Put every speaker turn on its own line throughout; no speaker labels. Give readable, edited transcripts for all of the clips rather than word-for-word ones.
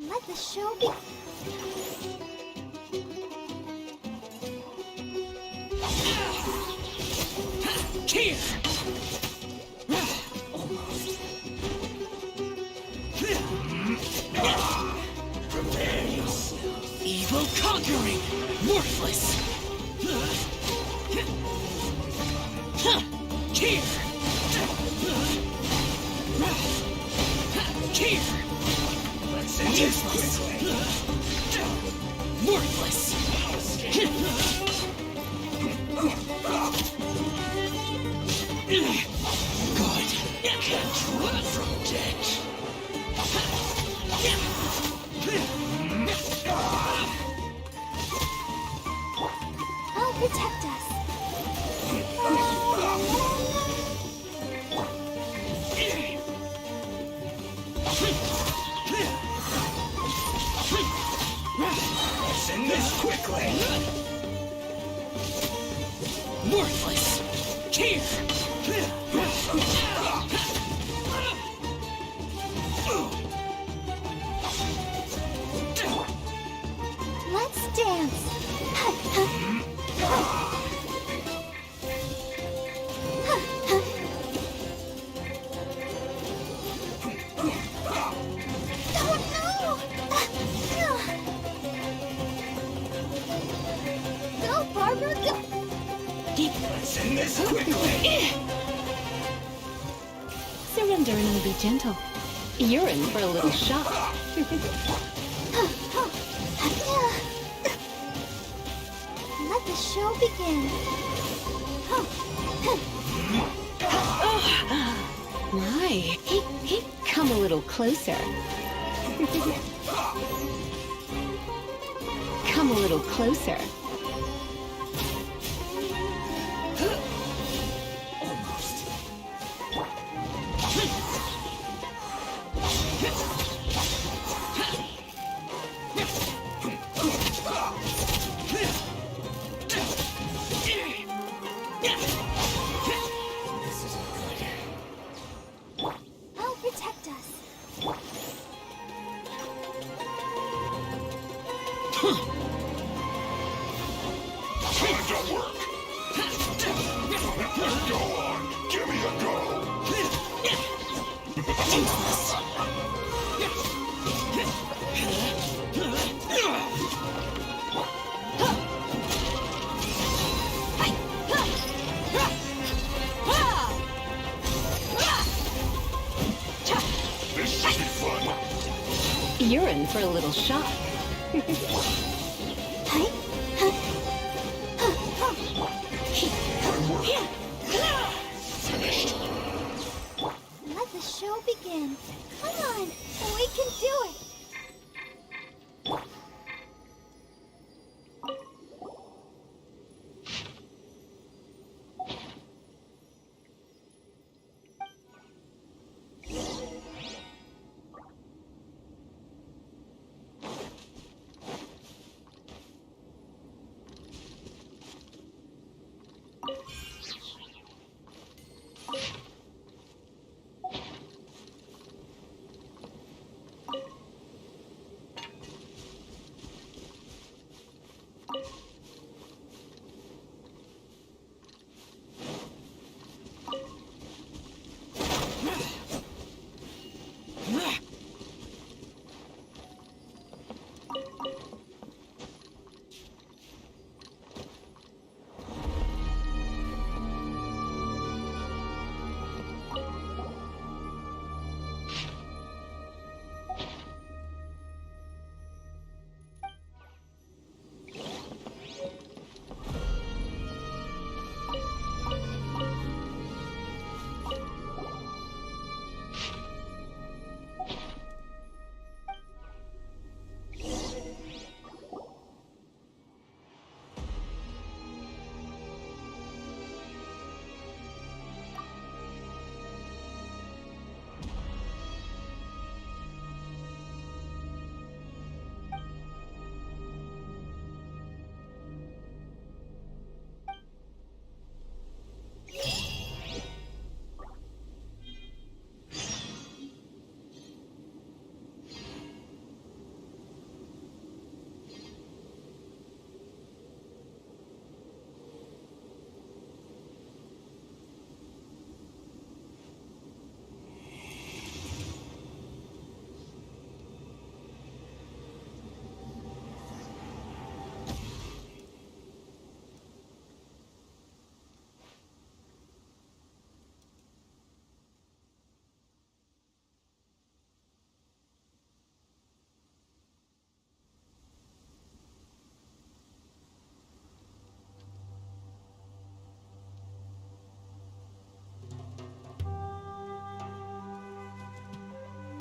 Let the show be.
Here! Prepare yourself. Evil conquering! Worthless! Here! Here! Let's end this quickly. Worthless! Good. Can't run from death.
I'll protect us.
Let's end this quickly. Worthless. Here.
Let's dance. Go, Barbara, go!
Let's end this quickly.
Surrender and I'll be gentle. You're in for a little shock.
Let the show begin.
My, hey, come a little closer. Come a little closer.
I'll protect us.
Time to work. Go on. Give me a go. This should be fun.
You're in for a little shock.
Finished.
Let the show begin. Come on, we can do it.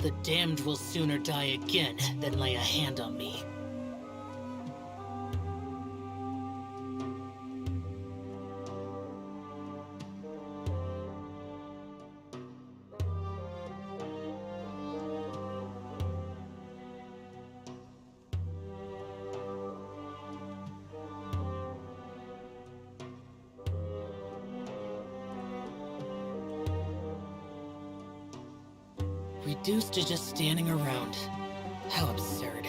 The damned will sooner die again than lay a hand on me. Reduced to just standing around. How absurd.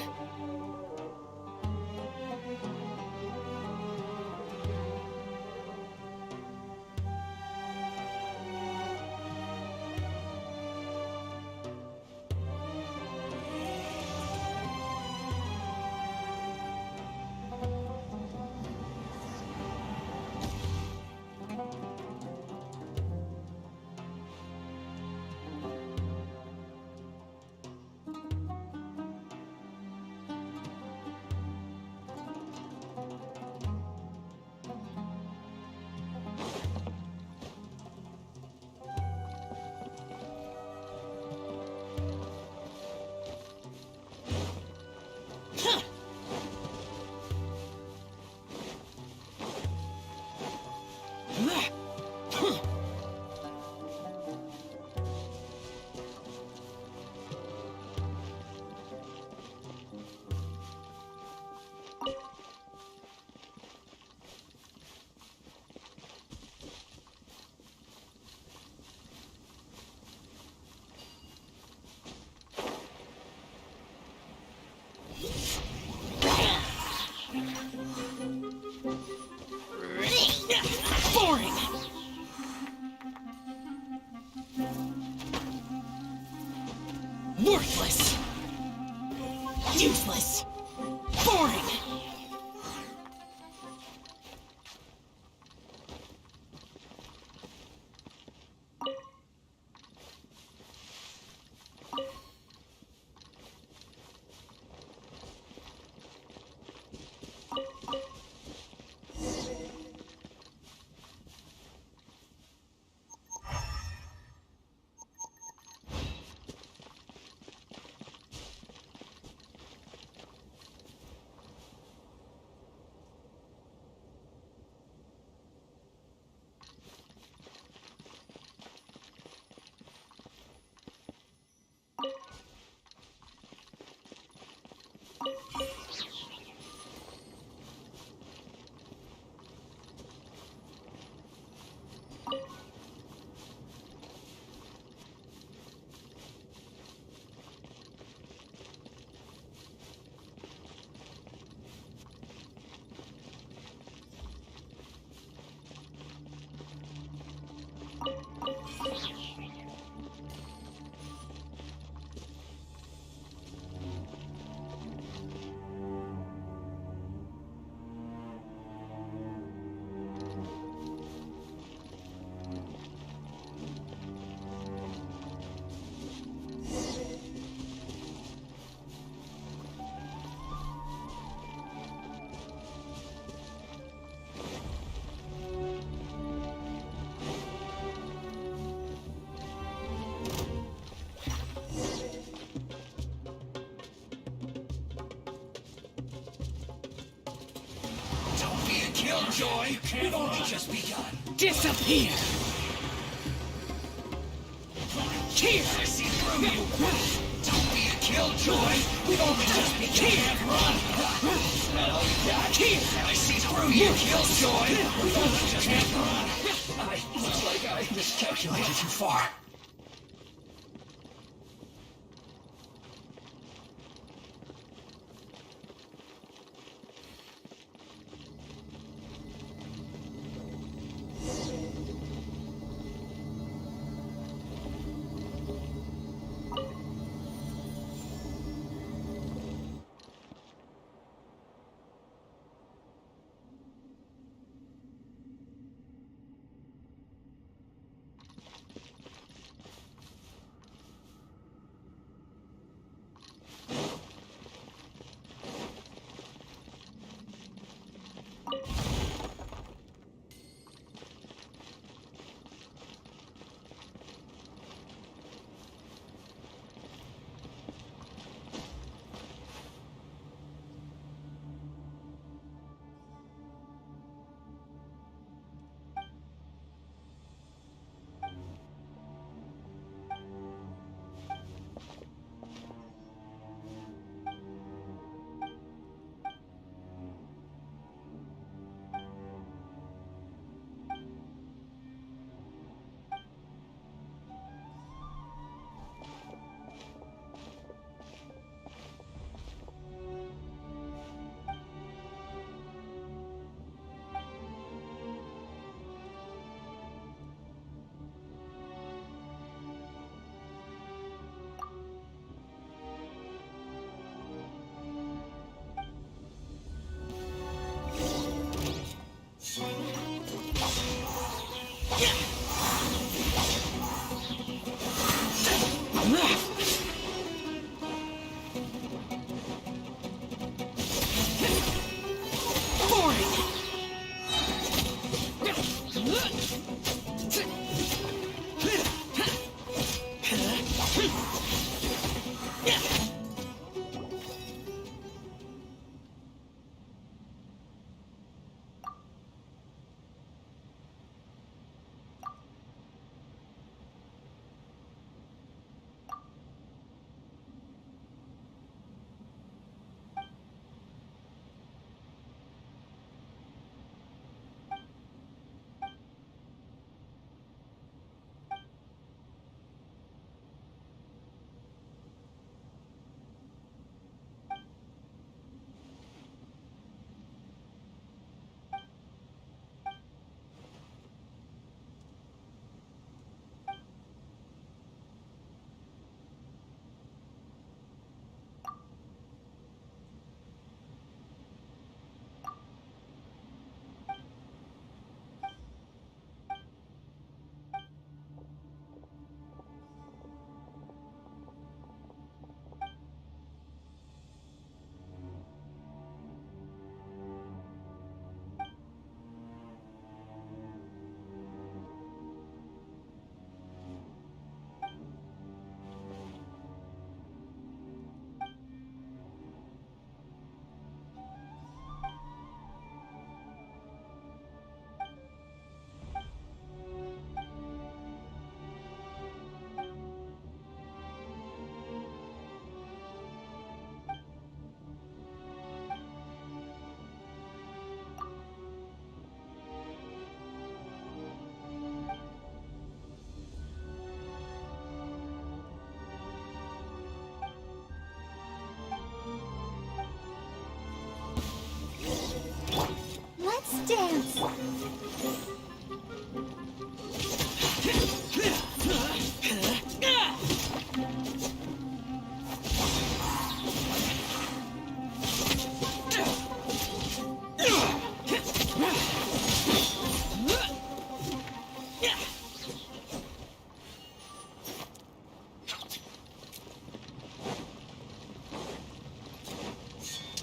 Boring! Worthless! Useless! Boring!
Killjoy, we've only just begun.
Disappear!
Here! I see through you! Don't be a killjoy! We've only just begun! Run! Here! I see through you, killjoy! We've only just begun! Looks like I miscalculated too far.
dance.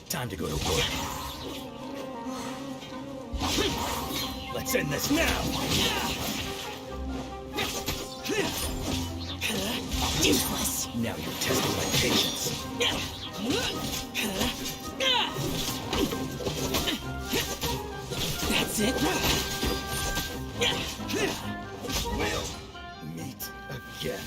Time to go to work. Let's end this now!
Useless.
Now you're testing my patience.
That's it.
We'll meet again.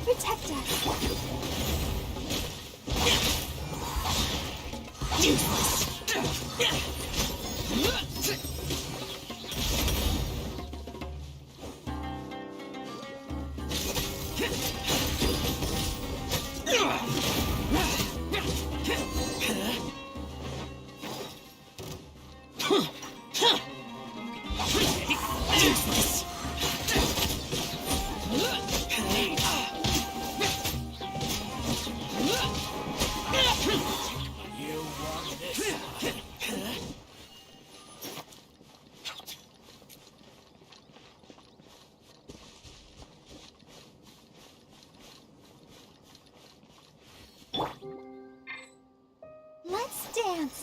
Protect us.
Useless. Useless. You want this?
Let's dance.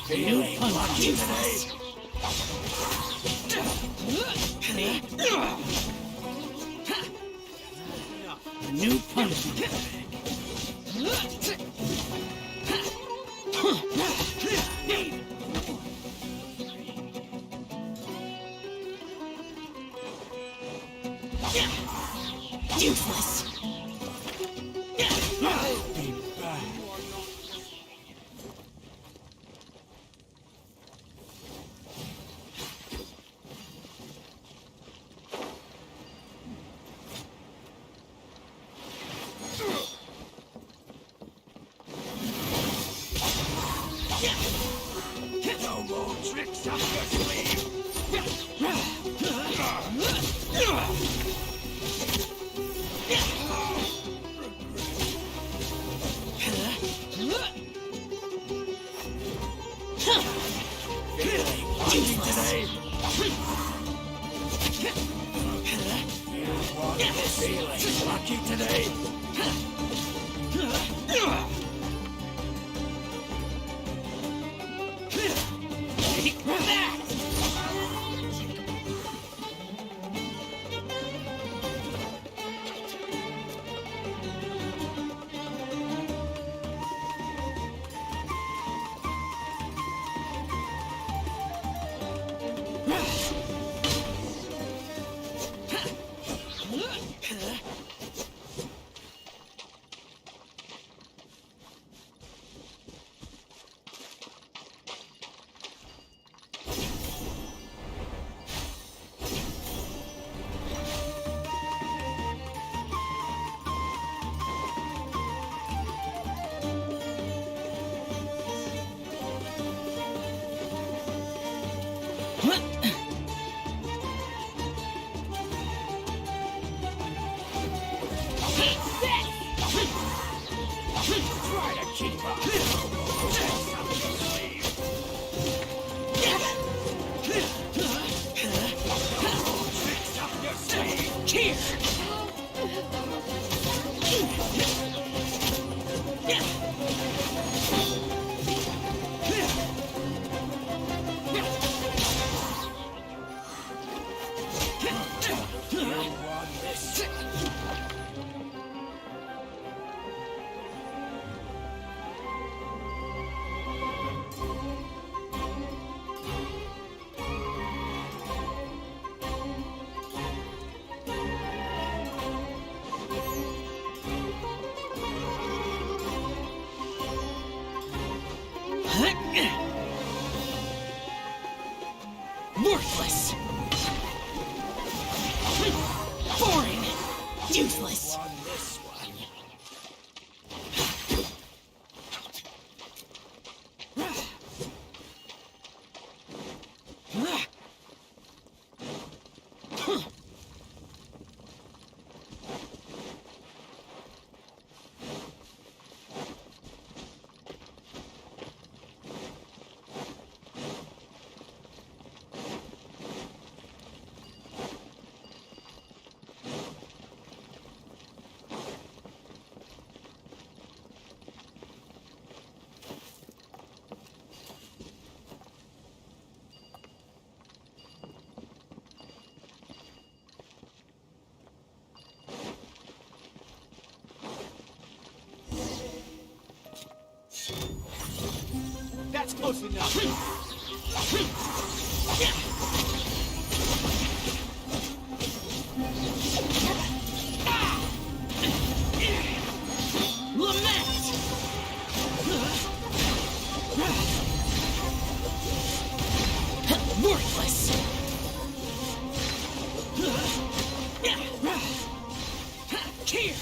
The new punch.
Useless.
The new punishment.
Useless.
No more tricks up your sleeve.
Useless.
Feeling lucky today.
Take that.
Try to keep up. Tricks up your sleeve. Tricks up your sleeve.
Here.
You want this?
Worthless. Boring. Useless.
On this one. Close enough.
Lament! Worthless! Here!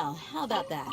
Well, how about that?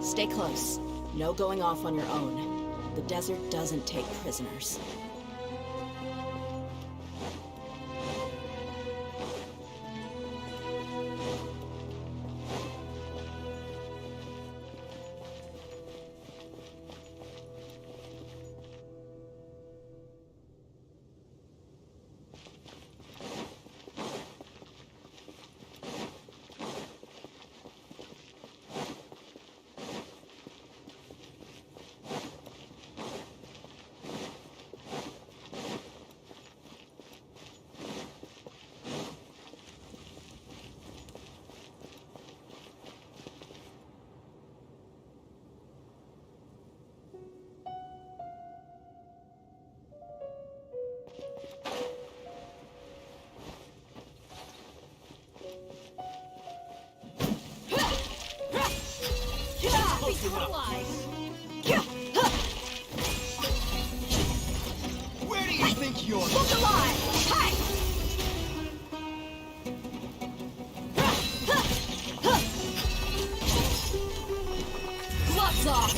Stay close. No going off on your own. The desert doesn't take prisoners.
Where do you think you're...
Look alive! Hi! Gloves off!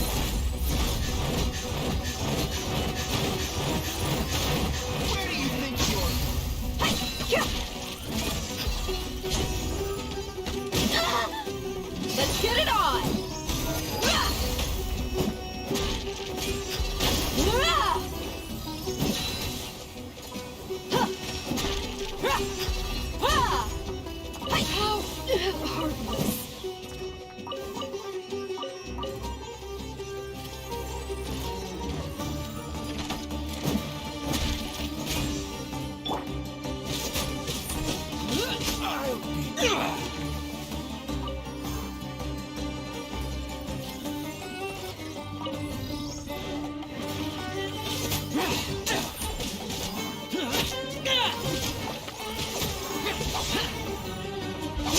How heartless.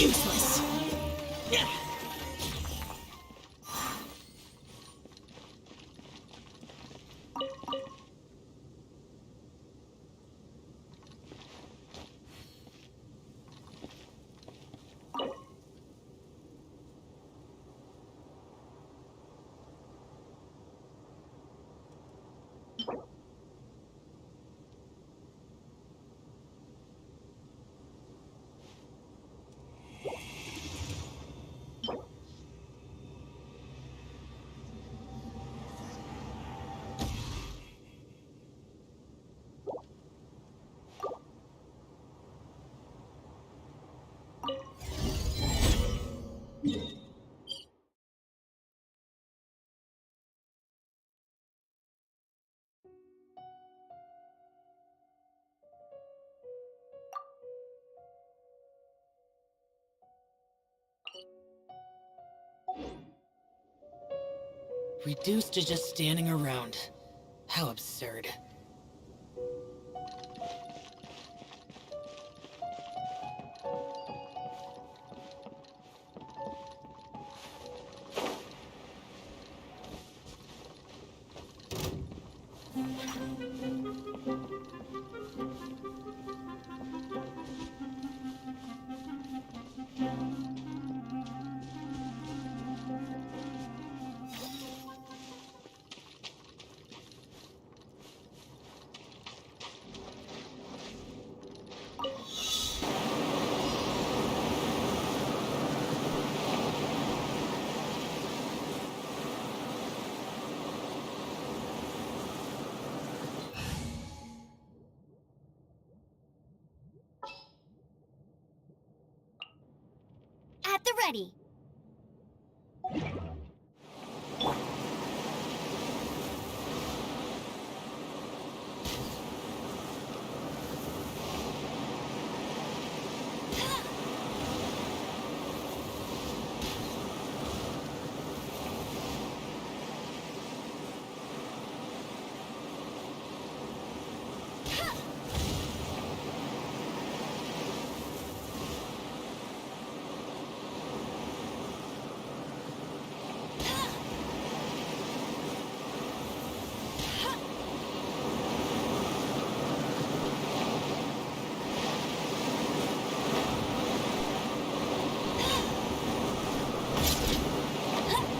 Useless.
Reduced to just standing around. How absurd.
At the ready.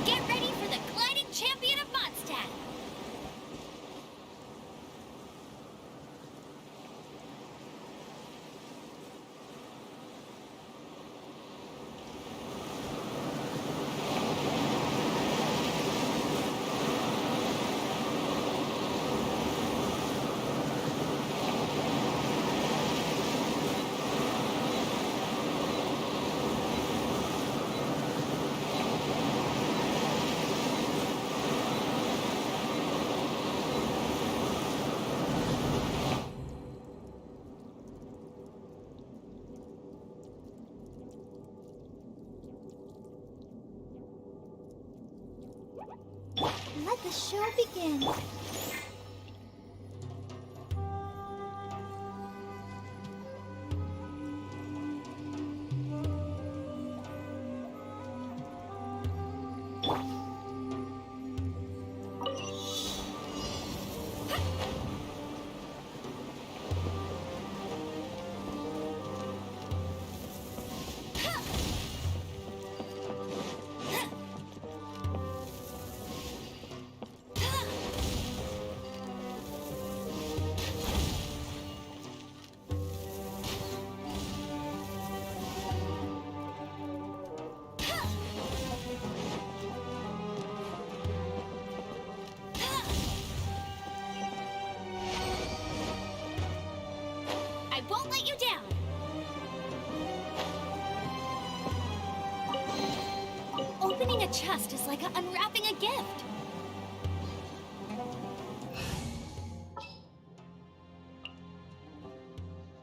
Get ready for the gliding champion of Mondstadt. Let the show begin. won't let you down. Opening a chest is like unwrapping a gift.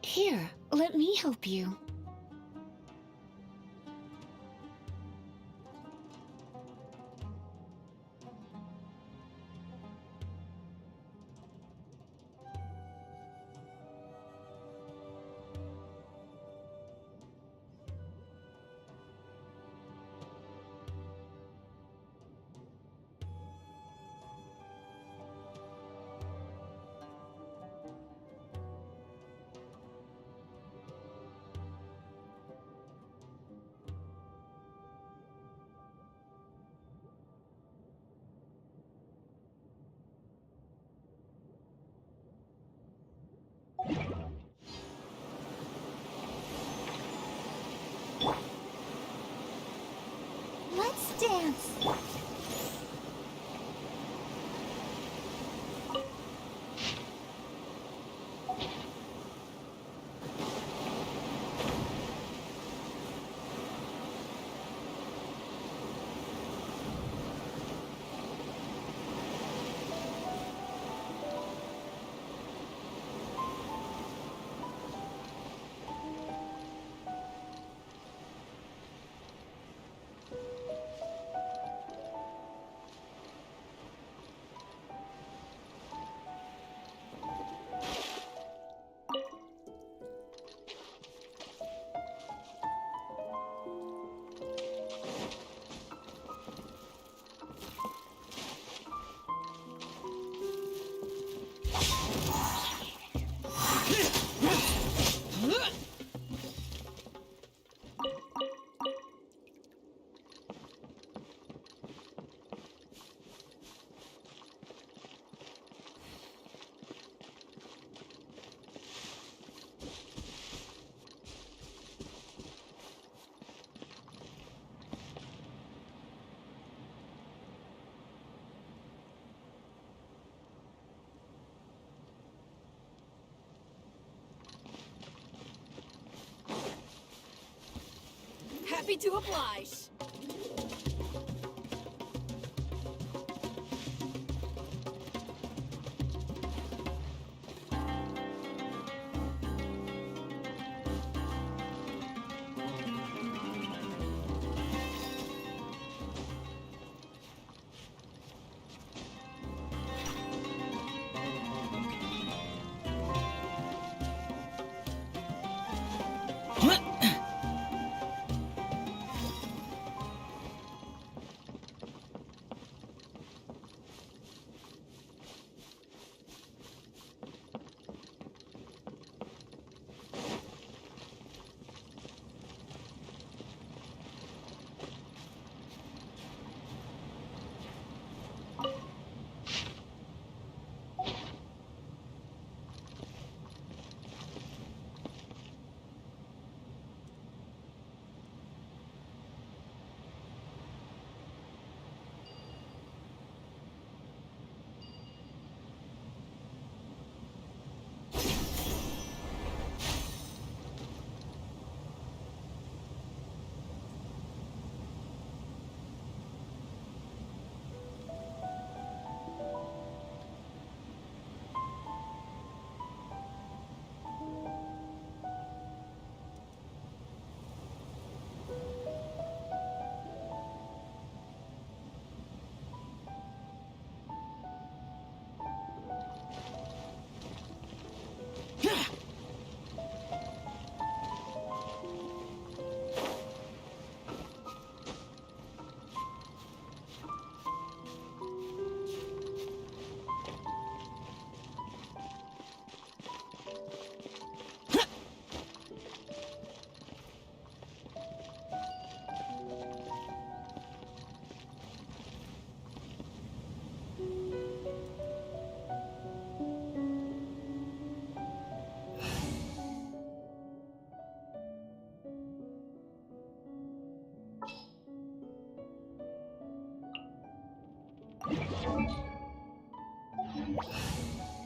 Here, let me help you.
Let's dance.
Happy to oblige.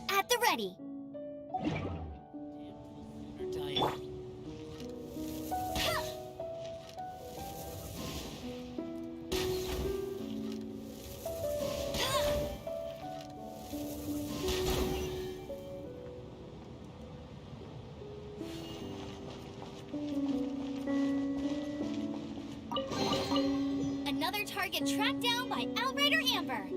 At the ready.
Die
Another target tracked down by Outrider Amber.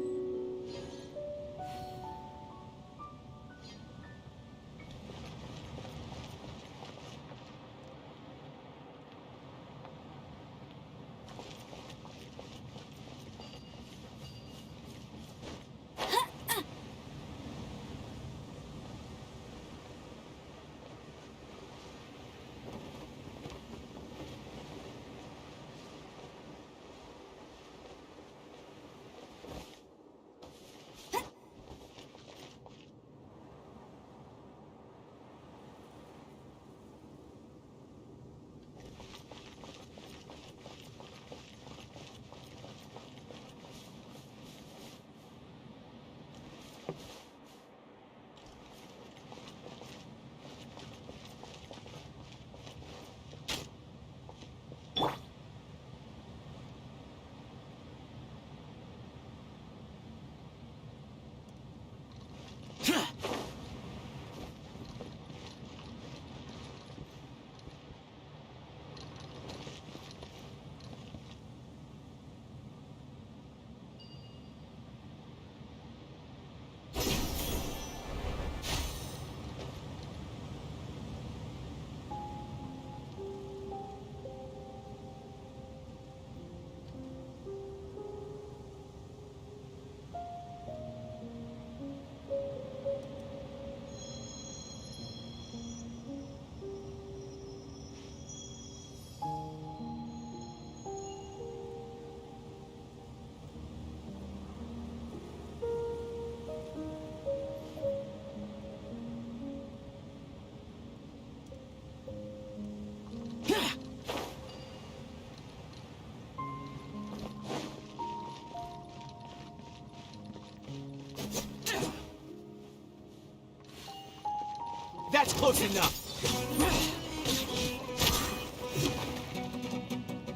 That's close enough.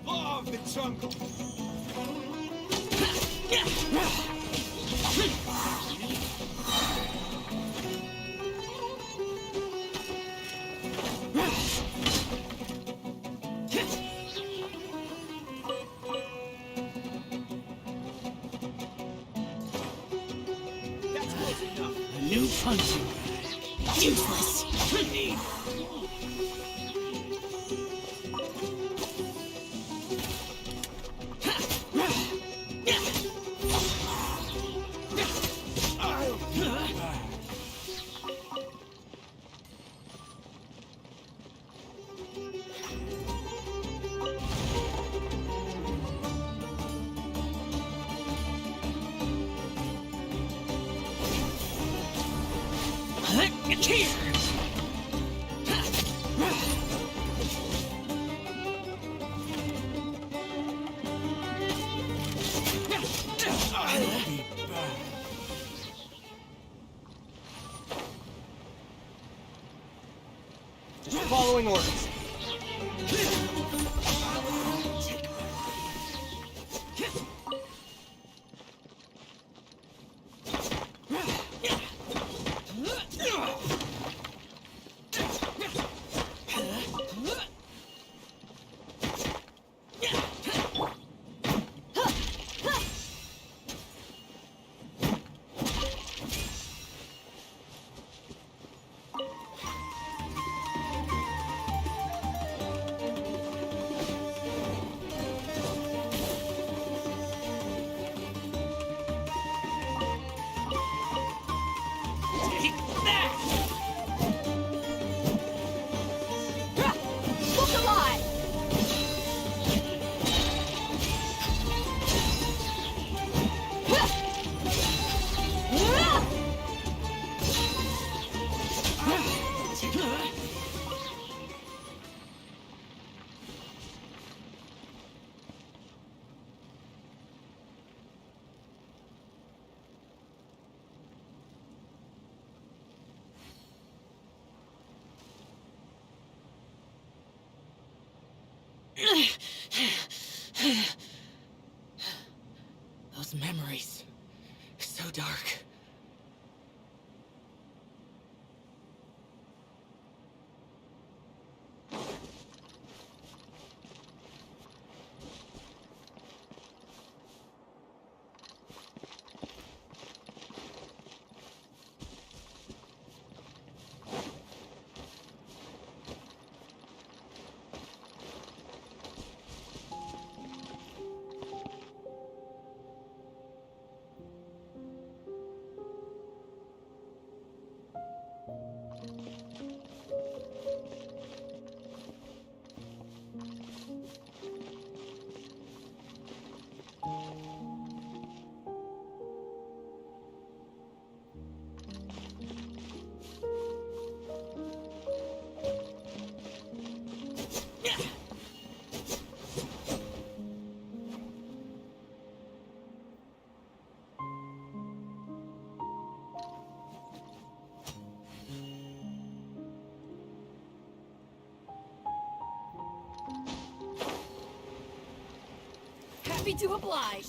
Law of the jungle. That's close enough.
A new punching bag. Useless. Cheers!
Just following orders.
Those memories. So dark.
Happy to oblige.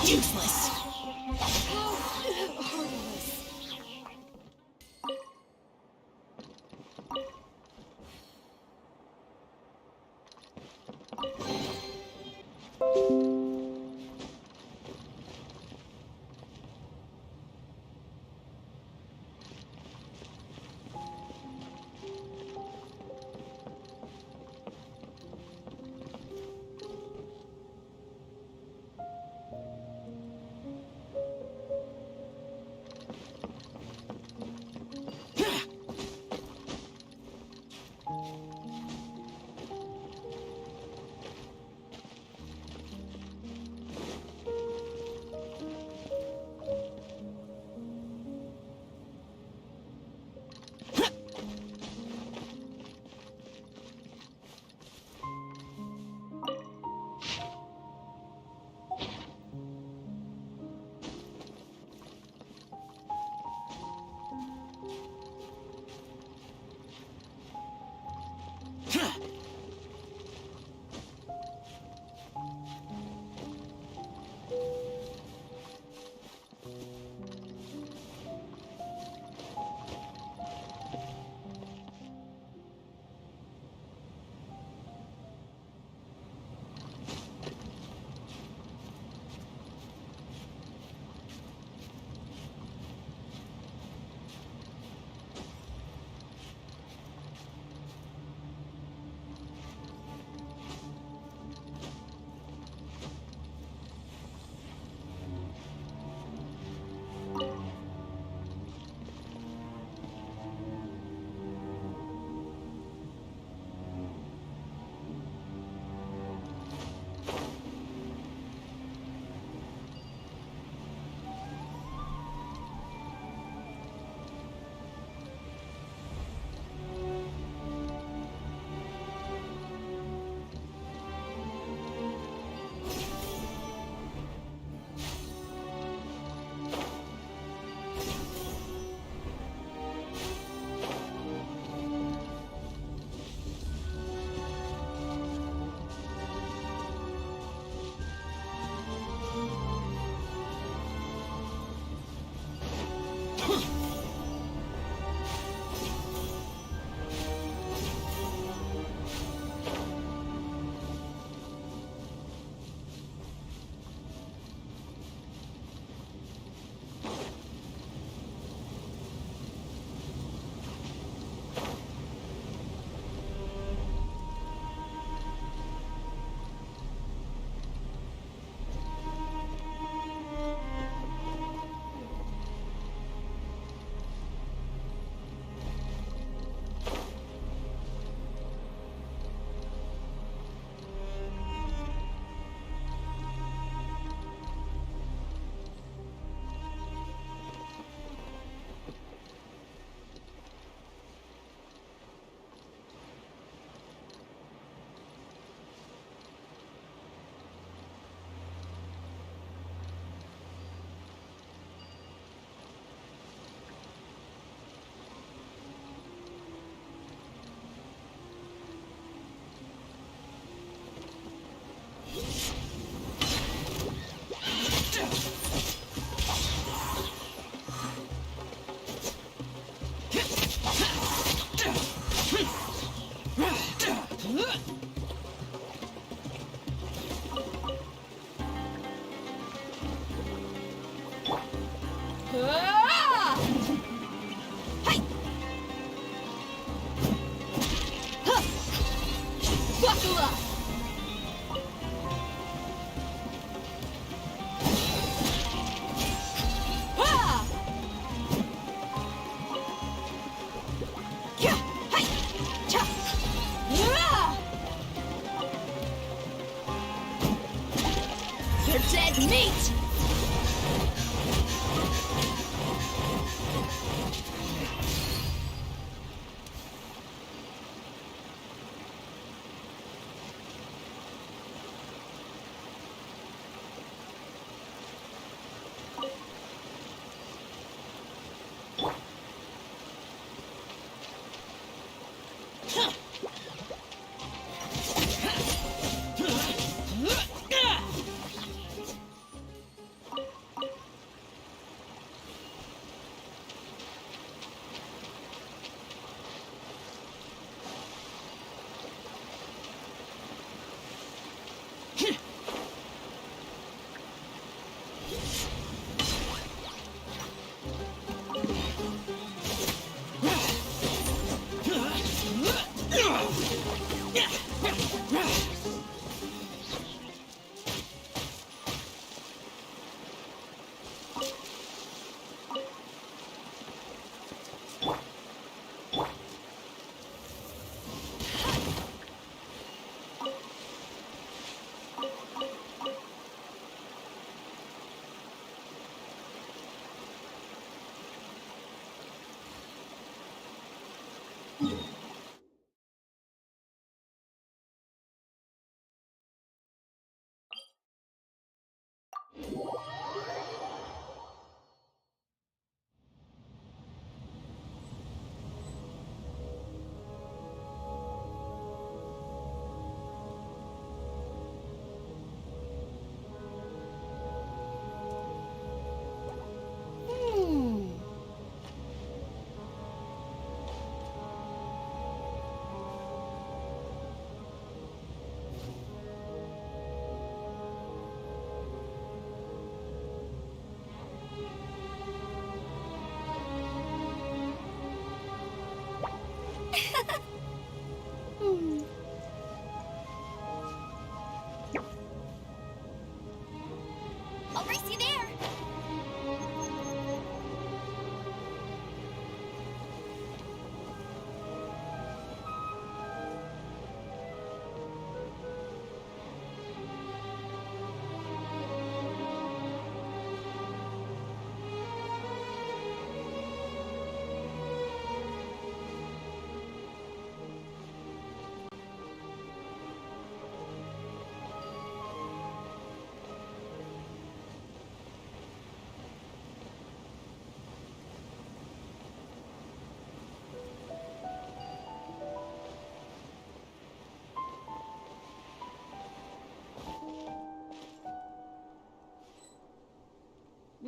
Useless. How heartless. Buckle up! Ha! Yeah! Hey! Cha! Ah! You're dead meat!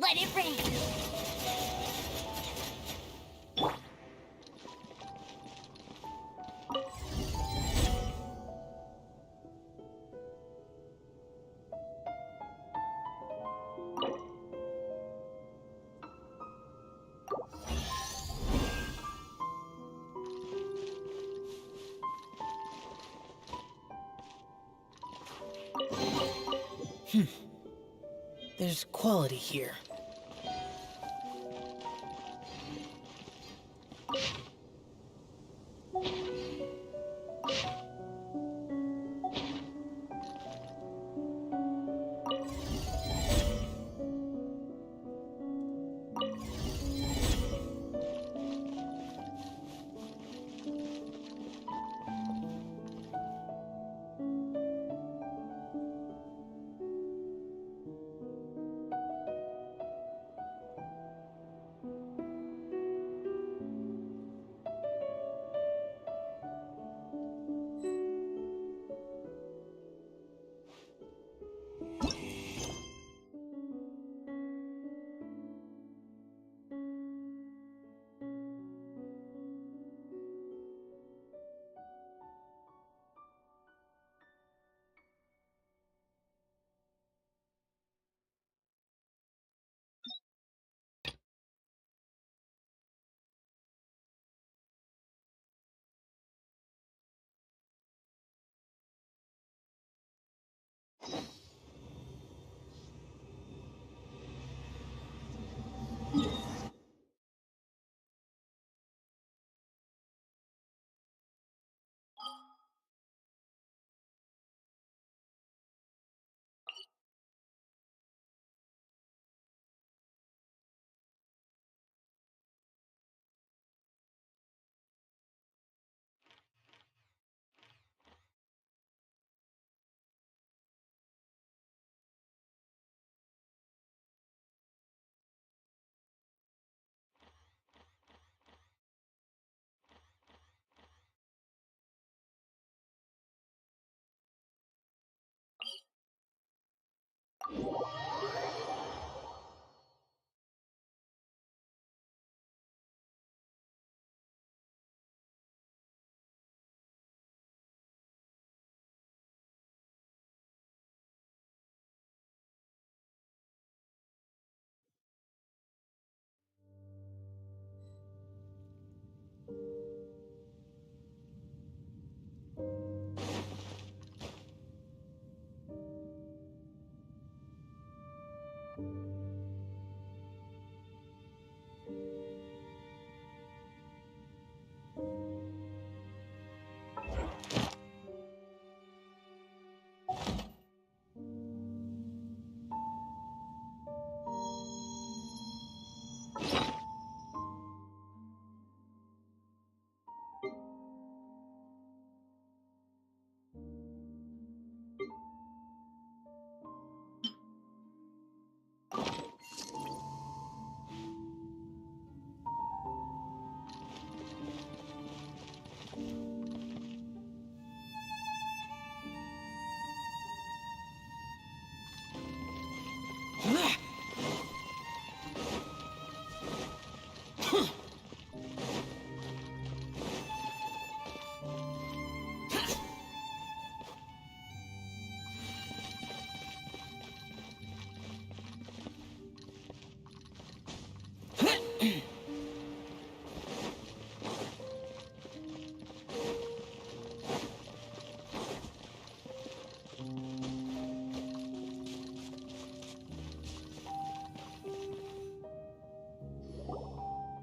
let it rain.
There's quality here.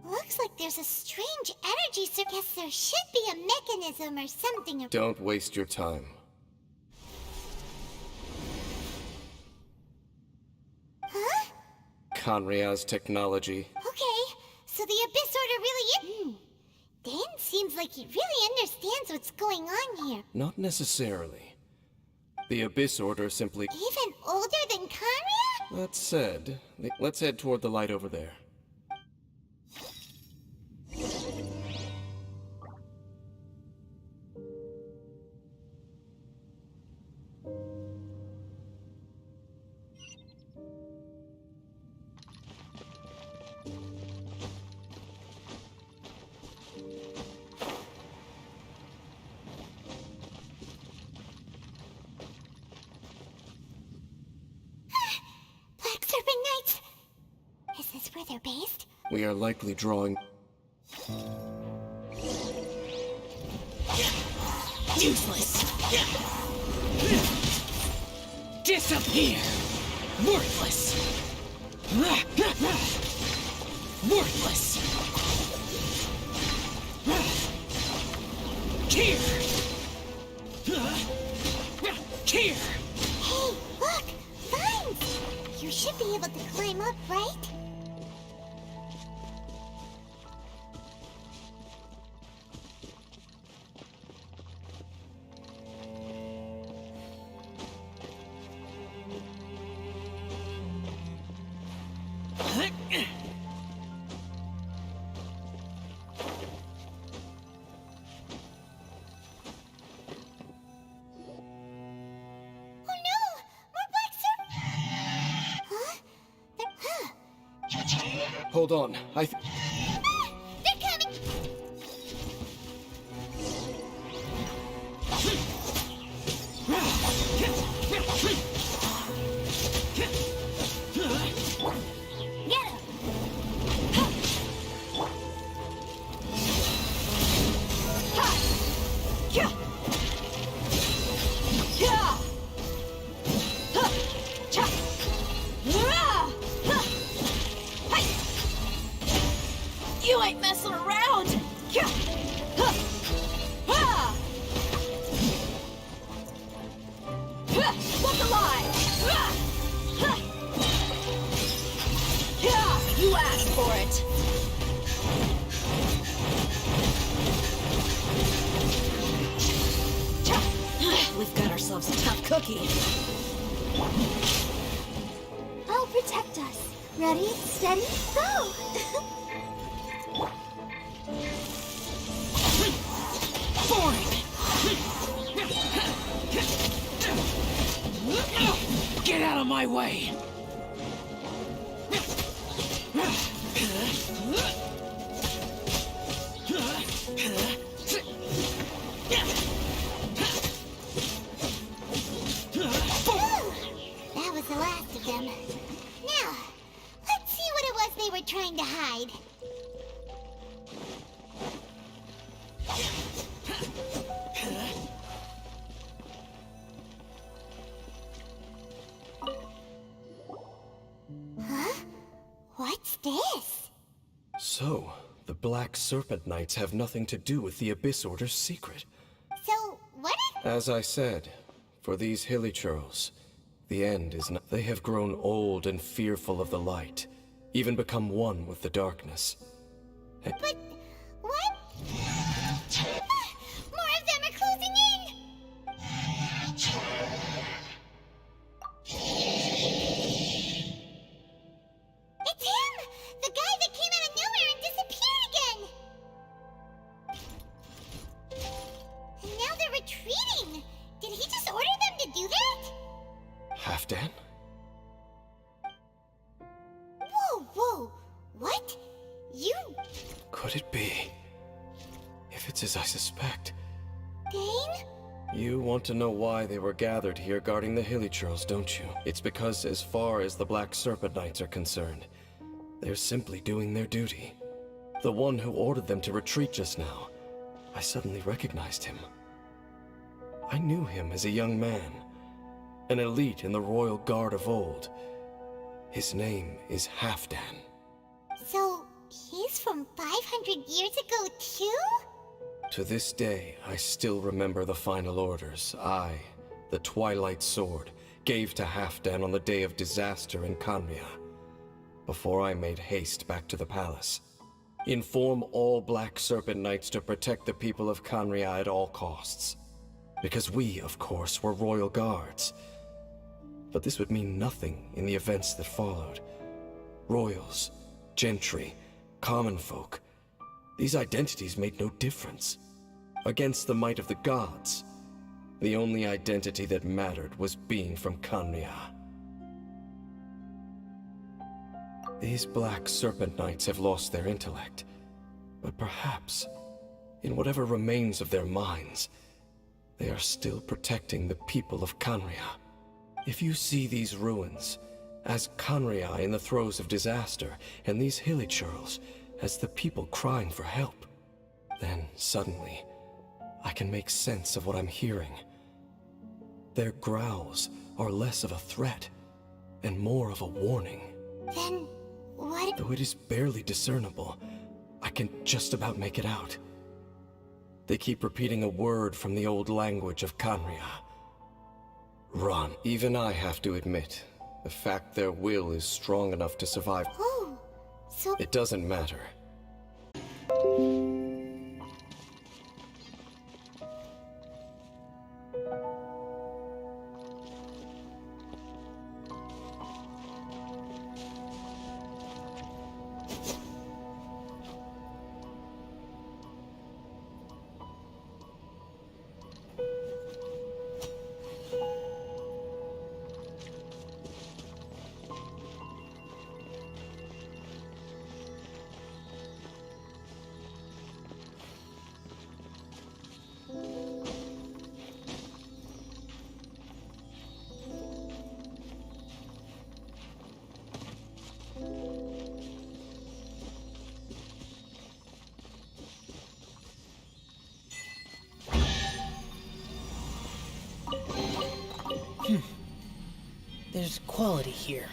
Looks like there's a strange energy circuit. Guess there should be a mechanism or something.
Don't waste your time.
Huh?
Conria's technology.
Okay, so the Abyss Order really is. Dan seems like he really understands what's going on here.
Not necessarily. The Abyss Order simply...
Even older than Conria?
That said, let's head toward the light over there. we are likely drawing...
Useless. Disappear. Worthless. Worthless. Here. Here.
Hey, look! Vines! You should be able to climb up, right? Oh no! More black Huh?
Hold on,
They're coming! Get him!
You ain't messing around! Look alive! You asked for it! We've got ourselves a tough cookie.
I'll protect us. Ready, steady, go!
Get out of my way!
That was the last of them. Now, let's see what it was they were trying to hide. Huh? What's this?
So, the Black Serpent Knights have nothing to do with the Abyss Order's secret.
So, what if...
As I said, for these Hilichurls, the end is not... They have grown old and fearful of the light, even become one with the darkness.
But... what? More of them are closing in! It's him! The guy that came out of nowhere and disappeared again! And now they're retreating! Did he just order them to do that?
Halfdan?
Whoa, whoa! What? You...
Could it be? If it's as I suspect.
Dane?
You want to know why they were gathered here guarding the Hilichurls, don't you? It's because as far as the Black Serpent Knights are concerned, they're simply doing their duty. The one who ordered them to retreat just now, I suddenly recognized him. I knew him as a young man, an elite in the Royal Guard of old. His name is Halfdan.
So, he's from 500 years ago too?
To this day, I still remember the final orders I, the Twilight Sword, gave to Halfdan on the day of disaster in Khanria, before I made haste back to the palace. Inform all Black Serpent Knights to protect the people of Khanria at all costs. Because we, of course, were royal guards. But this would mean nothing in the events that followed. Royals, gentry, common folk. These identities made no difference. Against the might of the gods, the only identity that mattered was being from Khanria. These Black Serpent Knights have lost their intellect, but perhaps, in whatever remains of their minds, they are still protecting the people of Khanria. If you see these ruins, As Kanria in the throes of disaster, and these hilly churls as the people crying for help. Then, suddenly, I can make sense of what I'm hearing. Their growls are less of a threat, and more of a warning.
Then, what?
Though it is barely discernible, I can just about make it out. They keep repeating a word from the old language of Kanria. Run. Even I have to admit, the fact their will is strong enough to survive.
Oh, so
It doesn't matter.
There's quality here.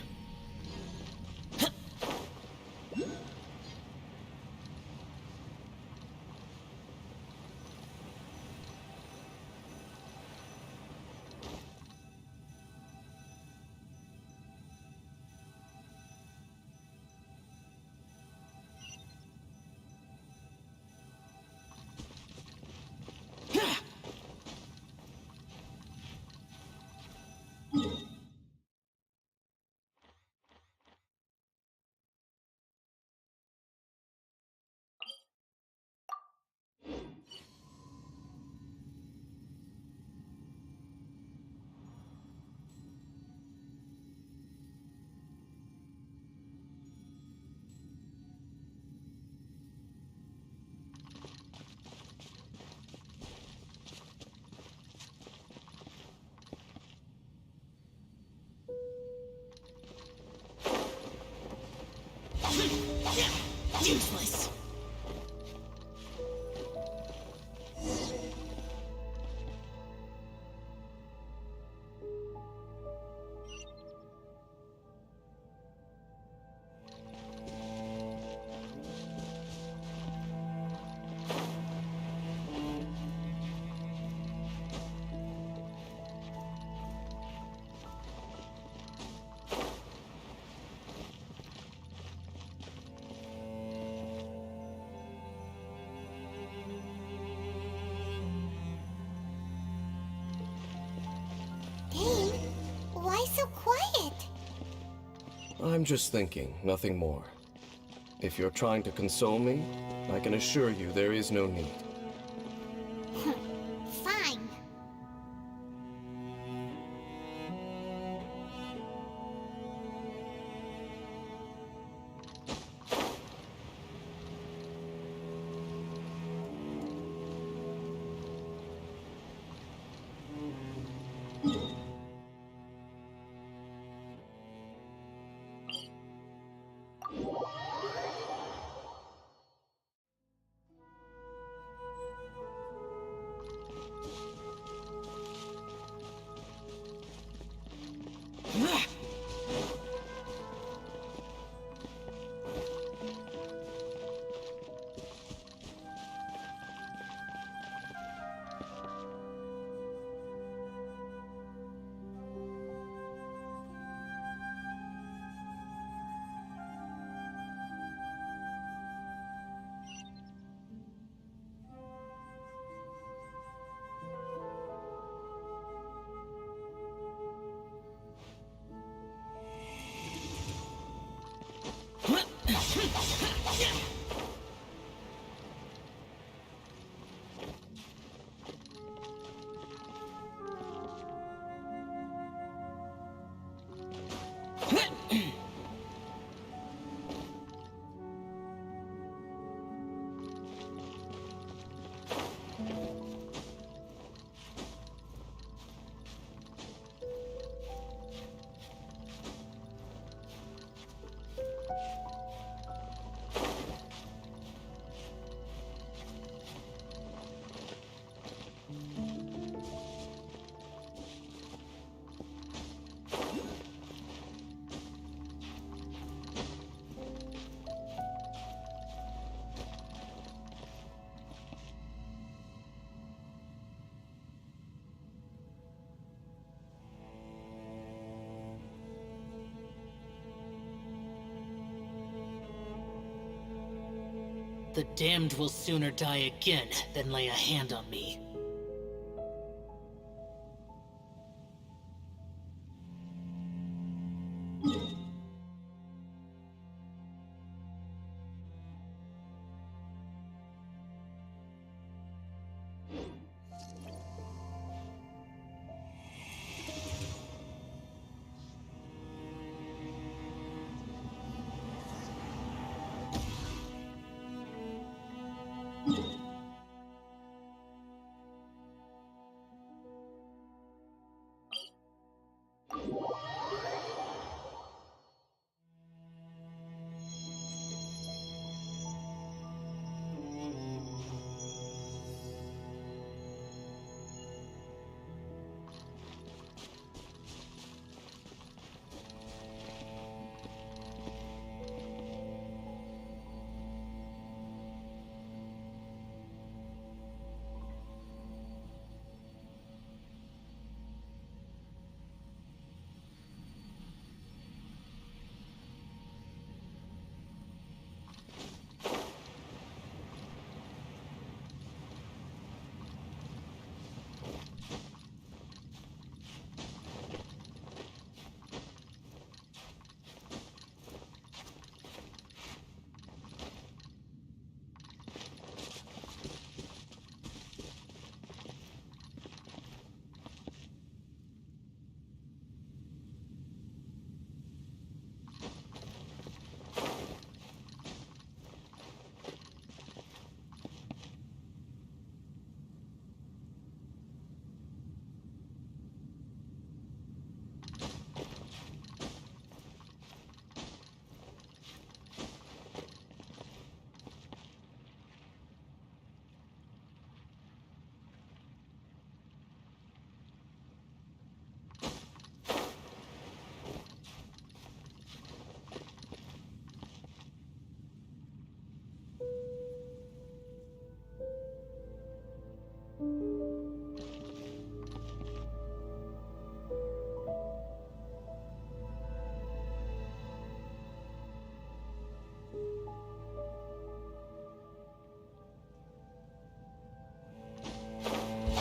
Useless.
Dane, why so quiet?
I'm just thinking, nothing more. If you're trying to console me, I can assure you there is no need.
Fine.
The damned will sooner die again than lay a hand on me.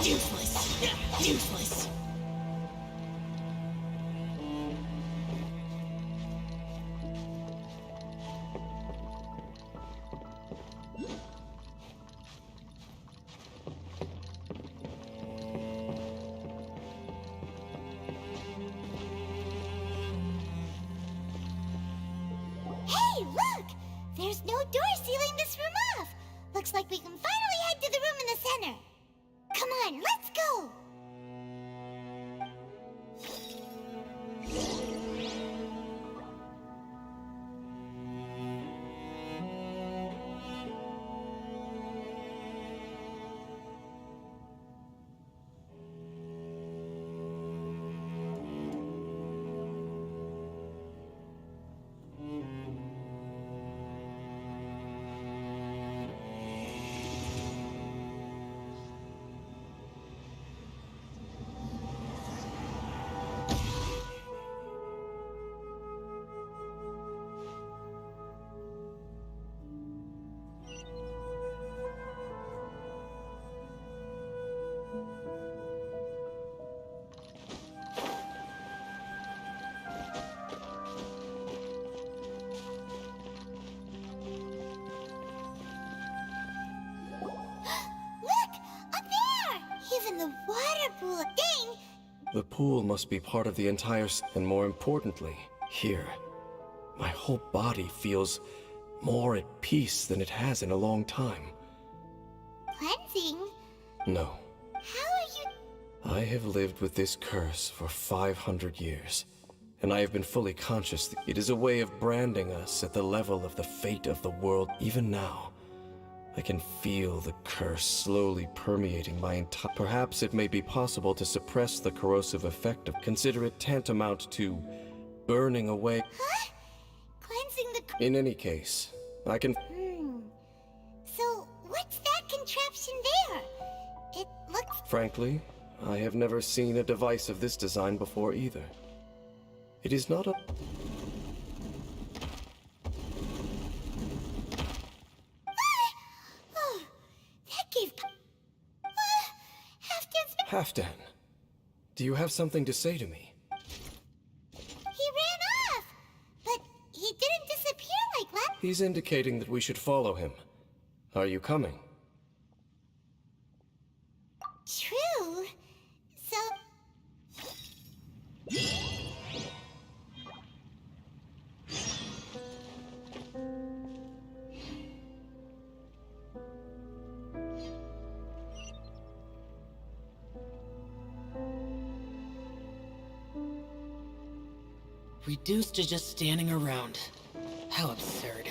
Useless. Useless.
Hey, look! There's no door sealing this room off. Looks like we can finally head to the room in the center. Come on, let's go! Even the water pool, dang!
The pool must be part of the entire and more importantly, here. My whole body feels more at peace than it has in a long time.
Cleansing?
No.
How are you...
I have lived with this curse for 500 years, and I have been fully conscious that it is a way of branding us at the level of the fate of the world. Even now, I can feel the curse slowly permeating my entire... Perhaps it may be possible to suppress the corrosive effect of... Consider it tantamount to burning away...
Huh? Cleansing the...
In any case, I can...
So, what's that contraption there? It looks...
Frankly, I have never seen a device of this design before either. It is not a... Halfdan, do you have something to say to me?
He ran off! But he didn't disappear like last...
He's indicating that we should follow him. Are you coming?
True. So...
Reduced to just standing around. How absurd.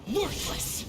Worthless!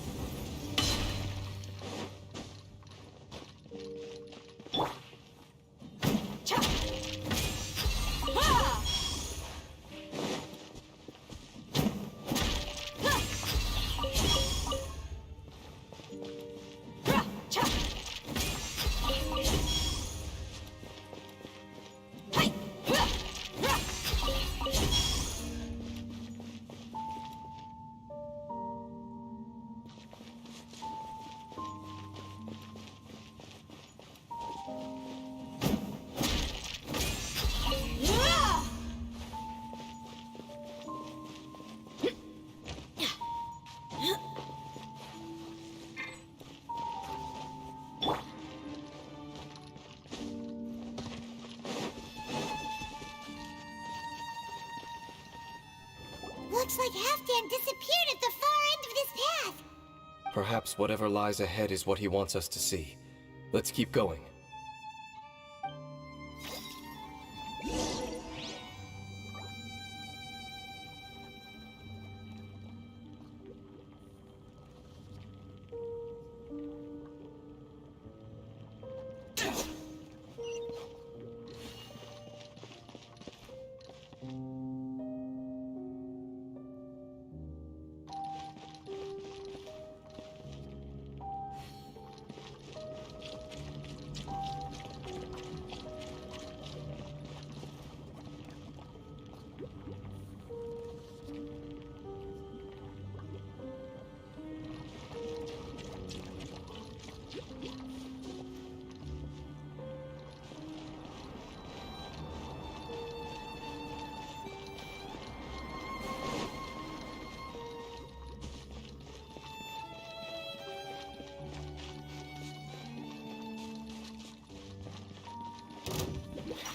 Looks like Halfdan disappeared at the far end of this path.
Perhaps whatever lies ahead is what he wants us to see. Let's keep going.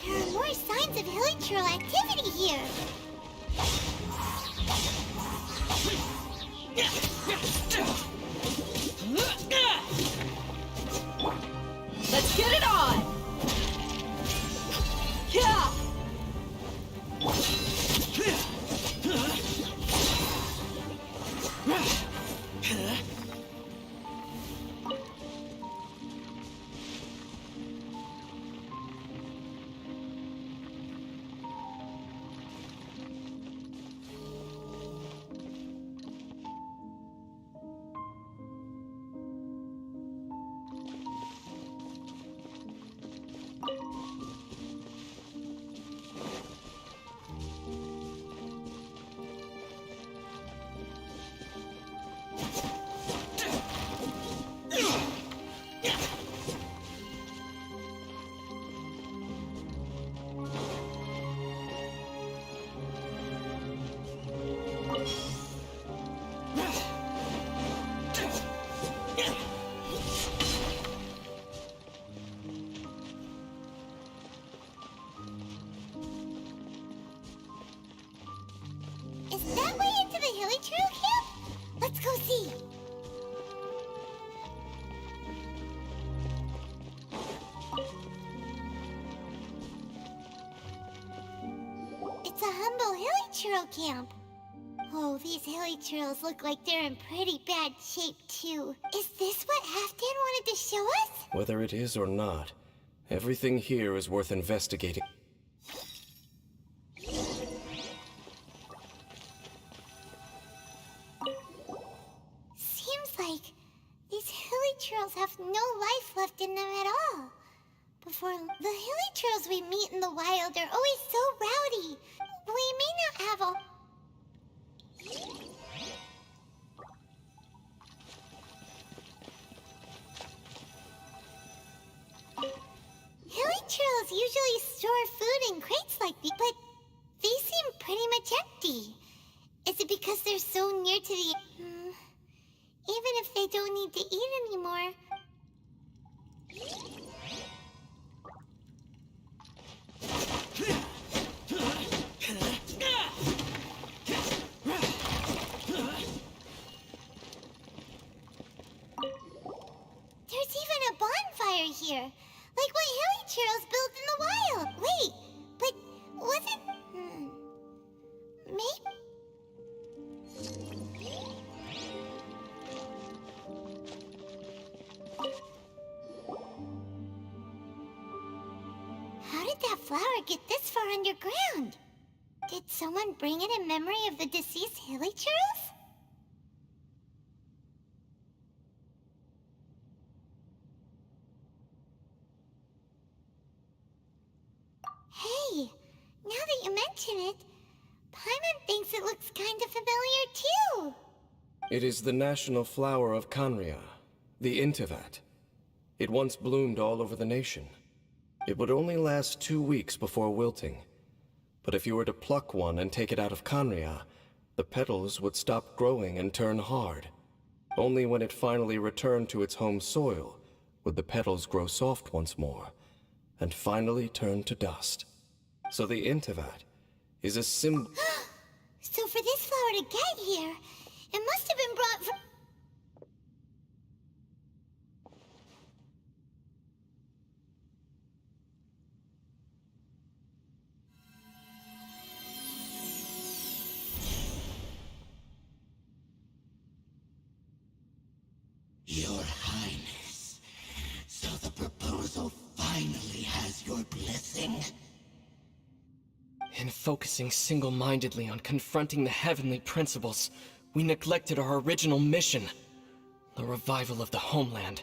There are more signs of hilichurl activity here.
Let's get it on! Yeah!
Is that way into the hilichurl camp? Let's go see. It's it's a humble hilly churl camp. Oh, these hilly churls look like they're in pretty bad shape, too. Is this what Halfdan wanted to show us?
Whether it is or not, everything here is worth investigating.
Seems like these hilly churls have no life left in them at all. Before the hilly churls we meet in the wild are always so rowdy. We may not have a... Hilly churls usually store food in crates like these, but these seem pretty much empty. Is it because they're so near to the... even if they don't need to eat anymore... There's even a bonfire here, like what hilly churls built in the wild. Wait, but wasn't... maybe... How did that flower get this far underground? Did someone bring it in memory of the deceased hilly churls? Hey, now that you mention it, Paimon thinks it looks kind of familiar too.
It is the national flower of Kanria, the Intivat. It once bloomed all over the nation. It would only last 2 weeks before wilting. But if you were to pluck one and take it out of Kanria, the petals would stop growing and turn hard. Only when it finally returned to its home soil would the petals grow soft once more, and finally turn to dust. So the Intivat is a symbol...
So for this flower to get here, it must have been brought from...
Your Highness, so the proposal finally has your blessing?
In focusing single-mindedly on confronting the heavenly principles, we neglected our original mission, the revival of the homeland.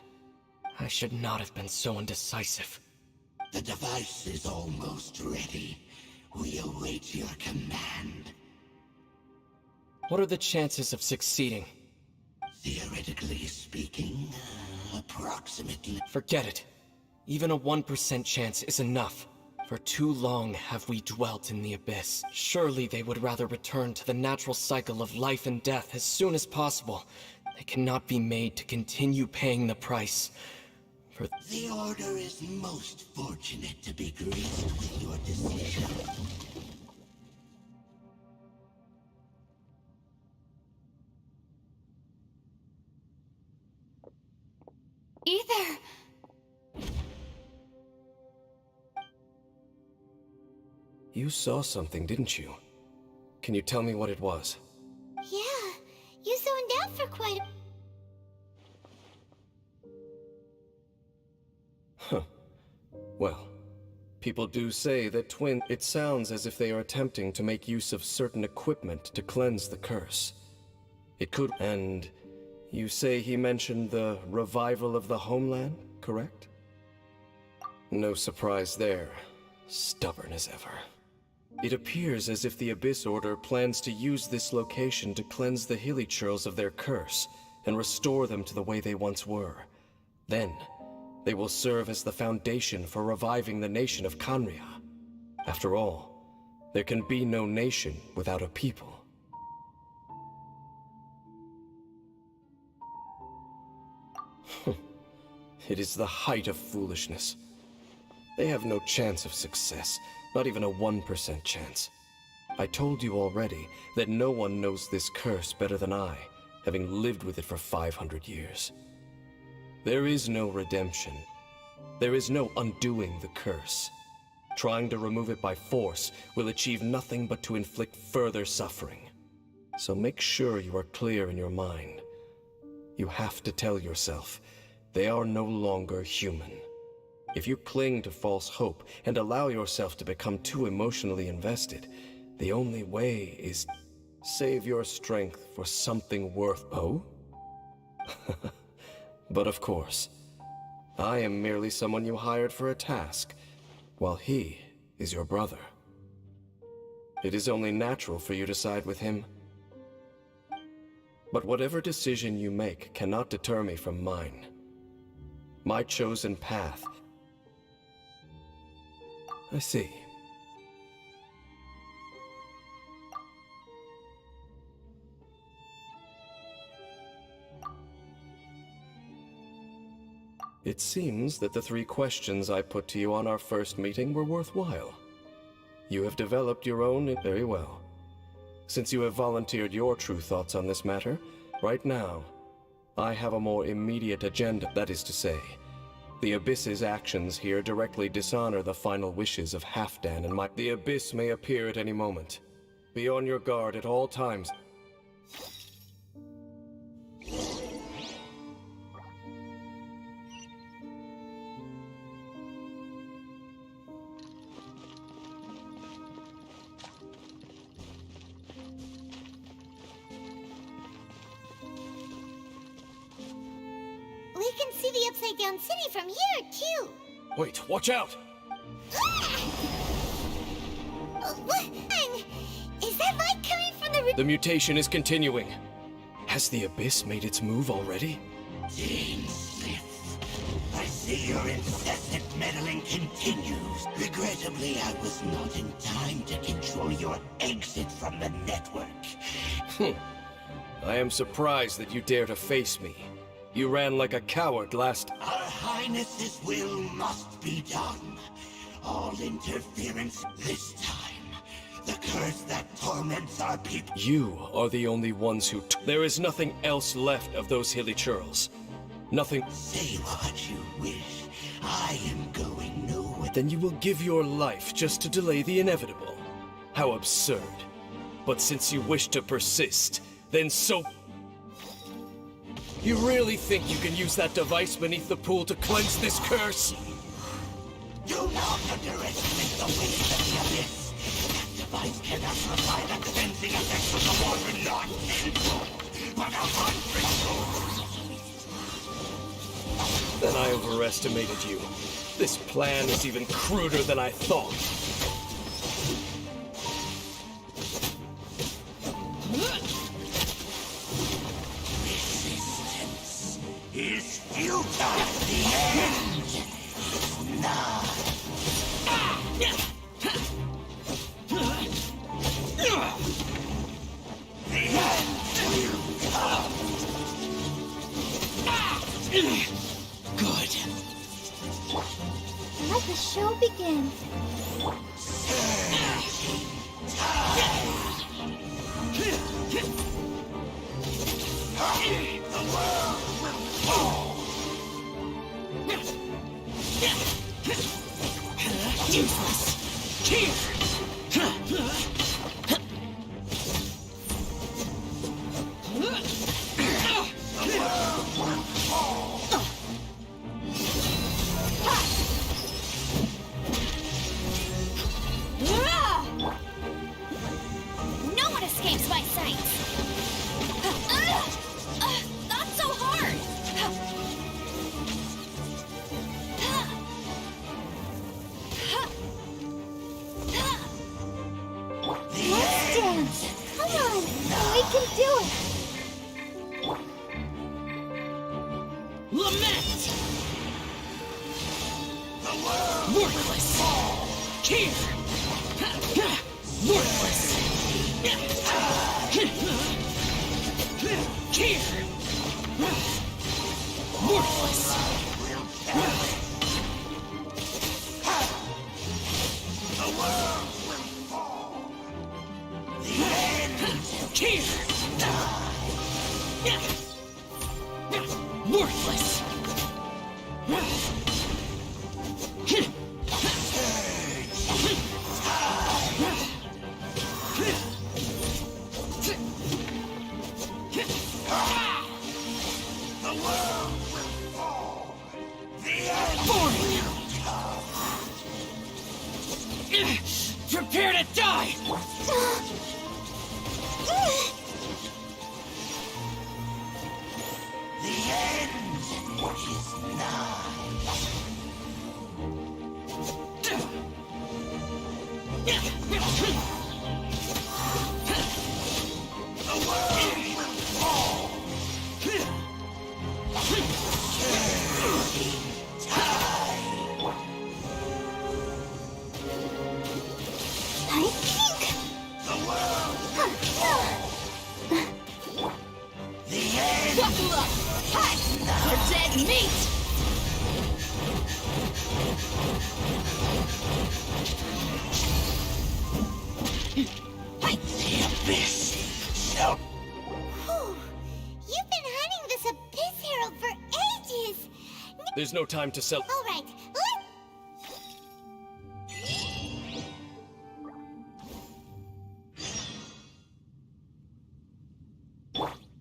I should not have been so indecisive.
The device is almost ready. We await your command.
What are the chances of succeeding?
Theoretically speaking, approximately.
Forget it. Even a 1% chance is enough. For too long have we dwelt in the abyss. Surely they would rather return to the natural cycle of life and death as soon as possible. They cannot be made to continue paying the price. For
The Order is most fortunate to be graced with your decision.
Either...
You saw something, didn't you? Can you tell me what it was?
Yeah, you zoned out for quite a...
Huh. Well, people do say that it sounds as if they are attempting to make use of certain equipment to cleanse the curse. It could... And you say he mentioned the revival of the homeland, correct? No surprise there. Stubborn as ever. It appears as if the Abyss Order plans to use this location to cleanse the hilly churls of their curse and restore them to the way they once were. Then, they will serve as the foundation for reviving the nation of Kanria. After all, there can be no nation without a people. It is the height of foolishness. They have no chance of success, not even a 1% chance. I told you already that no one knows this curse better than I, having lived with it for 500 years. There is no redemption. There is no undoing the curse. Trying to remove it by force will achieve nothing but to inflict further suffering. So make sure you are clear in your mind. You have to tell yourself, they are no longer human. If you cling to false hope and allow yourself to become too emotionally invested, the only way is save your strength for something worth... Oh? But of course, I am merely someone you hired for a task, while he is your brother. It is only natural for you to side with him. But whatever decision you make cannot deter me from mine. My chosen path. I see. It seems that the 3 questions I put to you on our first meeting were worthwhile. You have developed your own very well. Since you have volunteered your true thoughts on this matter, right now, I have a more immediate agenda. That is to say, the Abyss's actions here directly dishonor the final wishes of Halfdan and my... The Abyss may appear at any moment. Be on your guard at all times.
We can see the Upside Down City from here, too.
Wait, watch out!
What? Is that light coming from the...
The mutation is continuing. Has the Abyss made its move already?
Dean Smith, I see your incessant meddling continues. Regrettably, I was not in time to control your exit from the network.
I am surprised that you dare to face me. You ran like a coward last...
Our Highness's will must be done. All interference this time. The curse that torments our people.
You are the only ones who... There is nothing else left of those hilly churls. Nothing...
Say what you wish. I am going nowhere.
Then you will give your life just to delay the inevitable. How absurd. But since you wish to persist, then so... You really think you can use that device beneath the pool to cleanse this curse?
Do not underestimate the weight of the Abyss. That device cannot provide the cleansing effects of the water not tenfold, but 100-fold.
Then I overestimated you. This plan is even cruder than I thought.
Resistance is futile. The end is nigh. The end will come. Good.
Let the show begin.
The world will fall.
Useless. Here.
No one escapes my sight. Not so hard. Let's dance. Come on, we can do it.
Lament. Worthless. Here. Worthless. Here. Worthless.
The world will fall. The end
Here. Worthless.
surge.
gonna die!
The end is nigh. The world will fall.
I think.
The world will fall. The end.
Buckle up! Hi! For dead meat!
The abyss shall.
Whew. You've been hunting this abyss, Harold, for ages.
There's no time to sell.
All right,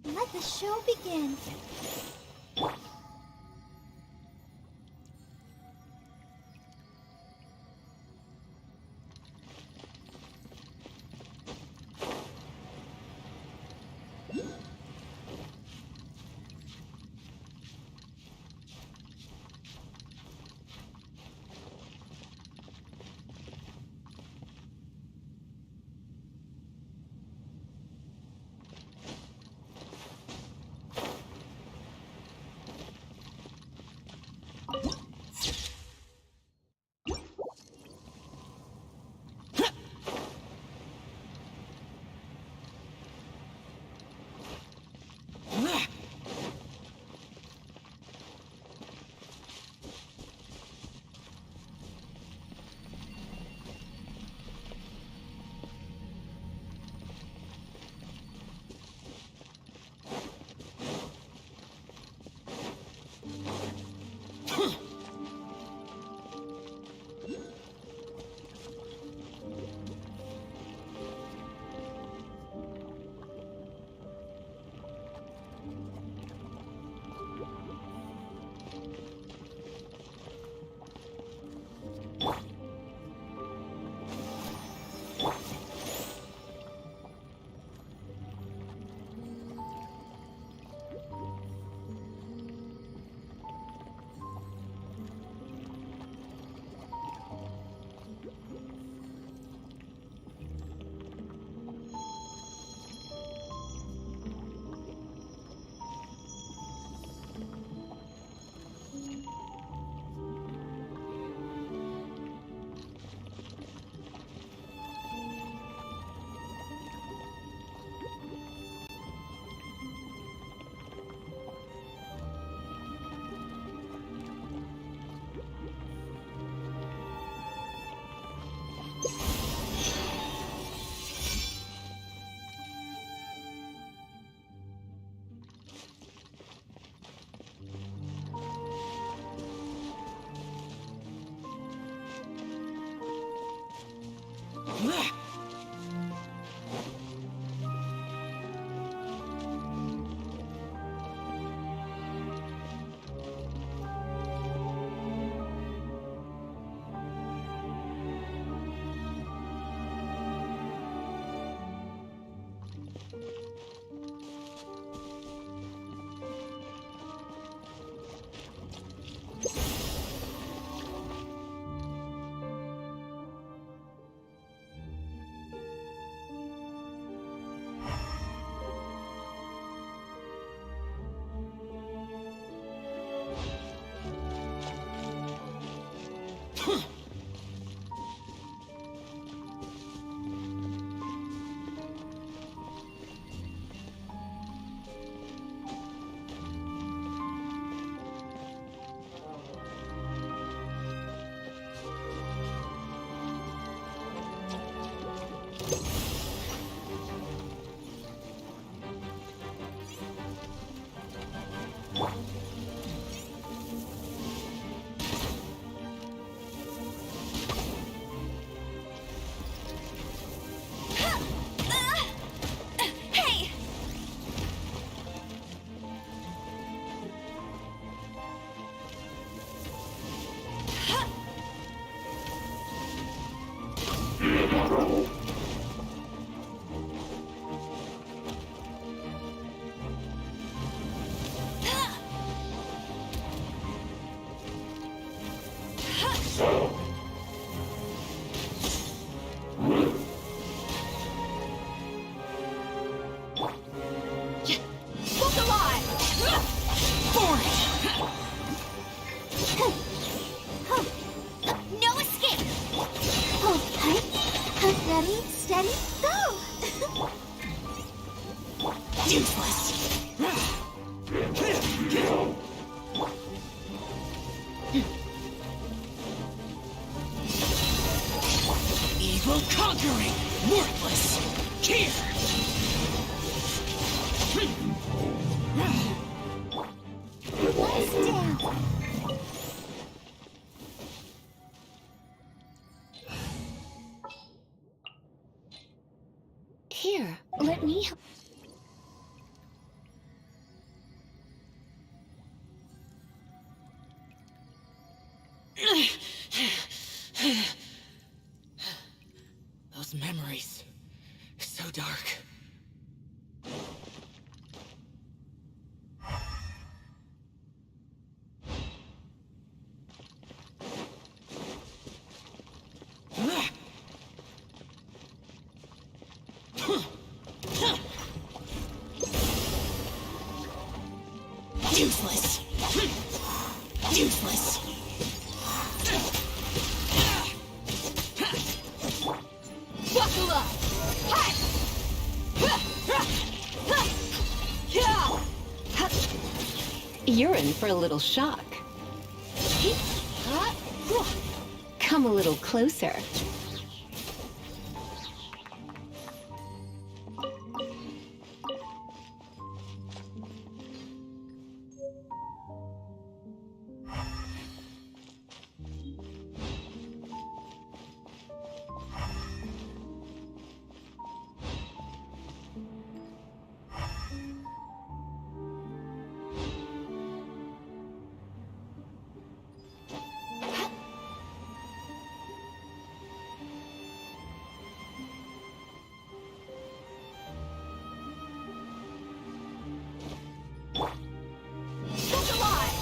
let the show begin.
Look alive! For it!
No escape! Hold tight. Ready, steady, go!
Useless!
Evil conquering! Worthless! Here!
Let's dance.
Here, let me help.
Those memories. So dark.
Useless! Useless! Buckle up! Hi!
You're in for a little shock. Come a little closer.
Look alive!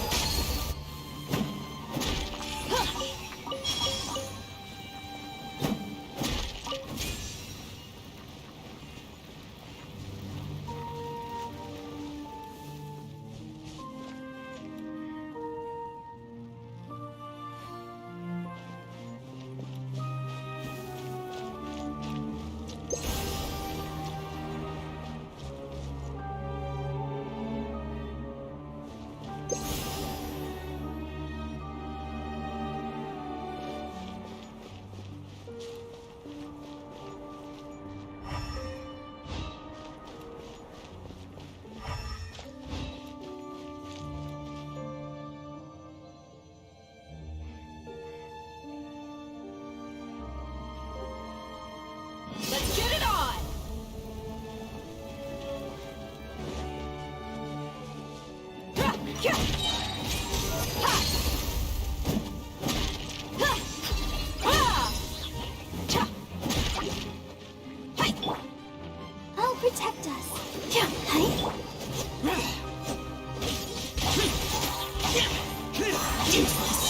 Let's get it on!
I'll protect us. Hi.
Useless!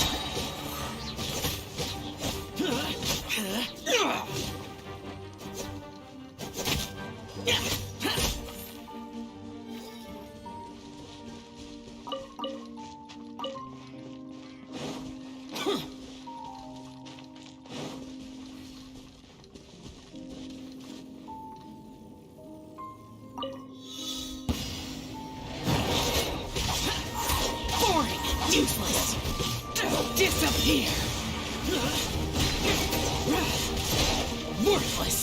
Boring! Useless! Disappear! Worthless!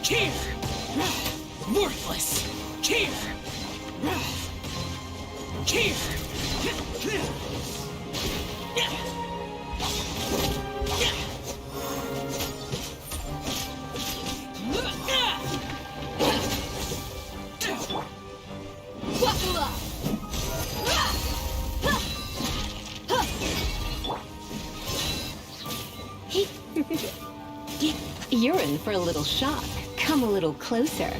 Here! Worthless! Here! Here! Buckle up!
You're in for a little shock. Come a little closer.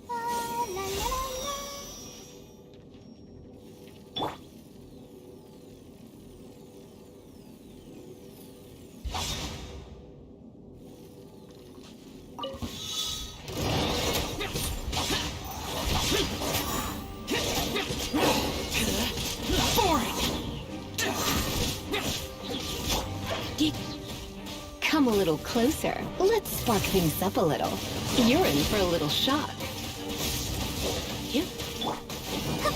La, la, la, la.
Come a little closer. Let's spark things up a little. You're in for a little shock.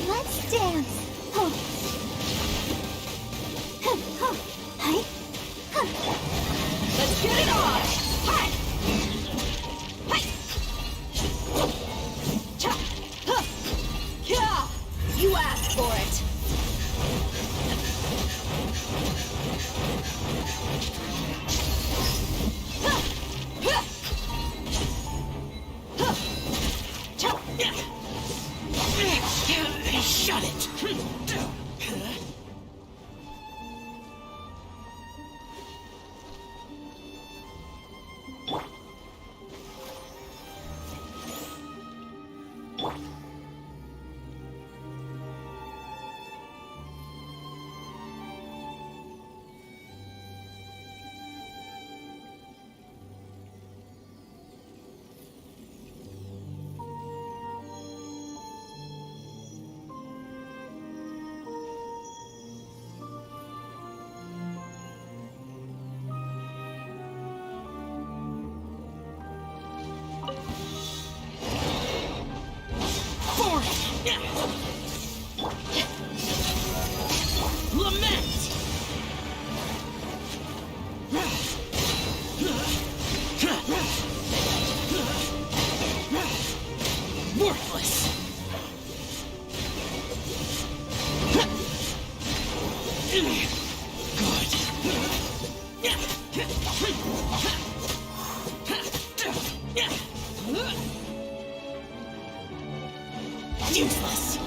Let's dance. Oh. Hi.
Let's get it on! Hi! Hi! Cha! Huh! Yeah! You asked for it! Huh! Huh! Huh! Cha!
Shut it! Lament! Worthless! Useless!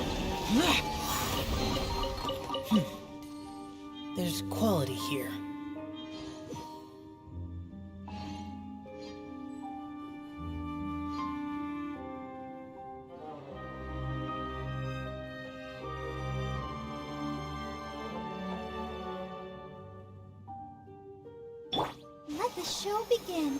There's quality here.
Let the show begin.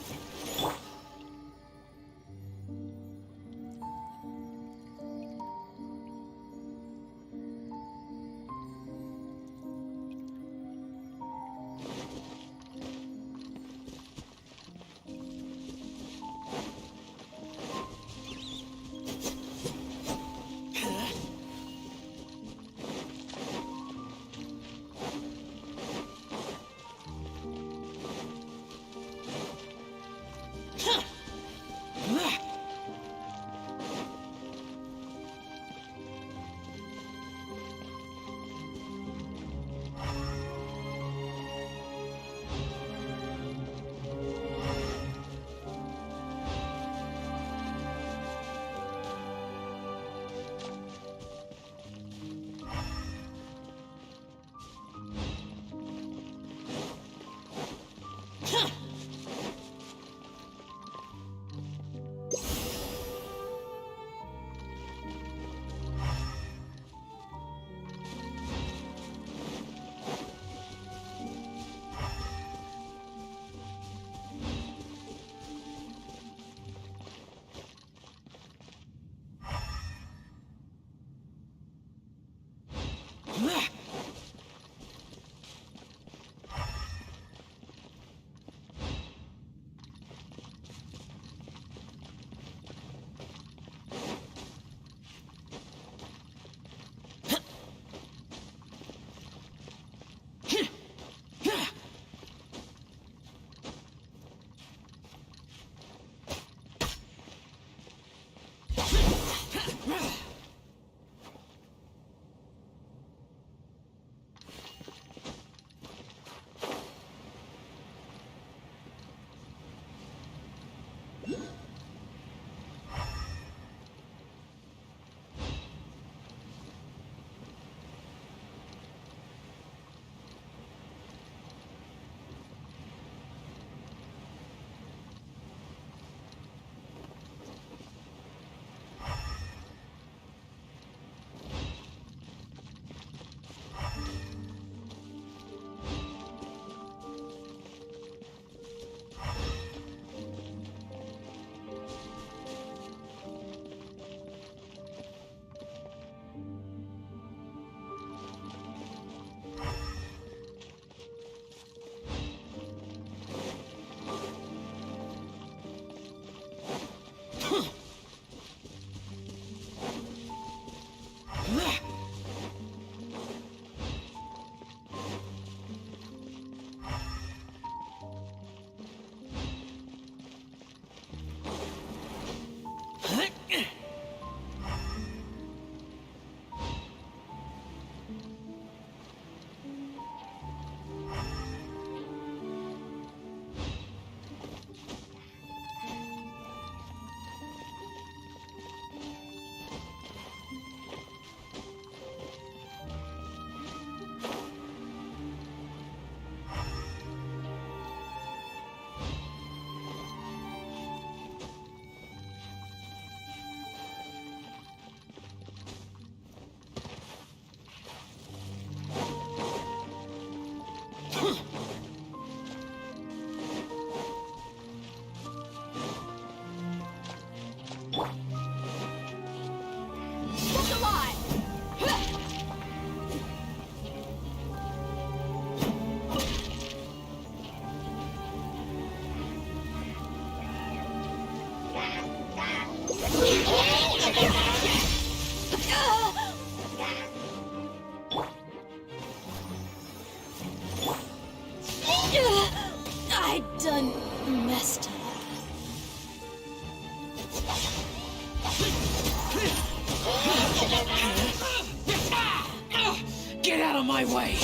of my way!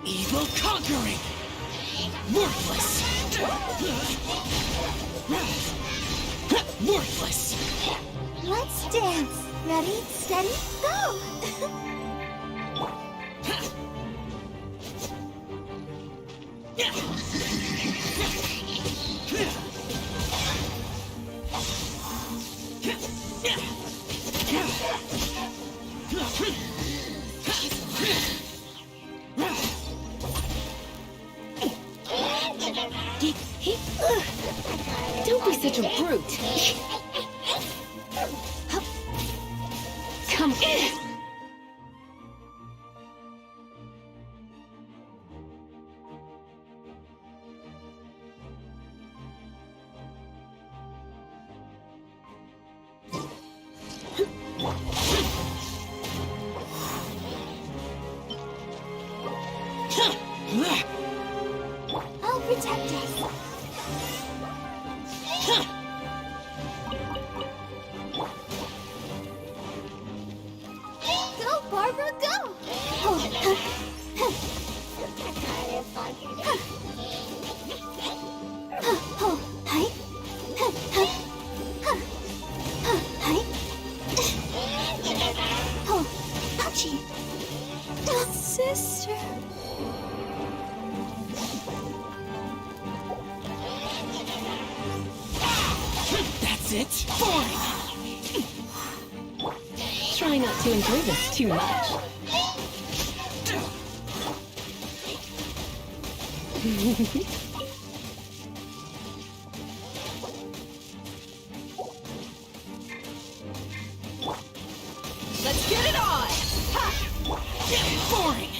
Evil conquering! Worthless! Worthless!
Let's dance. Ready, steady, go!
Don't be such a brute. Come on.
I'll protect us. Go, Barbara, go! Hi. Oh, ouchie. Sister.
That's it? Fine!
Try not to enjoy this too much.
Let's get it on! Ha!
Boring!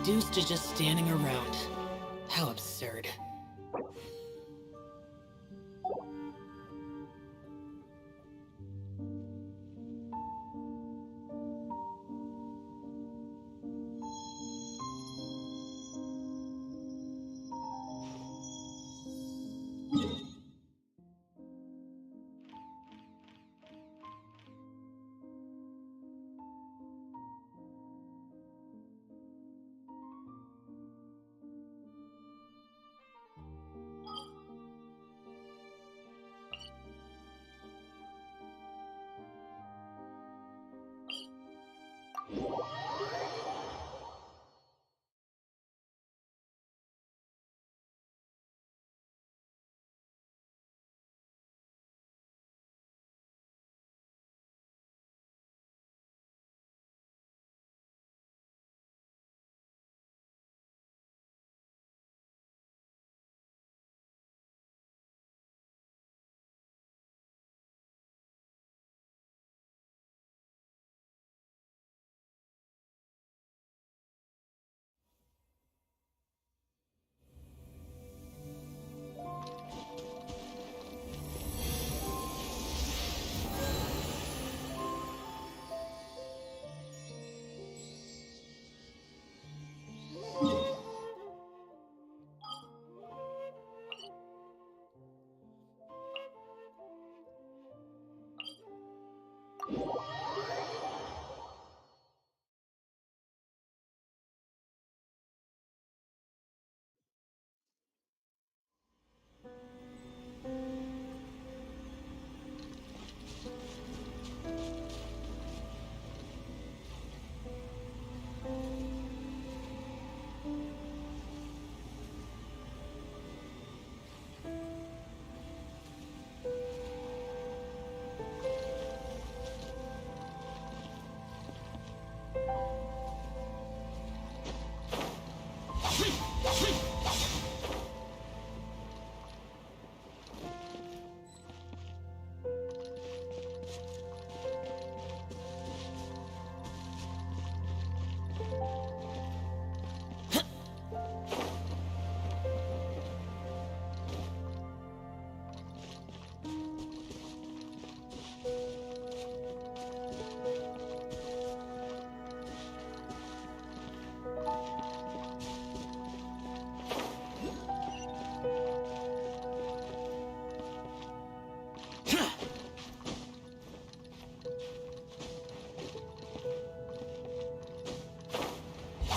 reduced to just standing around. How absurd.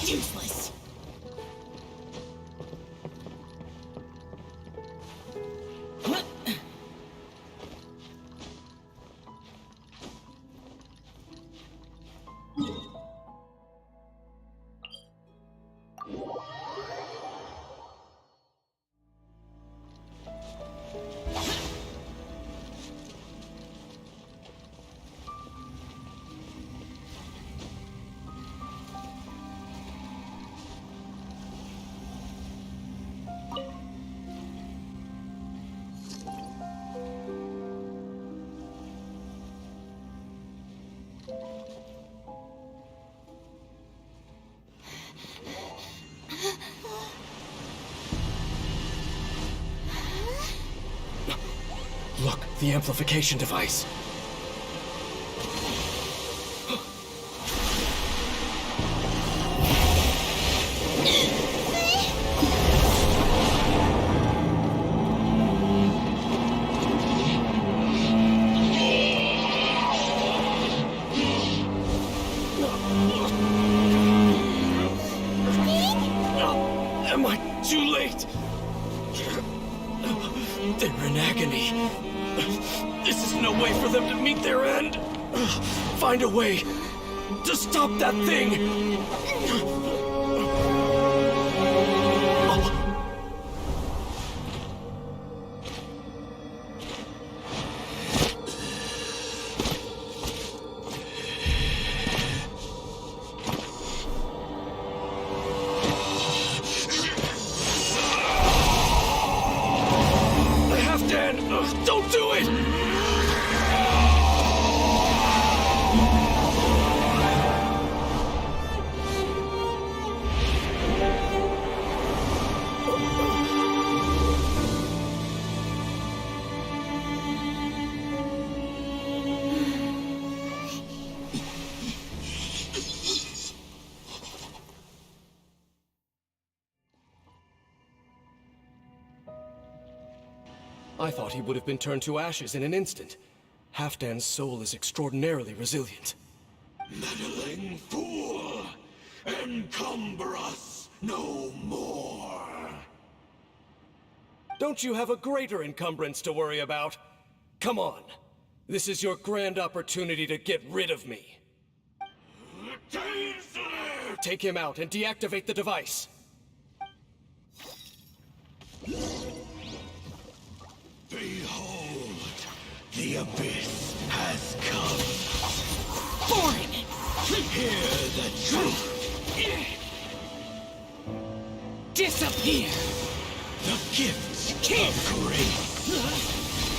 Useless. What?
Look, the amplification device. Am I too late? They're in agony. This is no way for them to meet their end. Find a way to stop that thing. Don't do it! I thought he would have been turned to ashes in an instant. Halfdan's soul is extraordinarily resilient.
Meddling fool! Encumber us no more!
Don't you have a greater encumbrance to worry about? Come on. This is your grand opportunity to get rid of me. Take him out and deactivate the device.
Behold, the abyss has come.
Boring!
Hear the truth.
Disappear!
The gifts
Kill.
of grace.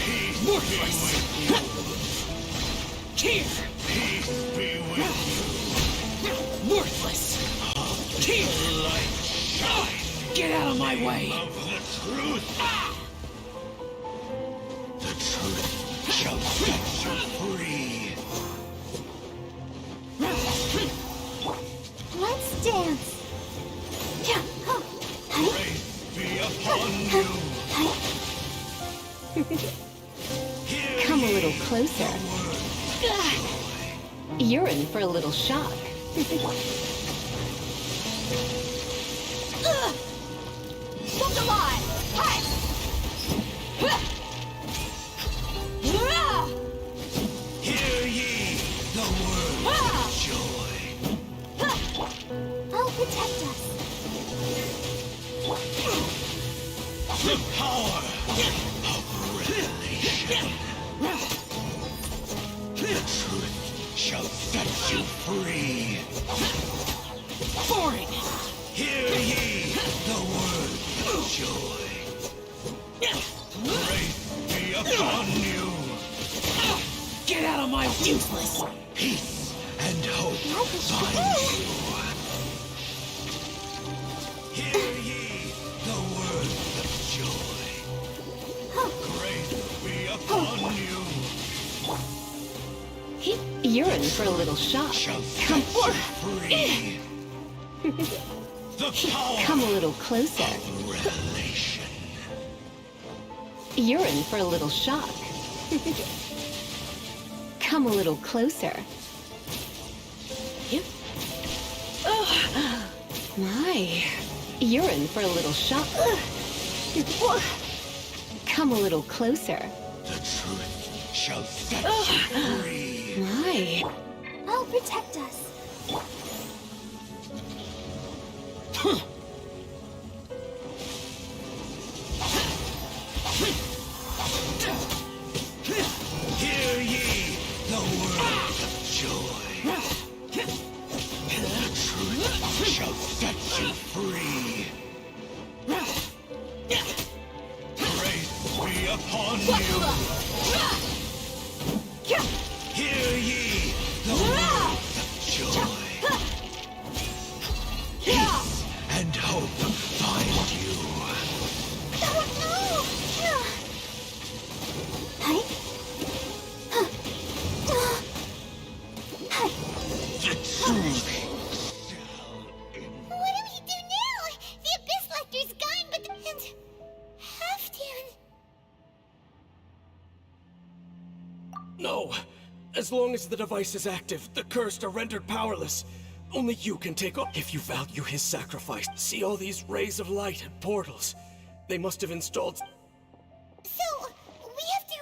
Peace
Worthless.
be with
Here!
you. Peace be with you.
Worthless! Here!
Light shine
Get out of my way!
of the truth. The truth shall set you free.
Let's dance. Yeah. Oh.
Grace be upon you. Hear
Come a
ye
little closer. You're in for a little shock.
Look alive! Hi!
Hear ye the word of joy.
I'll protect us.
The power of revelation. The truth shall set you free.
Boring!
Hear ye the word of joy. Grace be upon you.
Get out of my useless!
Peace and hope find you. Hear ye the word of joy. Grace be upon you.
You're in for a little shock.
Shall set you free. The power
Come a little closer.
of revelation.
You're in for a little shock. Come a little closer. My, you're in for a little shock. Come a little closer.
The truth shall set you free.
My,
I'll protect us.
Hear ye the word of joy. The truth shall set you free. Grace be upon you. Hear ye the word of joy. Peace and hope find you. The truth shall
What do we do now? The Abyss Lecter's gone, but and Halfdan.
No! As long as the device is active, the cursed are rendered powerless. Only you can take off. If you value his sacrifice, see all these rays of light and portals. They must have installed.
So we have to.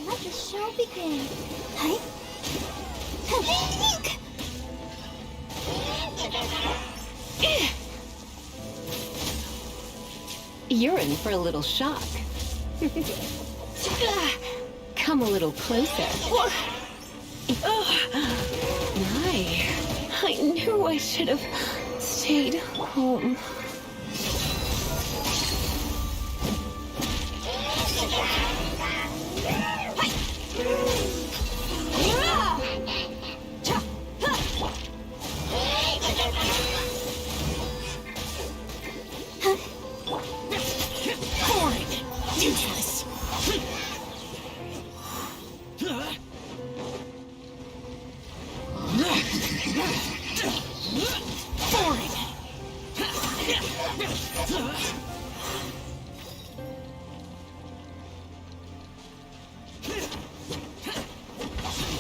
Let the show begin. Hi.
you're in for a little shock. Come a little closer. My, I knew I should have stayed home.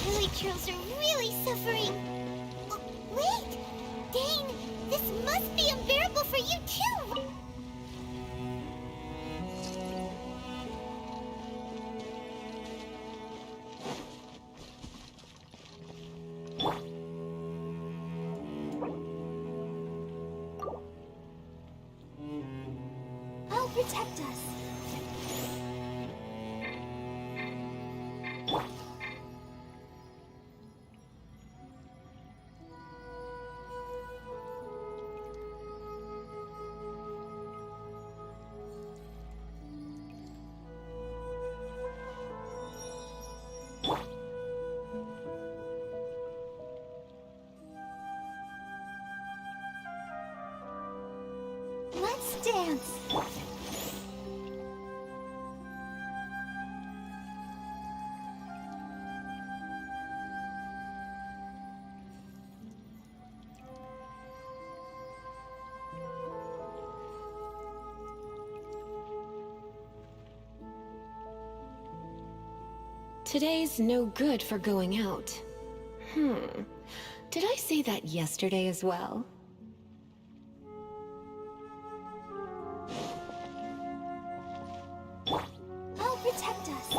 Villagers are really suffering. Wait! Dane, this must be unbearable for you too! I'll protect us. Let's dance.
Today's no good for going out. Did I say that yesterday as well?
I'll protect us.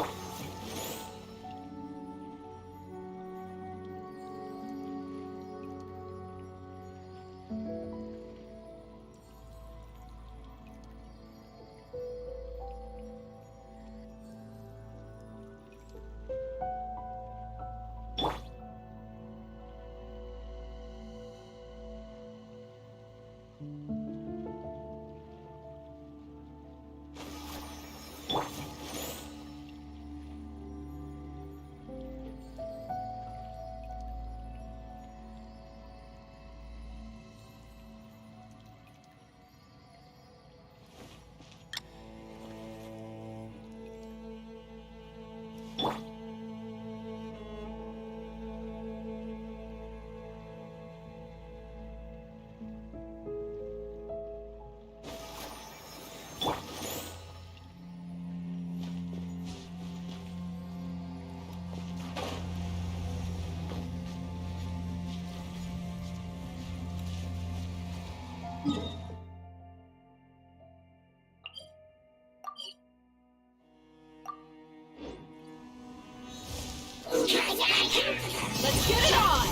Let's get it on!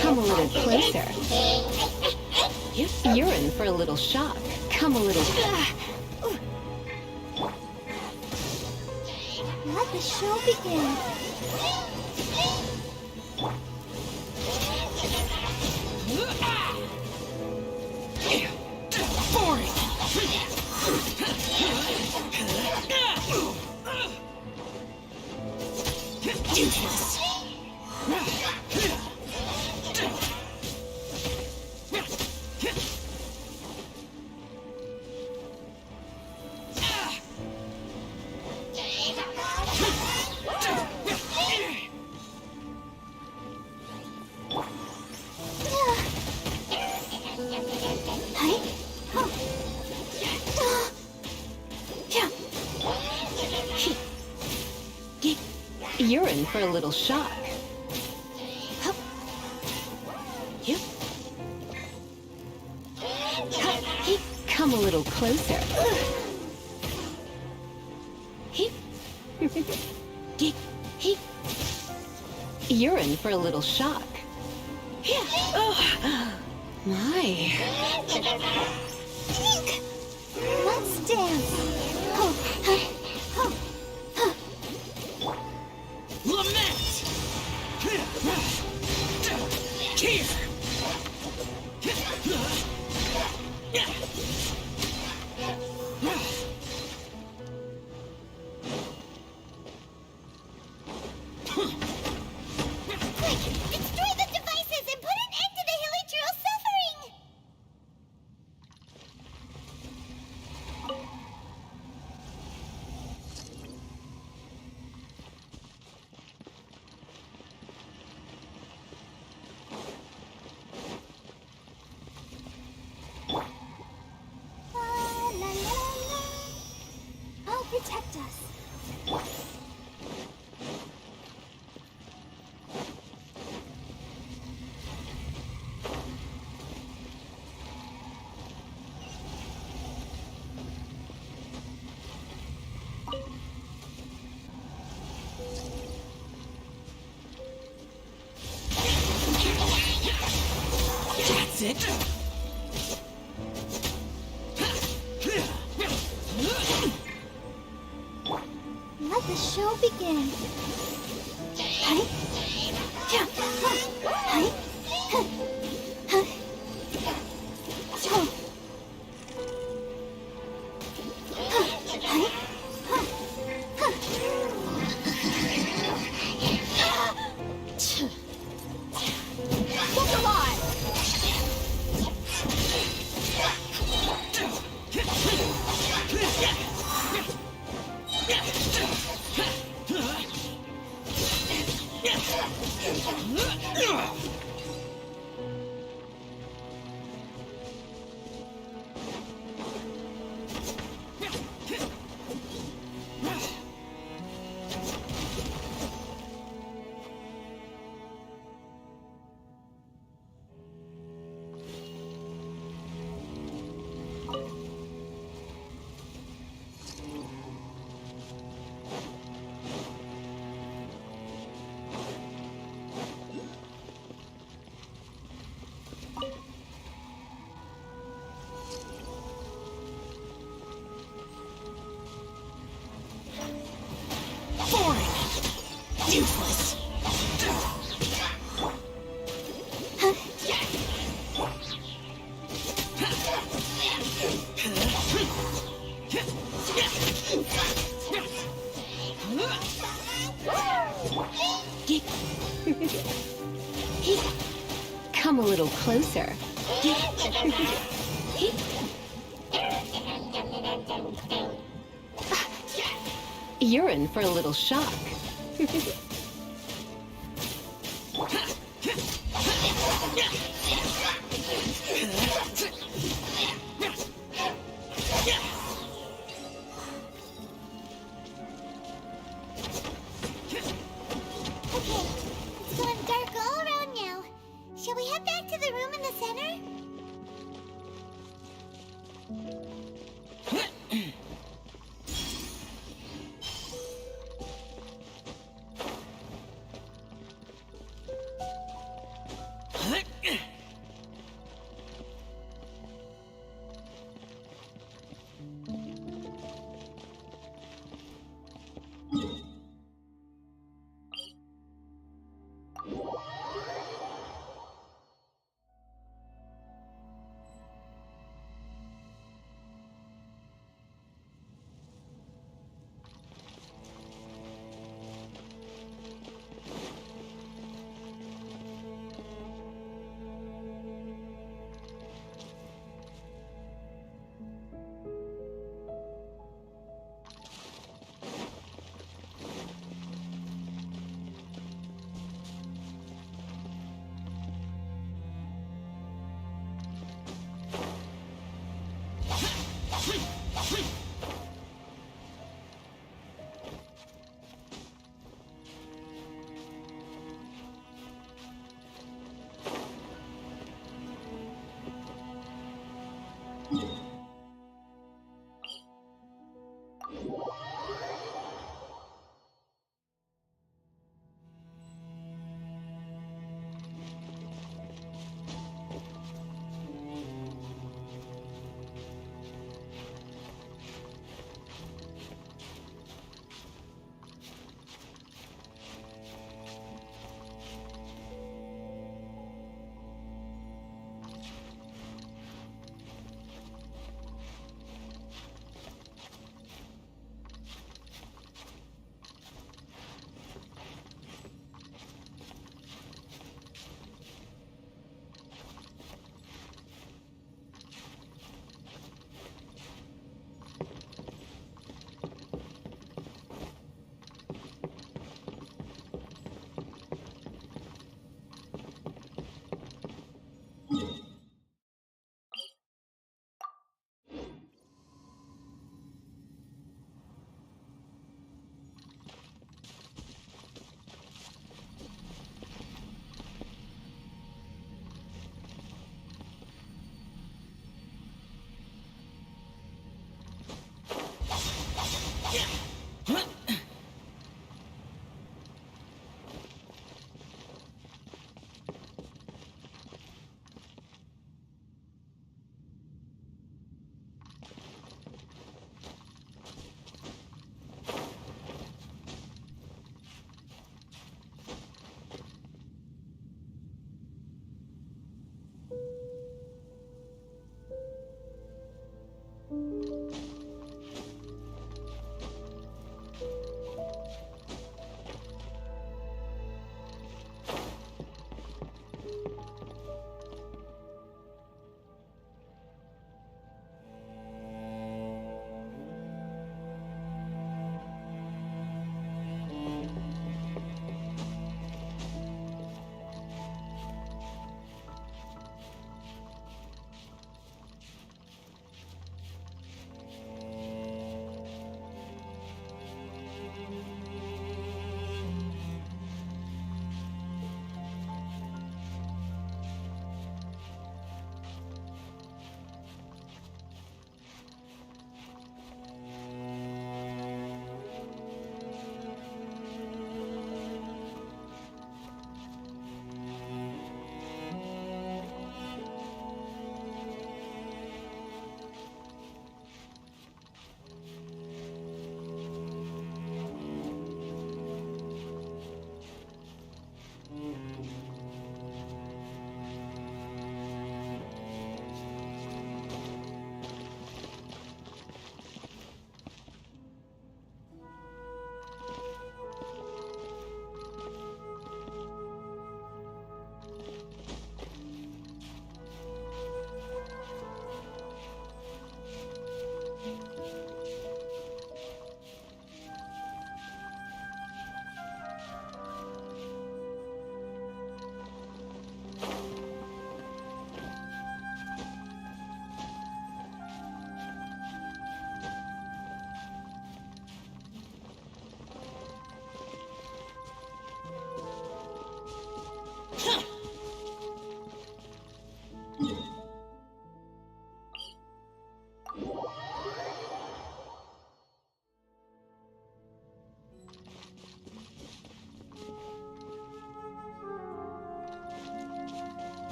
Come a little closer. You're in for a little shock. Come a little...
Let the show begin.
Useless.
You're in for a little shock. Come a little closer. You're in for a little shock. My.
Let's dance.
Lament! Here!
Quick, destroy the devices and put an end to the Hilichurl's suffering! protect us.
That's it.
Let the show begin. Hi. Yeah. Hi. Huh. So. Hi.
Look alive!
Boring. Useless.
Come a little closer. You're in for a little shock.
Okay, it's going dark all around now. Shall we head back to the room in the center?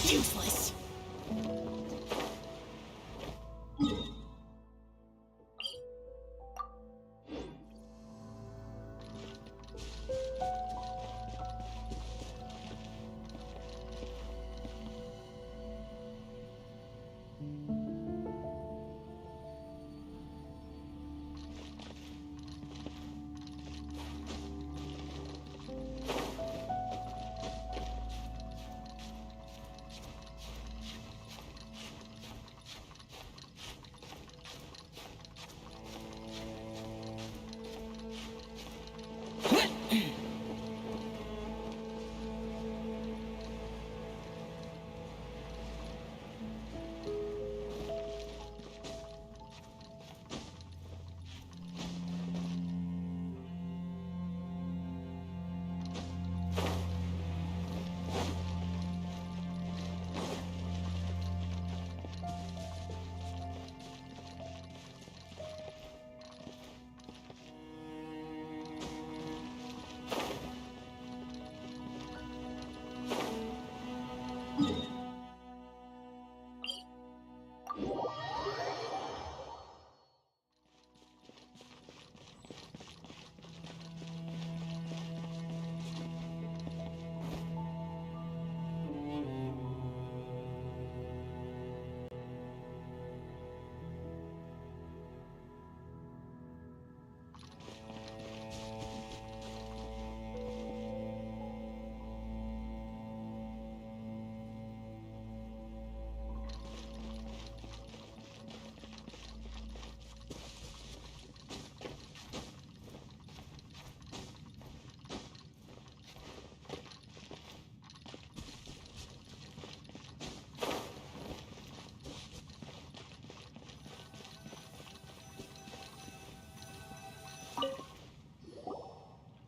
Useless.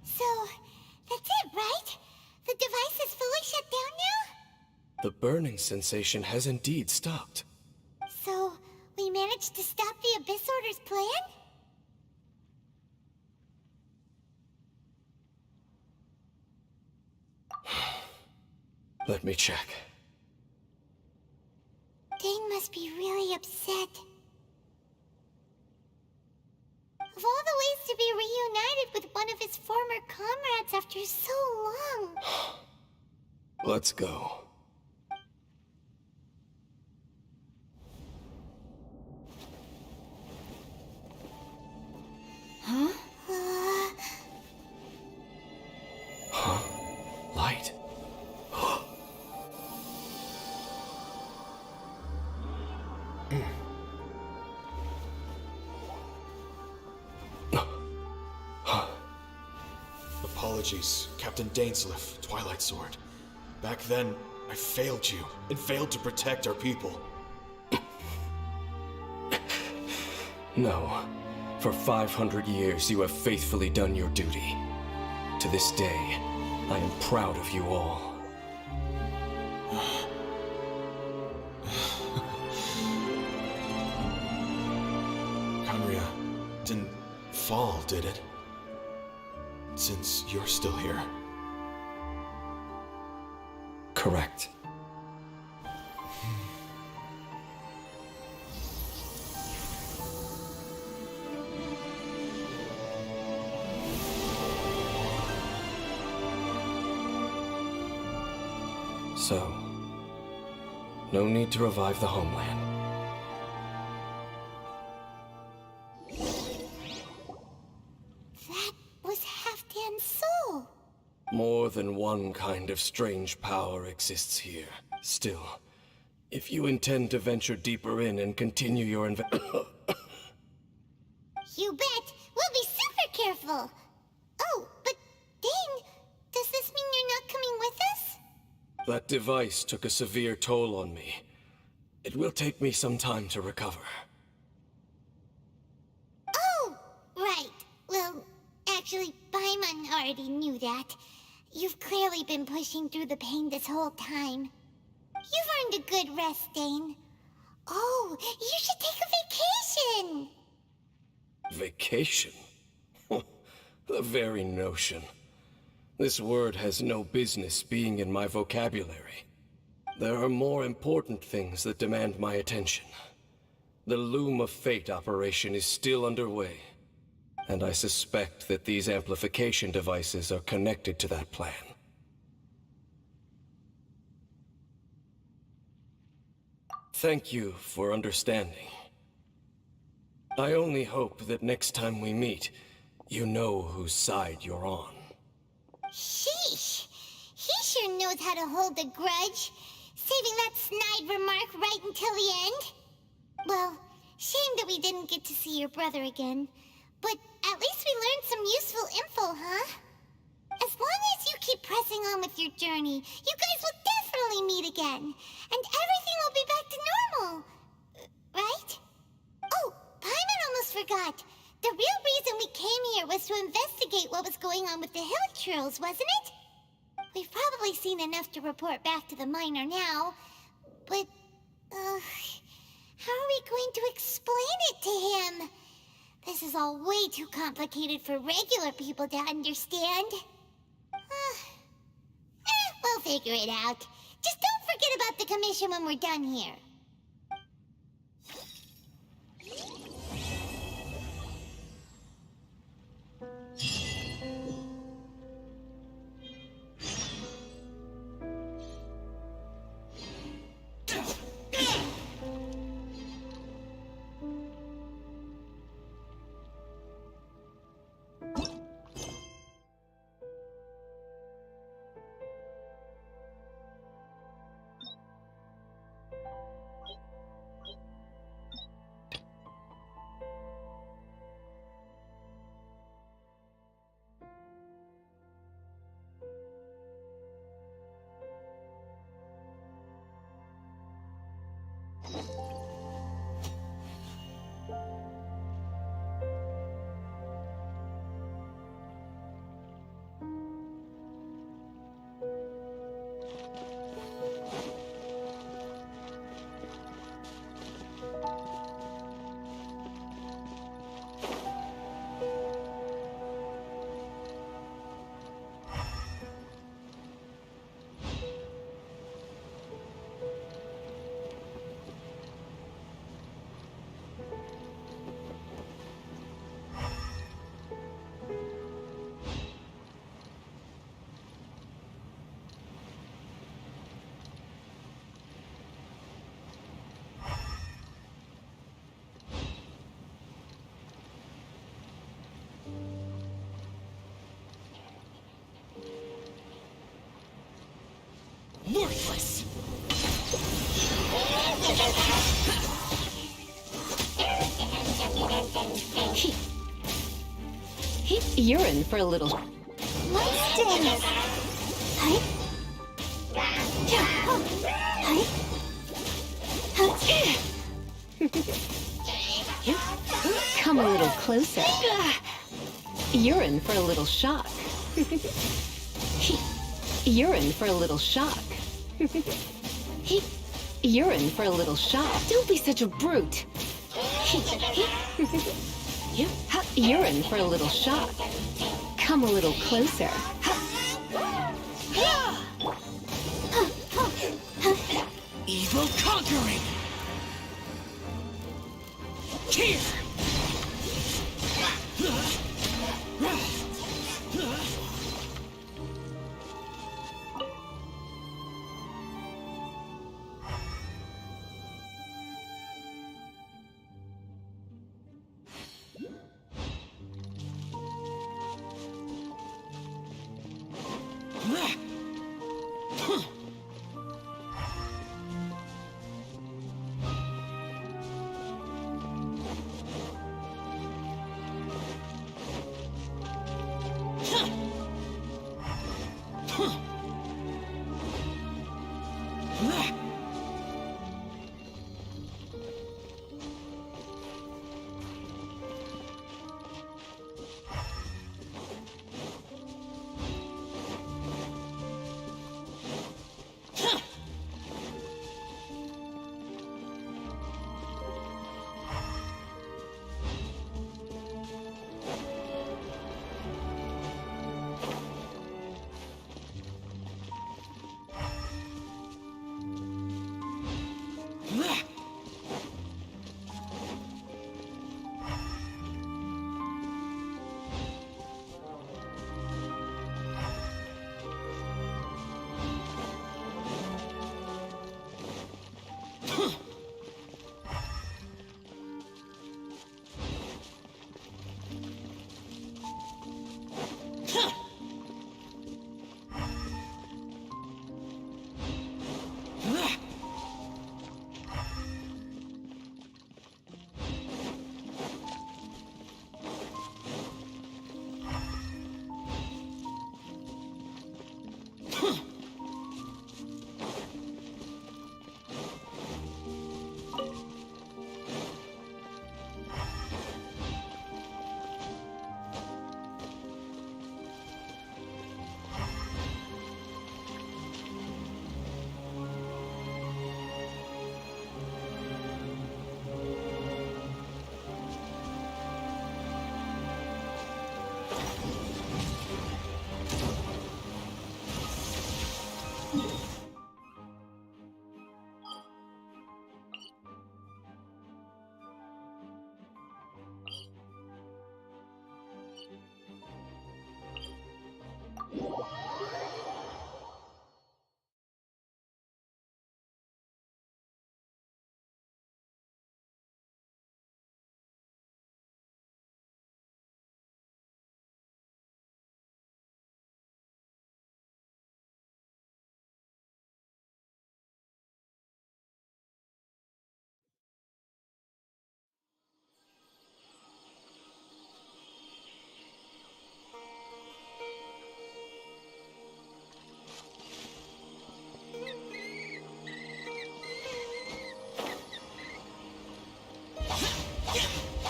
So, that's it, right? The device is fully shut down now?
The burning sensation has indeed stopped.
So, we managed to stop the Abyss Order's plan?
Let me check.
Dane must be really upset. Of all the ways to be reunited with one of his former comrades after so long.
Let's go.
Uh,
Huh? Light?
Apologies, Captain Dainsleif, Twilight Sword. Back then, I failed you, and failed to protect our people.
No. For 500 years, you have faithfully done your duty. To this day, I am proud of you all.
Conria didn't fall, did it? Since you're still here.
Correct. So, no need to revive the homeland.
that was Halfdan's soul.
More than one kind of strange power exists here. Still, if you intend to venture deeper in and continue your
You bet. We'll be super careful. Oh, but Dane, does this mean you're not coming with us?
That device took a severe toll on me. It will take me some time to recover.
Oh, right. Well, actually, Paimon already knew that. You've clearly been pushing through the pain this whole time. You've earned a good rest, Dane. Oh, you should take a vacation!
Vacation? The very notion. This word has no business being in my vocabulary. There are more important things that demand my attention. The Loom of Fate operation is still underway, and I suspect that these amplification devices are connected to that plan. Thank you for understanding. I only hope that next time we meet, you know whose side you're on.
Sheesh. He sure knows how to hold a grudge, saving that snide remark right until the end. Well, shame that we didn't get to see your brother again, but at least we learned some useful info, huh? As long as you keep pressing on with your journey, you guys will definitely meet again, and everything will be back to normal. Right? Oh, Paimon almost forgot. The real reason we came here was to investigate what was going on with the hill trolls, wasn't it? We've probably seen enough to report back to the miner now, but, how are we going to explain it to him? This is all way too complicated for regular people to understand. We'll figure it out. Just don't forget about the commission when we're done here.
Worthless!
You're in for a little...
Let's dance! Hi?
Come a little closer. You're in for a little shock. You're in for a little shock. You're in for a little shock. Don't be such a brute. You're in for a little shock. Come a little closer.
Evil conquering! Here!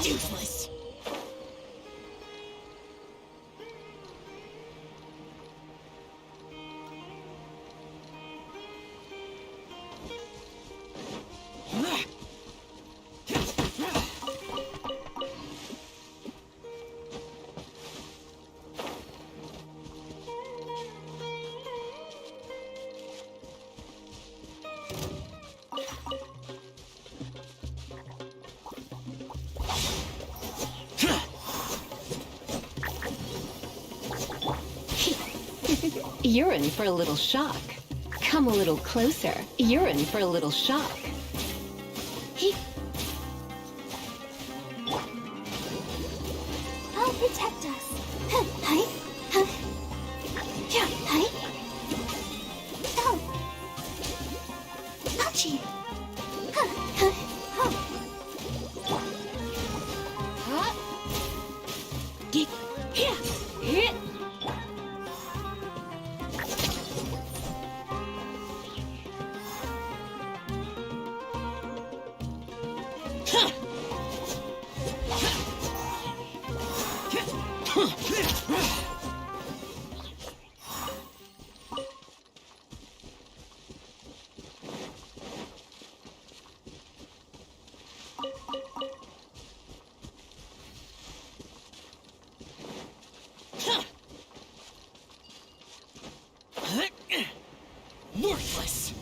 Useless.
You're in for a little shock. Come a little closer. You're in for a little shock.
I'll protect us. Hi. Yeah, hi. Oh. Ouchie.
Get here. Here. Worthless.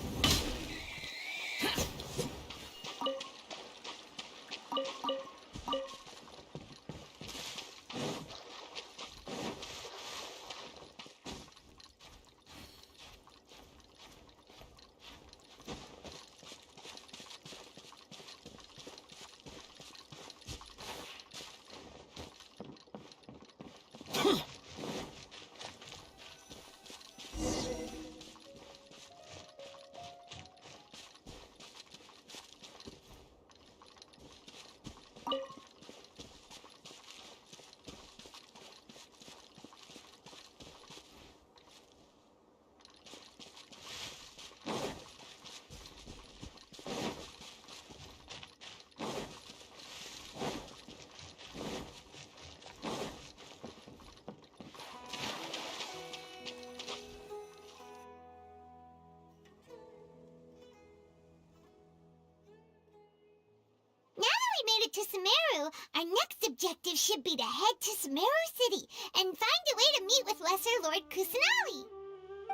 To Sumeru, our next objective should be to head to Sumeru City and find a way to meet with Lesser Lord Kusanali.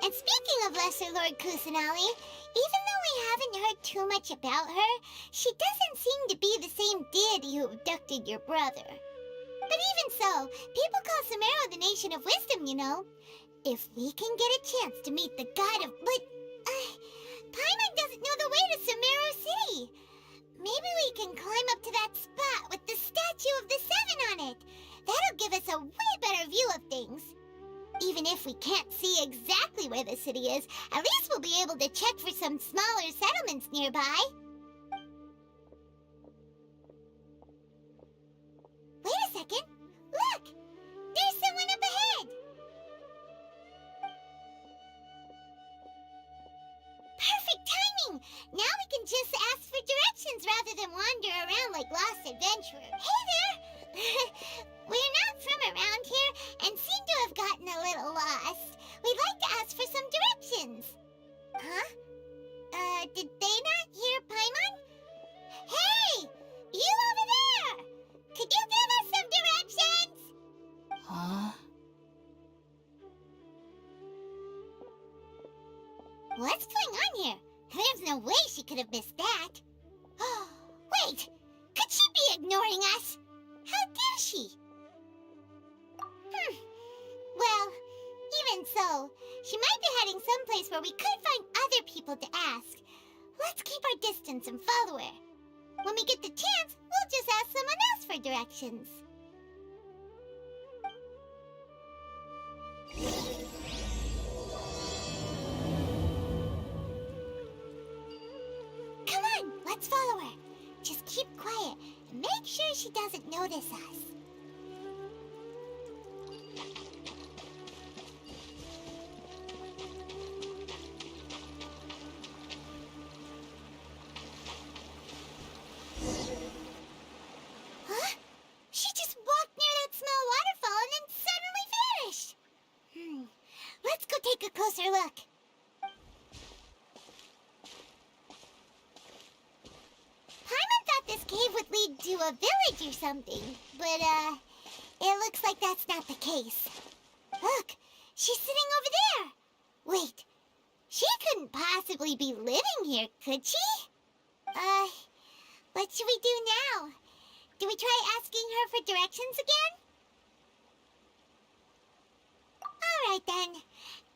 And speaking of Lesser Lord Kusanali, even though we haven't heard too much about her, she doesn't seem to be the same deity who abducted your brother. But even so, people call Sumeru the Nation of Wisdom, you know. If we can get a chance to meet the god of... But, Paimon doesn't know the way to Sumeru City. Maybe we can climb up to that spot with the statue of the Seven on it. That'll give us a way better view of things. Even if we can't see exactly where the city is, at least we'll be able to check for some smaller settlements nearby. Wait a second. Look! There's someone up ahead! Perfect timing! Now we can just ask for directions rather than wander around like lost adventurers. Hey there! We're not from around here and seem to have gotten a little lost. We'd like to ask for some directions. Huh? Did they not hear Paimon? Hey! You over there! Could you give us some directions?
Huh?
What's going on here? There's no way she could have missed that. Wait! Could she be ignoring us? How dare she? Well, even so, she might be heading someplace where we could find other people to ask. Let's keep our distance and follow her. When we get the chance, we'll just ask someone else for directions. Come on, let's follow her. Just keep quiet and make sure she doesn't notice us. Huh? She just walked near that small waterfall and then suddenly vanished. Let's go take a closer look. Paimon thought this cave would lead to a village or something, but, it looks like that's not the case. Look, she's sitting over there. Wait, she couldn't possibly be living here, could she? What should we do now? Do we try asking her for directions again? Alright then.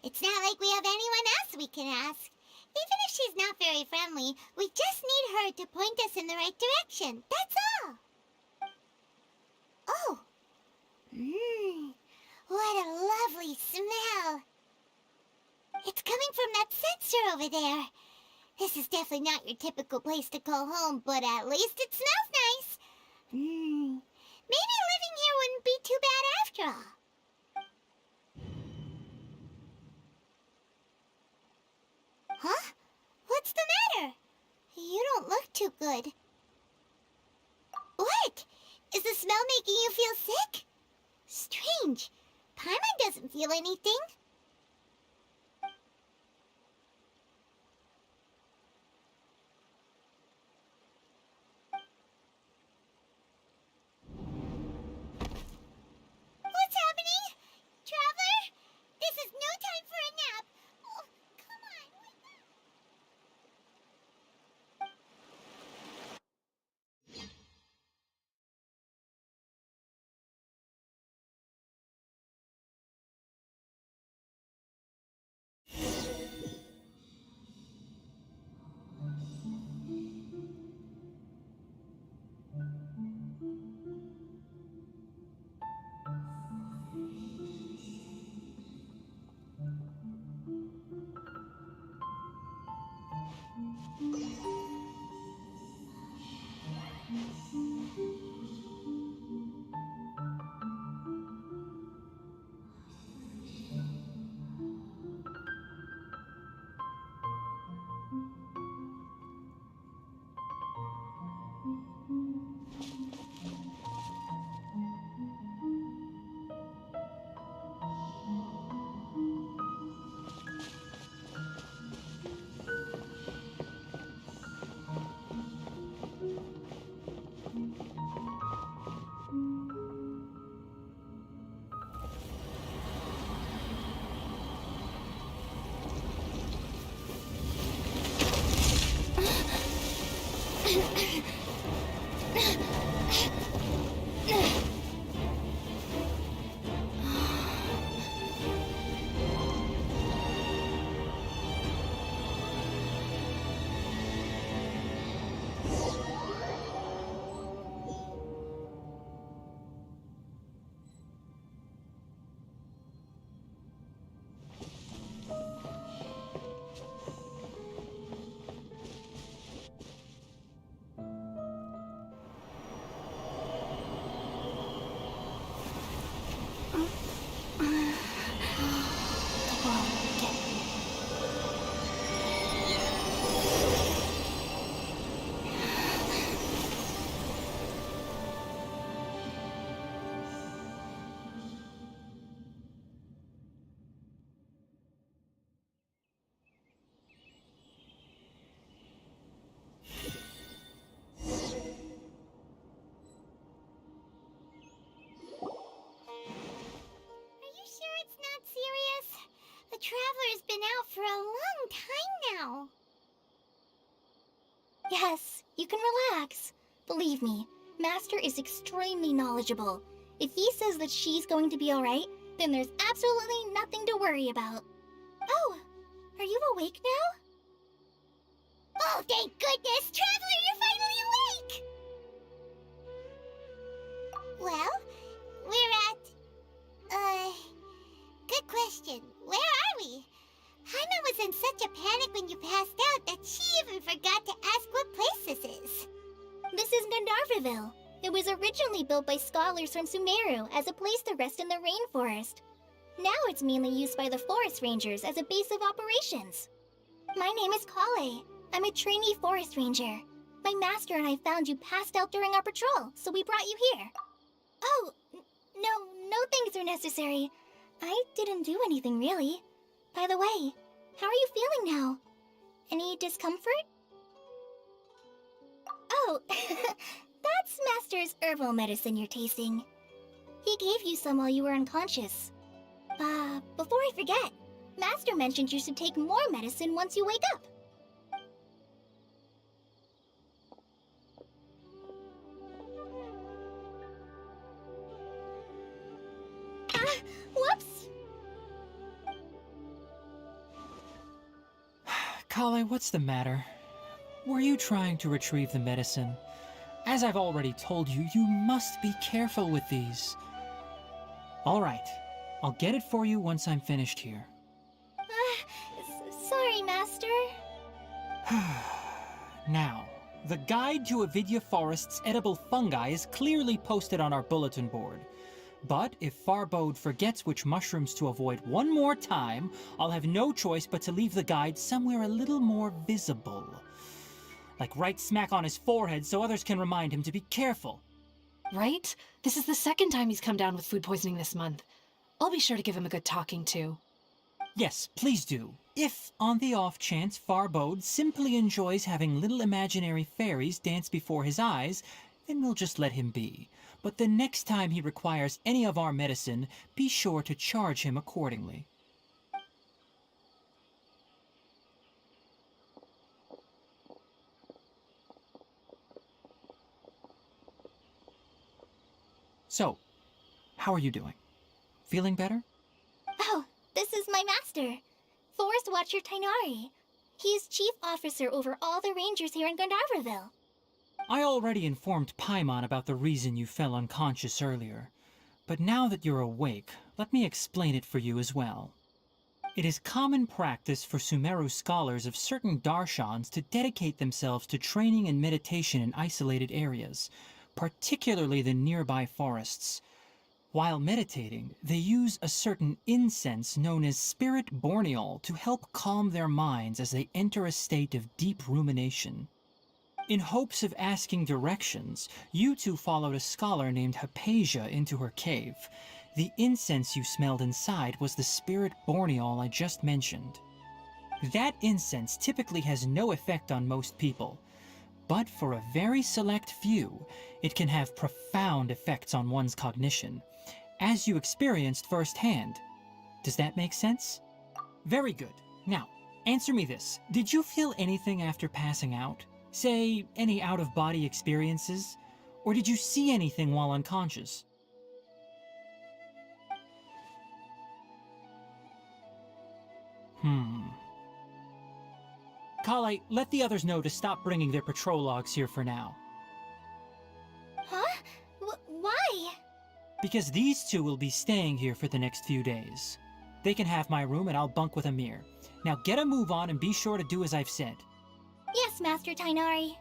It's not like we have anyone else we can ask. Even if she's not very friendly, we just need her to point us in the right direction. That's all. Oh. What a lovely smell. It's coming from that sensor over there. This is definitely not your typical place to call home, but at least it smells nice. Maybe living here wouldn't be too bad after all. Huh? What's the matter? You don't look too good. What? Is the smell making you feel sick? Strange. Paimon doesn't feel anything. for a long time now.
Yes, you can relax. Believe me, Master is extremely knowledgeable. If he says that she's going to be alright, then there's absolutely nothing to worry about. Oh, are you awake now?
Oh, thank goodness! Traveler, you're finally awake! Well, we're at... good question. Where are we? Haima was in such a panic when you passed out that she even forgot to ask what place this is.
This is Gandharvaville. It was originally built by scholars from Sumeru as a place to rest in the rainforest. Now it's mainly used by the forest rangers as a base of operations. My name is Kale. I'm a trainee forest ranger. My master and I found you passed out during our patrol, so we brought you here. Oh, no thanks are necessary. I didn't do anything really. By the way, how are you feeling now? Any discomfort? Oh, that's Master's herbal medicine you're tasting. He gave you some while you were unconscious. Before I forget, Master mentioned you should take more medicine once you wake up. Whoops!
Kale, what's the matter? Were you trying to retrieve the medicine? As I've already told you, you must be careful with these. All right, I'll get it for you once I'm finished here.
Sorry, Master.
Now, the guide to Avidya Forest's edible fungi is clearly posted on our bulletin board. But if Farbode forgets which mushrooms to avoid one more time, I'll have no choice but to leave the guide somewhere a little more visible. Like right smack on his forehead so others can remind him to be careful.
Right? This is the second time he's come down with food poisoning this month. I'll be sure to give him a good talking to.
Yes, please do. If, on the off chance, Farbode simply enjoys having little imaginary fairies dance before his eyes, then we'll just let him be. But the next time he requires any of our medicine, be sure to charge him accordingly. So, how are you doing? Feeling better?
Oh, this is my master, Forest Watcher Tainari. He is chief officer over all the rangers here in Gandharvaville.
I already informed Paimon about the reason you fell unconscious earlier. But now that you're awake, let me explain it for you as well. It is common practice for Sumeru scholars of certain darshans to dedicate themselves to training and meditation in isolated areas, particularly the nearby forests. While meditating, they use a certain incense known as spirit borneol to help calm their minds as they enter a state of deep rumination. In hopes of asking directions, you two followed a scholar named Hypatia into her cave. The incense you smelled inside was the spirit borneol I just mentioned. That incense typically has no effect on most people, but for a very select few, it can have profound effects on one's cognition, as you experienced firsthand. Does that make sense? Very good. Now, answer me this. Did you feel anything after passing out? Say, any out-of-body experiences? Or did you see anything while unconscious? Kale, let the others know to stop bringing their patrol logs here for now.
Huh? Why?
Because these two will be staying here for the next few days. They can have my room and I'll bunk with Amir. Now get a move on and be sure to do as I've said.
Yes, Master Tainari.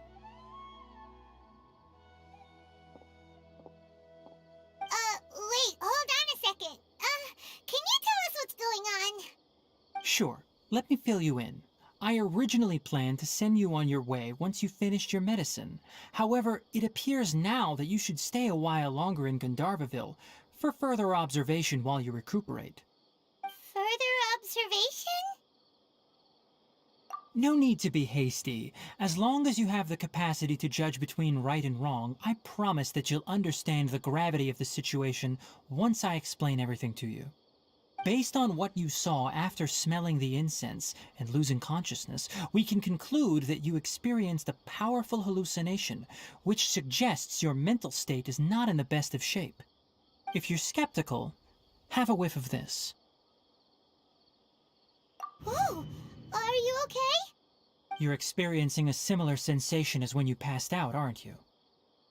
Wait, hold on a second. Can you tell us what's going on?
Sure, let me fill you in. I originally planned to send you on your way once you finished your medicine. However, it appears now that you should stay a while longer in Gandharvaville for further observation while you recuperate.
Further observation?
No need to be hasty. As long as you have the capacity to judge between right and wrong, I promise that you'll understand the gravity of the situation once I explain everything to you. Based on what you saw after smelling the incense and losing consciousness, we can conclude that you experienced a powerful hallucination, which suggests your mental state is not in the best of shape. If you're skeptical, have a whiff of this.
Whoa! Are you okay?
You're experiencing a similar sensation as when you passed out, aren't you?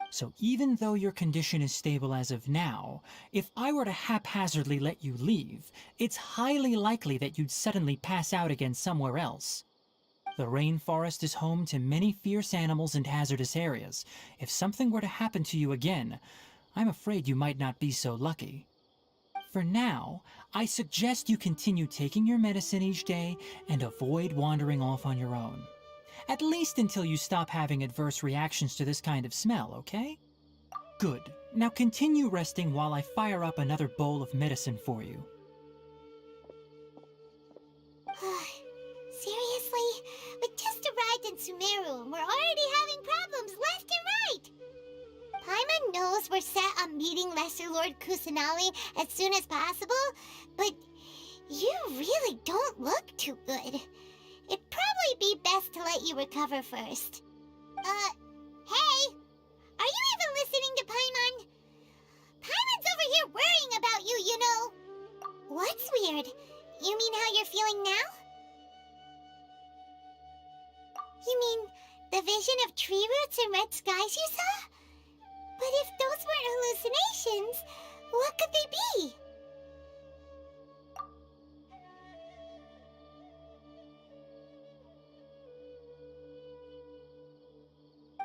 So even though your condition is stable as of now, if I were to haphazardly let you leave, it's highly likely that you'd suddenly pass out again somewhere else. The rainforest is home to many fierce animals and hazardous areas. If something were to happen to you again, I'm afraid you might not be so lucky. For now, I suggest you continue taking your medicine each day and avoid wandering off on your own. At least until you stop having adverse reactions to this kind of smell, okay? Good. Now continue resting while I fire up another bowl of medicine for you.
Seriously? We just arrived in Sumeru and we're already having problems left and right! Paimon knows we're set on meeting Lesser Lord Kusanali as soon as possible, but you really don't look too good. It'd probably be best to let you recover first. Hey! Are you even listening to Paimon? Paimon's over here worrying about you, you know. What's weird? You mean how you're feeling now? You mean the vision of tree roots and red skies you saw? But if those weren't hallucinations, what could they be?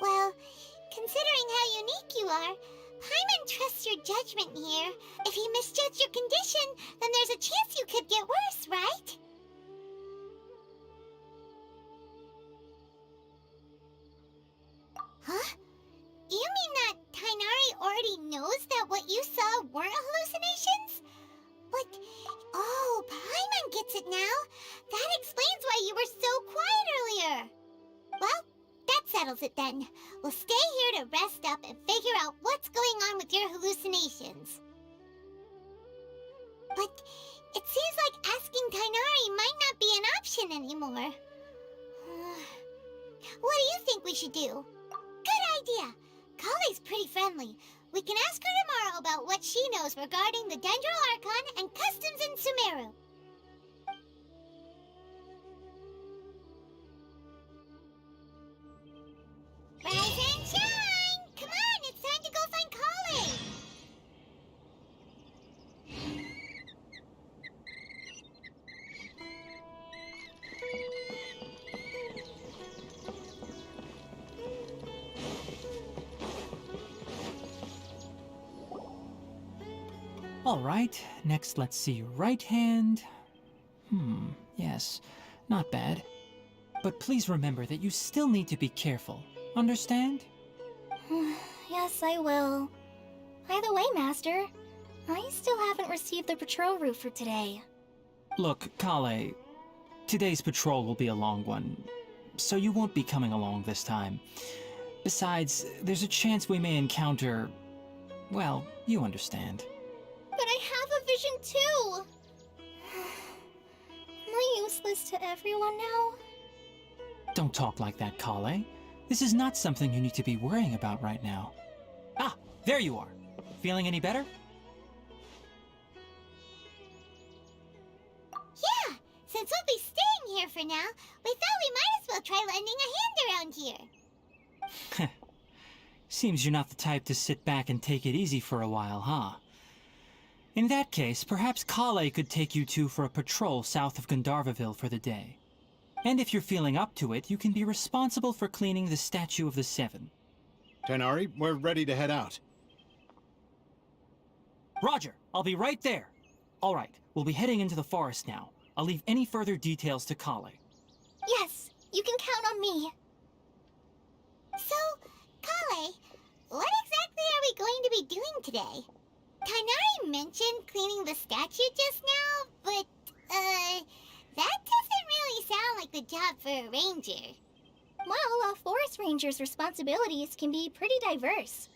Well, considering how unique you are, Paimon trusts your judgment here. If he misjudged your condition, then there's a chance you could get worse, right? Huh? You mean that Tainari already knows that what you saw weren't hallucinations? But, oh, Paimon gets it now. That explains why you were so quiet earlier. Well, that settles it then. We'll stay here to rest up and figure out what's going on with your hallucinations. But it seems like asking Tainari might not be an option anymore. What do you think we should do? Good idea. Kale's pretty friendly. We can ask her tomorrow about what she knows regarding the Dendro Archon and customs in Sumeru. Rise and shine! Come on, it's time to go find Kale!
All right, next let's see your right hand. Yes, not bad. But please remember that you still need to be careful. Understand?
Yes, I will. By the way, Master, I still haven't received the patrol route for today.
Look, Kale, today's patrol will be a long one, so you won't be coming along this time. Besides, there's a chance we may encounter... well, you understand.
But I have a vision too! Am I useless to everyone now?
Don't talk like that, Kale. This is not something you need to be worrying about right now. Ah, there you are. Feeling any better?
Yeah, since we'll be staying here for now, we thought we might as well try lending a hand around here.
Seems you're not the type to sit back and take it easy for a while, huh? In that case, perhaps Kale could take you two for a patrol south of Gandharvaville for the day. And if you're feeling up to it, you can be responsible for cleaning the Statue of the Seven.
Tainari, we're ready to head out.
Roger, I'll be right there. All right, we'll be heading into the forest now. I'll leave any further details to Kale.
Yes, you can count on me.
So, Kale, what exactly are we going to be doing today? Tainari mentioned cleaning the statue just now, but, that doesn't really sound like the job for a ranger.
Well, a forest ranger's responsibilities can be pretty diverse.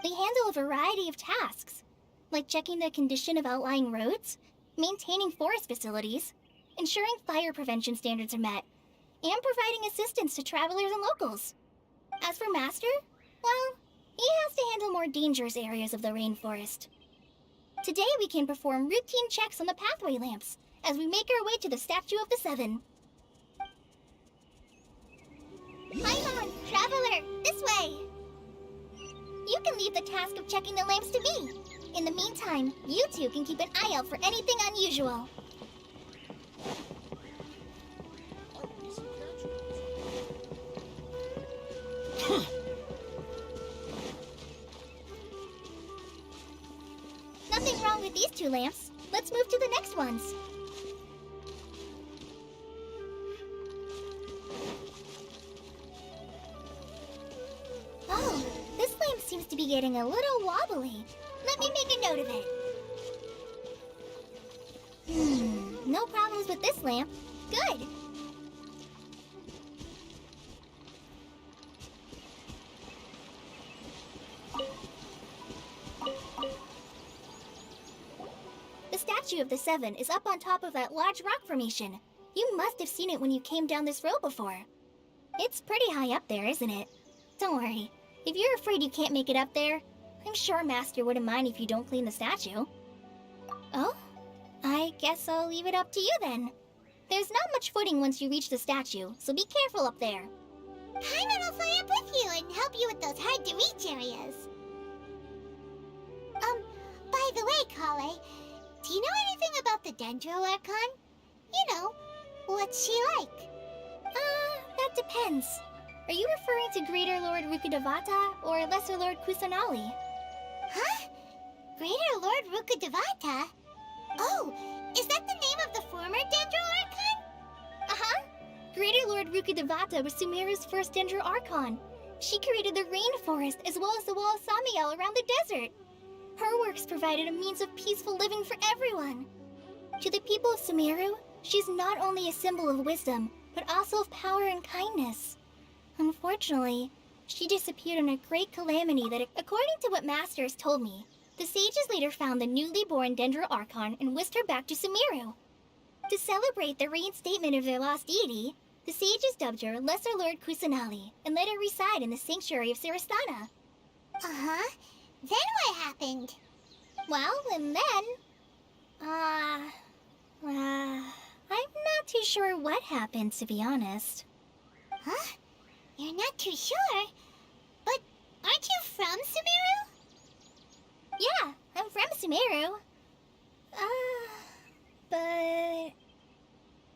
They handle a variety of tasks, like checking the condition of outlying roads, maintaining forest facilities, ensuring fire prevention standards are met, and providing assistance to travelers and locals. As for Master, well, he has to handle more dangerous areas of the rainforest. Today we can perform routine checks on the pathway lamps as we make our way to the Statue of the Seven. Paimon, traveler, this way! You can leave the task of checking the lamps to me. In the meantime, you two can keep an eye out for anything unusual. Nothing wrong with these two lamps. Let's move to the next ones. Oh, this lamp seems to be getting a little wobbly. Let me make a note of it. No problems with this lamp. Good. The Statue of the Seven is up on top of that large rock formation. You must have seen it when you came down this road before. It's pretty high up there, isn't it? Don't worry. If you're afraid you can't make it up there, I'm sure Master wouldn't mind if you don't clean the statue. Oh? I guess I'll leave it up to you then. There's not much footing once you reach the statue, so be careful up there.
Paimon will fly up with you and help you with those hard-to-reach areas. By the way, Kale, do you know anything about the Dendro Archon? You know, what's she like?
That depends. Are you referring to Greater Lord Rukkhadevata or Lesser Lord Kusanali?
Huh? Greater Lord Rukkhadevata? Oh, is that the name of the former Dendro Archon?
Uh-huh. Greater Lord Rukkhadevata was Sumeru's first Dendro Archon. She created the rainforest as well as the wall of Samiel around the desert. Her works provided a means of peaceful living for everyone. To the people of Sumeru, she's not only a symbol of wisdom, but also of power and kindness. Unfortunately, she disappeared in a great calamity that, according to what Master has told me, the sages later found the newly born Dendro Archon and whisked her back to Sumeru. To celebrate the reinstatement of their lost deity, the sages dubbed her Lesser Lord Kusanali and let her reside in the sanctuary of Sarastana.
Uh-huh. Then what happened?
Well, and then... I'm not too sure what happened, to be honest.
Huh? You're not too sure? But aren't you from Sumeru?
Yeah, I'm from Sumeru. But...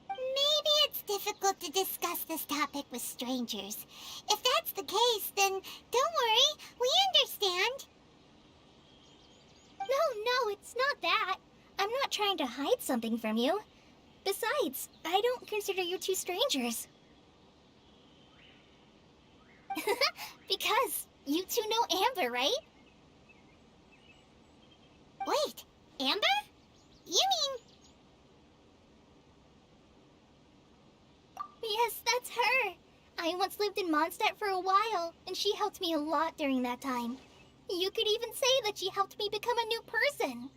Maybe it's difficult to discuss this topic with strangers. If that's the case, then don't worry, we understand.
No, it's not that. I'm not trying to hide something from you. Besides, I don't consider you two strangers. Because you two know Amber, right?
Wait, Amber? You mean...
Yes, that's her. I once lived in Mondstadt for a while, and she helped me a lot during that time. You could even say that she helped me become a new person.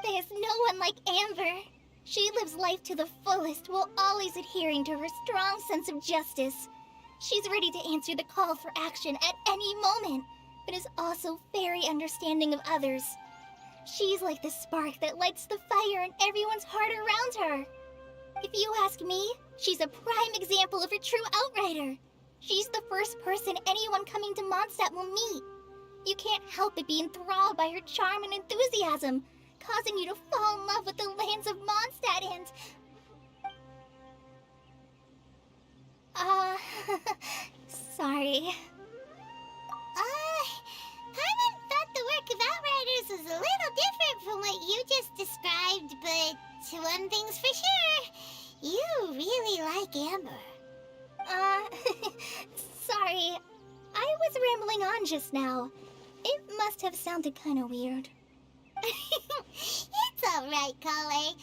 There's no one like Amber. She lives life to the fullest while always adhering to her strong sense of justice. She's ready to answer the call for action at any moment, but is also very understanding of others. She's like the spark that lights the fire in everyone's heart around her. If you ask me, she's a prime example of a true outrider. She's the first person anyone coming to Mondstadt will meet. You can't help but be enthralled by her charm and enthusiasm, causing you to fall in love with the lands of Mondstadt and... sorry.
Paimon thought the work of Outriders was a little different from what you just described, but one thing's for sure, you really like Amber.
Sorry. I was rambling on just now. It must have sounded kind of weird.
It's alright, Kale.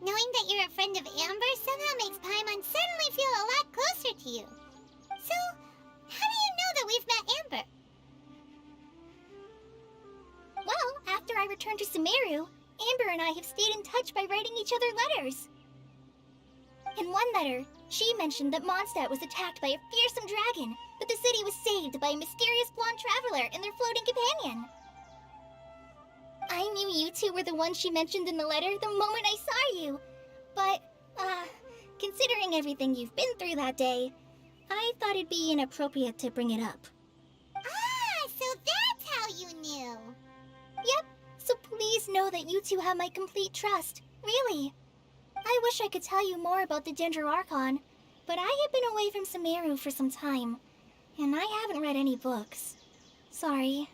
Knowing that you're a friend of Amber somehow makes Paimon suddenly feel a lot closer to you. So, how do you know that we've met Amber?
Well, after I returned to Sumeru, Amber and I have stayed in touch by writing each other letters. In one letter, she mentioned that Mondstadt was attacked by a fearsome dragon, but the city was saved by a mysterious blonde traveler and their floating companion. I knew you two were the ones she mentioned in the letter the moment I saw you. But, considering everything you've been through that day, I thought it'd be inappropriate to bring it up.
Ah, so that's how you knew.
Yep, so please know that you two have my complete trust. Really. I wish I could tell you more about the Ginger Archon, but I have been away from Sumeru for some time, and I haven't read any books. Sorry.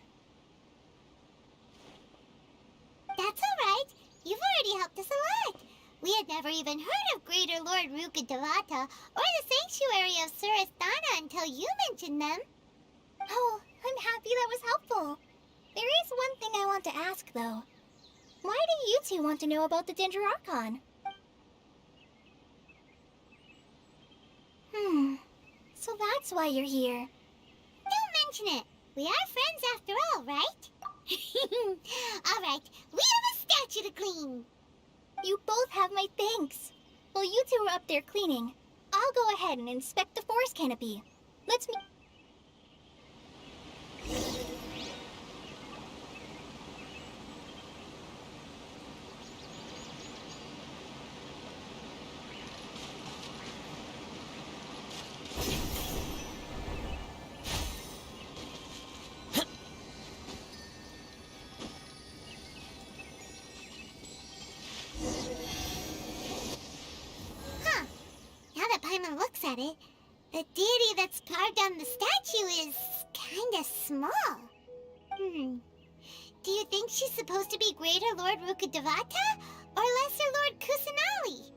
That's alright. You've already helped us a lot. We had never even heard of Greater Lord Ruka Devata or the Sanctuary of Surasthana until you mentioned them.
Oh, I'm happy that was helpful. There is one thing I want to ask, though. Why do you two want to know about the Ginger Archon? So that's why you're here.
Don't mention it. We are friends after all, right? Alright, we have a statue to clean.
You both have my thanks. While you two are up there cleaning, I'll go ahead and inspect the forest canopy. Let's meet.
Looks at it, the deity that's carved on the statue is kinda small. Do you think she's supposed to be Greater Lord Rukadevata or Lesser Lord Kusanali?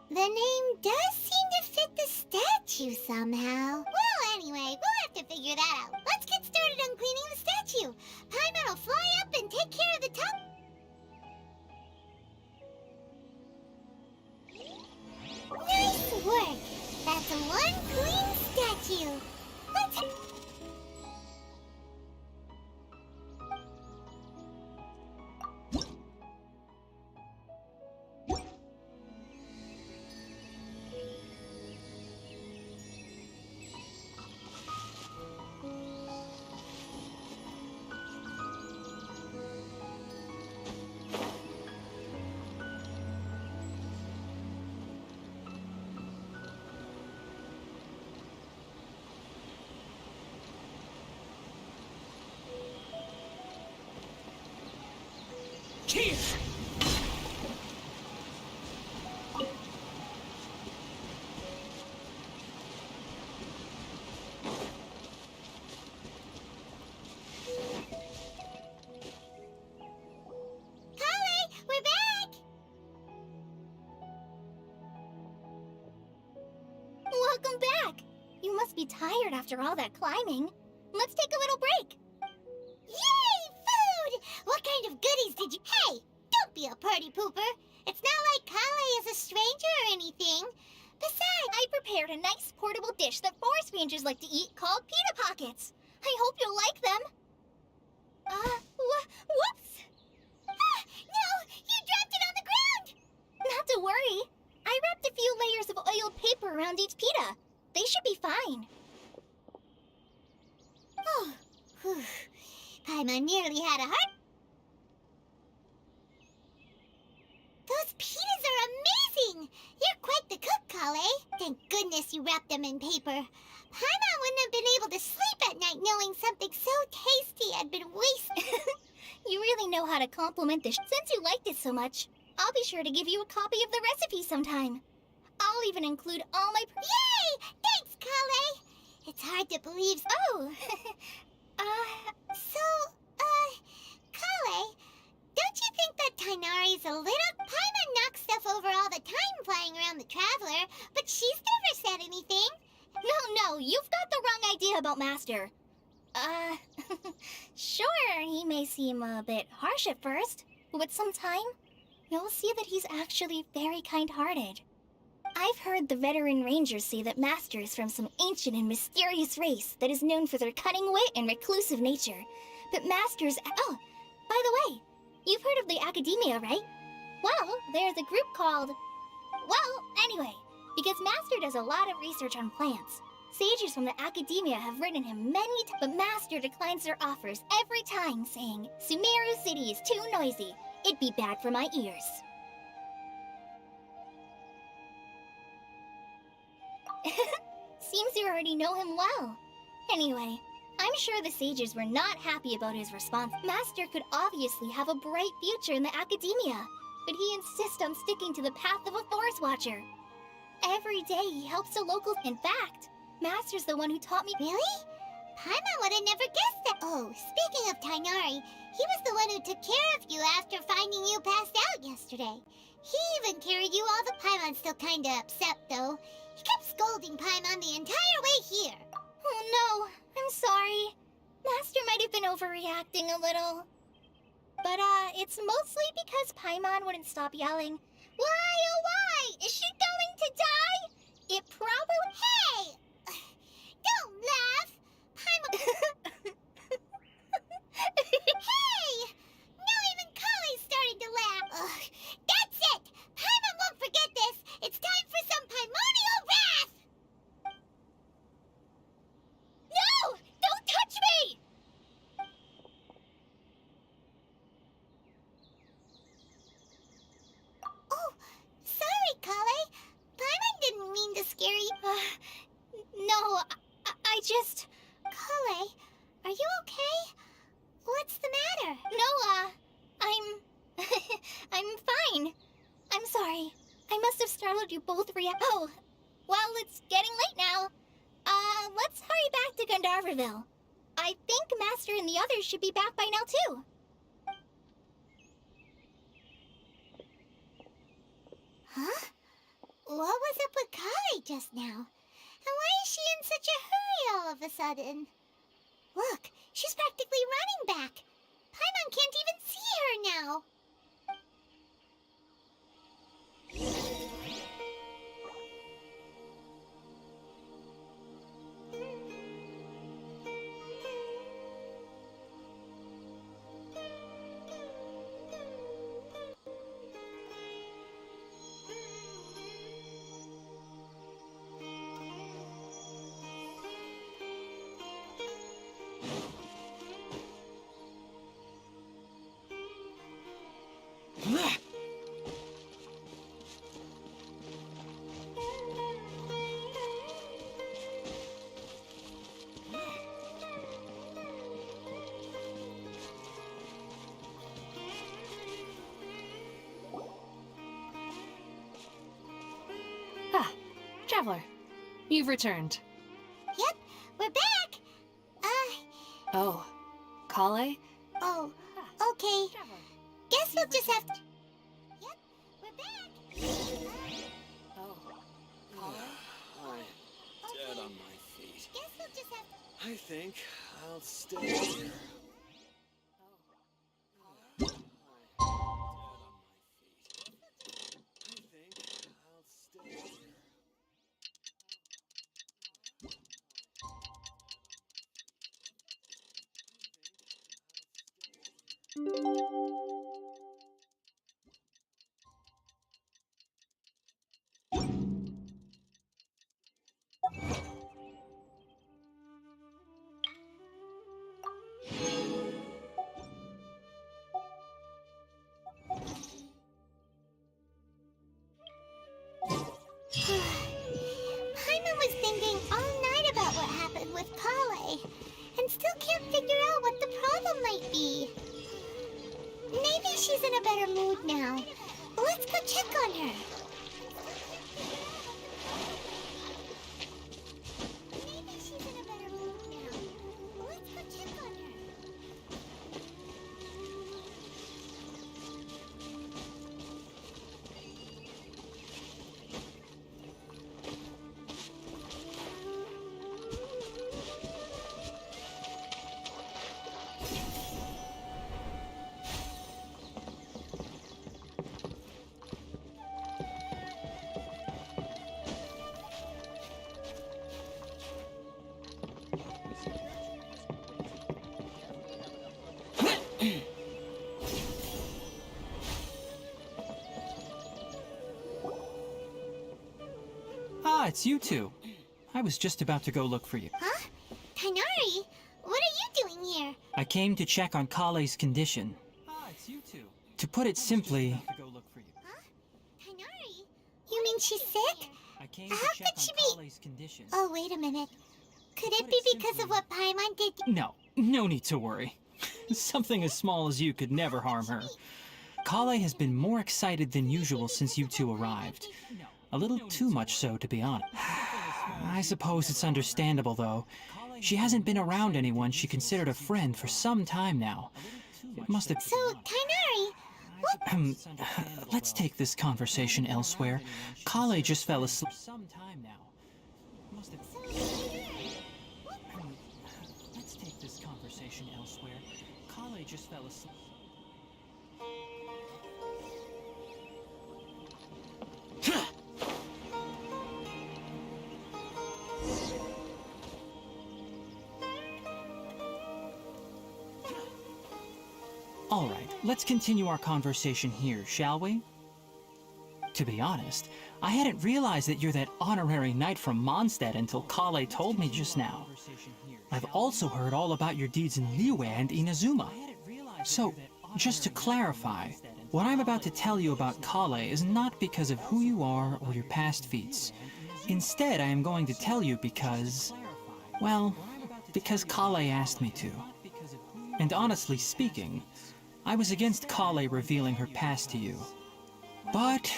The name does seem to fit the statue somehow. Well, anyway, we'll have to figure that out. Let's get started on cleaning the statue. Paimon will fly up and take care of the top. Nice work! That's one clean statue. Let's...
Here!
We're back!
Welcome back! You must be tired after all that climbing. Let's take a little break.
Yay! Food! What kind of goodies did you... Hey! Don't be a party pooper! It's not like Kale is a stranger or anything. Besides...
I prepared a nice portable dish that forest rangers like to eat called pita pockets. I hope you'll like them. Whoops!
Ah! No! You dropped it on the ground!
Not to worry. I wrapped a few layers of oiled paper around each pita. They should be fine.
Oh, whew. Paimon nearly had a heart. Those pitas are amazing! You're quite the cook, Kale. Thank goodness you wrapped them in paper. Paimon wouldn't have been able to sleep at night knowing something so tasty had been wasted.
You really know how to compliment this. Since you liked it so much, I'll be sure to give you a copy of the recipe sometime. I'll even include all my...
Yay! Thanks, Kale! It's hard to believe...
Oh!
Kale, don't you think that Tighnari's a little... Paimon knocks stuff over all the time flying around the Traveler, but she's never said anything.
No, you've got the wrong idea about Master. Sure, he may seem a bit harsh at first, but with some time, you'll see that he's actually very kind-hearted. I've heard the veteran rangers say that Master is from some ancient and mysterious race that is known for their cunning wit and reclusive nature. But Master's... Oh, by the way, You've heard of the Academia, right? Well, there's a group called... Well, anyway, because Master does a lot of research on plants. Sages from the Academia have written him many times, but Master declines their offers every time, saying, Sumeru City is too noisy. It'd be bad for my ears. Seems you already know him well. Anyway, I'm sure the sages were not happy about his response. Master could obviously have a bright future in the Academia, but he insists on sticking to the path of a forest watcher. Every day he helps the locals. In fact, Master's the one who taught me.
Really? Paimon would have never guessed that. Oh, speaking of Tainari, he was the one who took care of you after finding you passed out yesterday. He even carried you all the Paimon's still kinda upset, though. He kept scolding Paimon the entire way here.
Oh no, I'm sorry. Master might have been overreacting a little. But, it's mostly because Paimon wouldn't stop yelling, Why, oh why? Is she going to die? It probably...
Hey! Don't laugh! Paimon... Hey! Now even Kali's starting to laugh. Ugh, that's it! Paimon won't forget this! It's time for some Paimonial wrath!
No! Don't touch me!
Oh, sorry, Kale. Paimon didn't mean to scare you.
No, I just...
Kale, are you okay? What's the matter?
No, I'm fine. I'm sorry. I must have startled you both Oh, well, it's getting late now. Let's hurry back to Gandharville. I think Master and the others should be back by now, too.
Huh? What was up with Kale just now? And why is she in such a hurry all of a sudden? Look, she's practically running back. Paimon can't even see her now.
Traveler, you've returned.
Yep, we're back.
Oh, Kale?
Oh, okay. Guess we'll just have to... Yep, we're back.
Oh,
I'm dead on my feet.
Guess we'll just have to...
I think I'll stay here.
Paimon was thinking all night about what happened with Kale, and still can't figure out what the problem might be. Maybe she's in a better mood now. Let's go check on her. Maybe she's in a better mood now. Let's go check on her.
it's you two. I was just about to go look for you.
Huh? Tighnari, what are you doing here?
I came to check on Kale's condition. It's you two. To put it simply...
Huh? Tighnari? You mean she's sick?
I came
How
to check
could she
on
be...
Kale's condition.
Oh, wait a minute. Could it be because of what Paimon did?
No need to worry. Something as small as you could never harm her. Kale has been more excited than usual since you two arrived. A little too much so, to be honest. I suppose it's understandable, though. She hasn't been around anyone she considered a friend for some time now. It must have...
So, Tighnari, what...
let's take this conversation elsewhere. Kale just fell asleep. Some time now. Must have... Let's take this conversation elsewhere. Kale just fell asleep. All right, let's continue our conversation here, shall we? To be honest, I hadn't realized that you're that honorary knight from Mondstadt until Kale told me just now. I've also heard all about your deeds in Liyue and Inazuma. So, just to clarify, what I'm about to tell you about Kale is not because of who you are or your past feats. Instead, I am going to tell you because... well, because Kale asked me to. And honestly speaking, I was against Kale revealing her past to you. But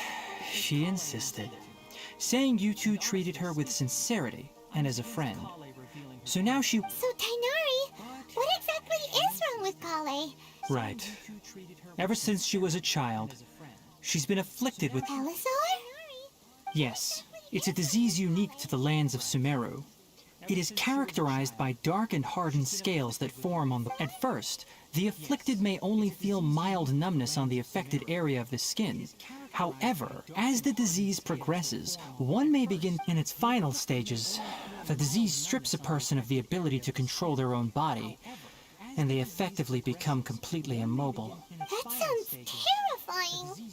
she insisted, saying you two treated her with sincerity and as a friend. So now she...
So, Tighnari, what exactly is wrong with Kale?
Right. Ever since she was a child, she's been afflicted with...
Elazar?
Yes, it's a disease unique to the lands of Sumeru. It is characterized by dark and hardened scales that form on the... At first, the afflicted may only feel mild numbness on the affected area of the skin. However, as the disease progresses, one may begin in its final stages. The disease strips a person of the ability to control their own body, and they effectively become completely immobile.
That sounds terrifying.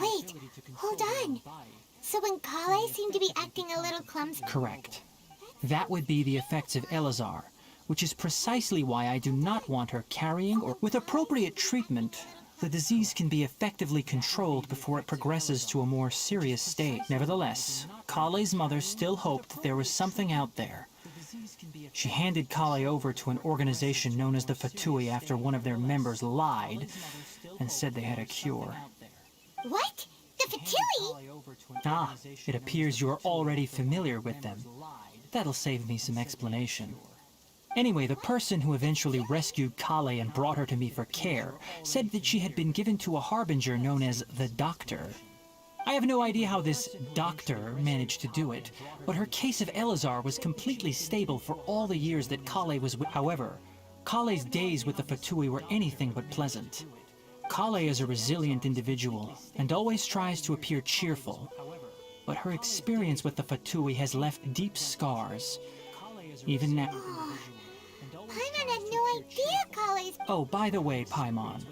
Wait, hold on. So when Kale seemed to be acting a little clumsy...
Correct. That would be the effects of Elazar, which is precisely why I do not want her carrying or... With appropriate treatment, the disease can be effectively controlled before it progresses to a more serious state. Nevertheless, Kale's mother still hoped that there was something out there. She handed Kale over to an organization known as the Fatui after one of their members lied and said they had a cure.
What? The Fatui?
Ah, it appears you are already familiar with them. That'll save me some explanation. Anyway, the person who eventually rescued Kale and brought her to me for care said that she had been given to a harbinger known as the Doctor. I have no idea how this doctor managed to do it, but her case of Elazar was completely stable for all the years that Kale was with. However, Kale's days with the Fatui were anything but pleasant. Kale is a resilient individual and always tries to appear cheerful, but her experience with the Fatui has left deep scars. Even now...
Paimon had no idea Kale's...
Oh, by the way, Paimon,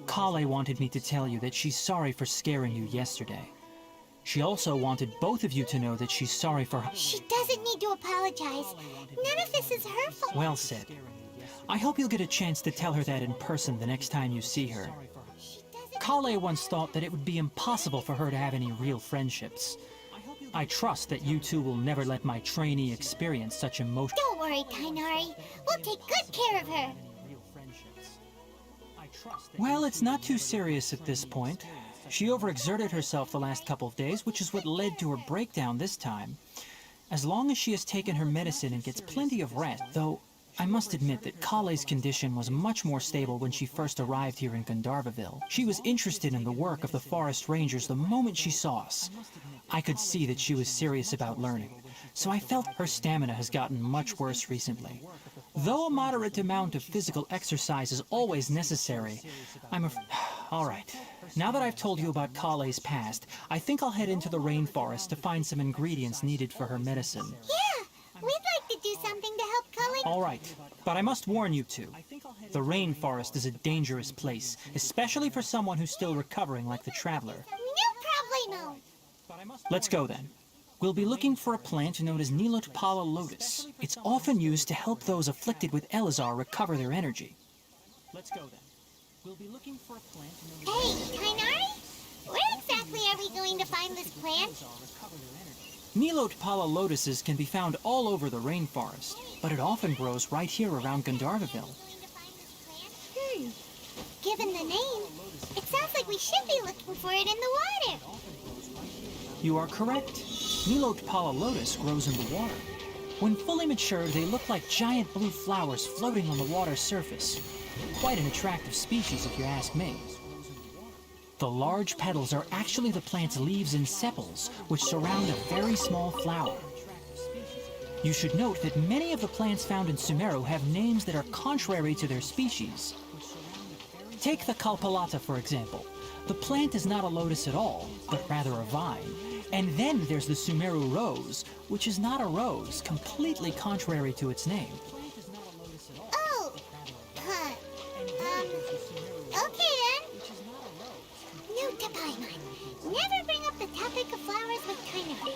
Kale wanted me to tell you that she's sorry for scaring you yesterday. She also wanted both of you to know that she's sorry for...
She doesn't need to apologize. None of this is her fault.
Well said. I hope you'll get a chance to tell her that in person the next time you see her. Kale once thought that it would be impossible for her to have any real friendships. I trust that you two will never let my trainee experience such emotion.
Don't worry, Tighnari. We'll take good care of her.
Well, it's not too serious at this point. She overexerted herself the last couple of days, which is what led to her breakdown this time. As long as she has taken her medicine and gets plenty of rest, though I must admit that Kale's condition was much more stable when she first arrived here in Gandharvaville. She was interested in the work of the forest rangers the moment she saw us. I could see that she was serious about learning, so I felt her stamina has gotten much worse recently. Though a moderate amount of physical exercise is always necessary, All right. Now that I've told you about Kale's past, I think I'll head into the rainforest to find some ingredients needed for her medicine.
Yeah, we'd like to do something to help Kale.
All right, but I must warn you two. The rainforest is a dangerous place, especially for someone who's still recovering like the Traveler.
No problemo.
Let's go then. We'll be looking for a plant known as Nilotpala lotus. It's often used to help those afflicted with Elazar recover their energy. Let's go then. We'll be looking for a plant known as...
Hey, Kainari? Where exactly are we going to find this plant?
Nilotpala lotuses can be found all over the rainforest, but it often grows right here around Gandharvaville.
Given the name, it sounds like we should be looking for it in the water.
You are correct. Nilotpala lotus grows in the water. When fully mature, they look like giant blue flowers floating on the water's surface. Quite an attractive species, if you ask me. The large petals are actually the plant's leaves and sepals, which surround a very small flower. You should note that many of the plants found in Sumeru have names that are contrary to their species. Take the Kalpalata, for example. The plant is not a lotus at all, but rather a vine. And then there's the Sumeru rose, which is not a rose, completely contrary to its name.
Oh! Huh. Okay then. Note to Paimon. Never bring up the topic of flowers with Kainari.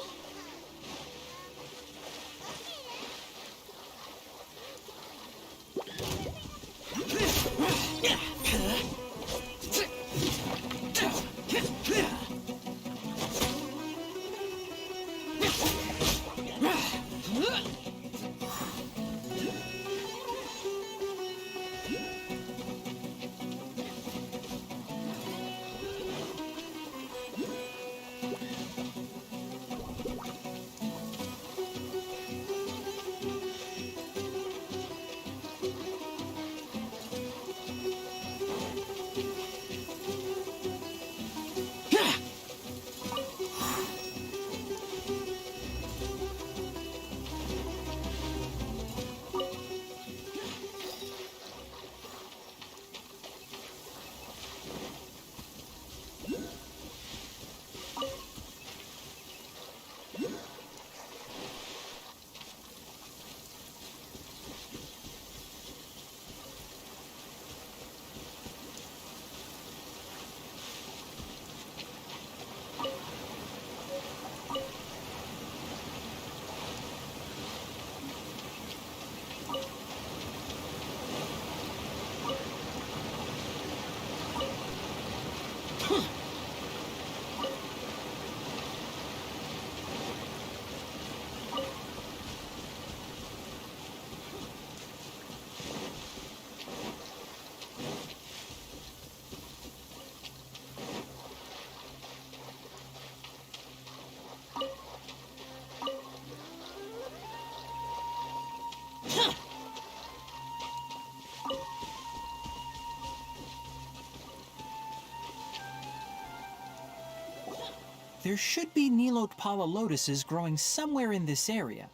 There should be Nilotpala lotuses growing somewhere in this area.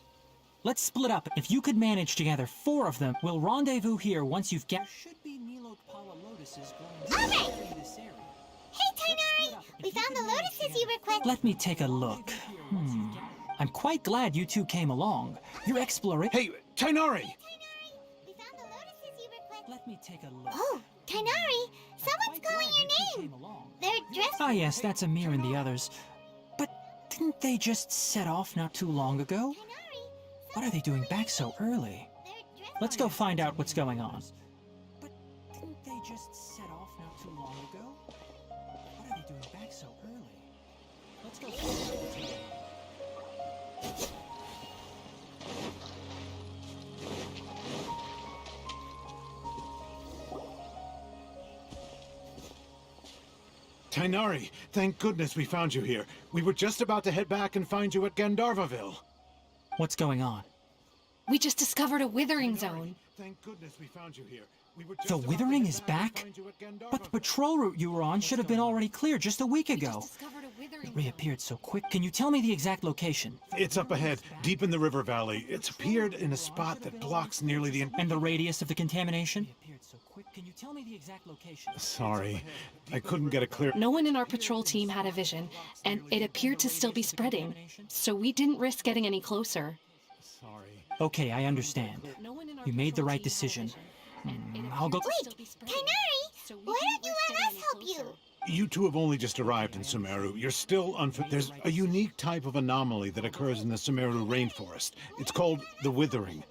Let's split up. If you could manage to gather 4 of them, we'll rendezvous here once you've gathered. There should be Nilotpala lotuses growing somewhere in this area.
Hey, Tainari! We found the lotuses you requested.
Let me take a look. I'm quite glad you two came along. Your exploration...
Hey, Tainari!
We found the lotuses you requested.
Let me take a look.
Oh, Tainari! Someone's calling your name! They're dressed...
Ah, yes, that's Amir and the others. But didn't they just set off not too long ago? What are they doing back so early? Let's go find out what's going on. But didn't they just set off not too long ago? What are they doing back so early? Let's go find out what's going on.
Tainari, thank goodness we found you here. We were just about to head back and find you at Gandharvaville.
What's going on?
We just discovered a withering zone.
Thank goodness we found you here. We were
The withering is back? But the patrol route you were on should have been already cleared just a week ago. It reappeared so quick. Can you tell me the exact location?
It's up ahead, deep in the river valley. It's appeared in a spot that blocks nearly the...
And the radius of the contamination? Can you tell me the exact location?
Sorry, I couldn't get a clear...
No one in our patrol team had a vision, and it appeared to still be spreading. So we didn't risk getting any closer.
Sorry.
Okay, I understand. You made the right decision. I'll go...
Wait, Tainari! Why don't you let us help you?
You two have only just arrived in Sumeru. You're still There's a unique type of anomaly that occurs in the Sumeru rainforest. It's called the withering.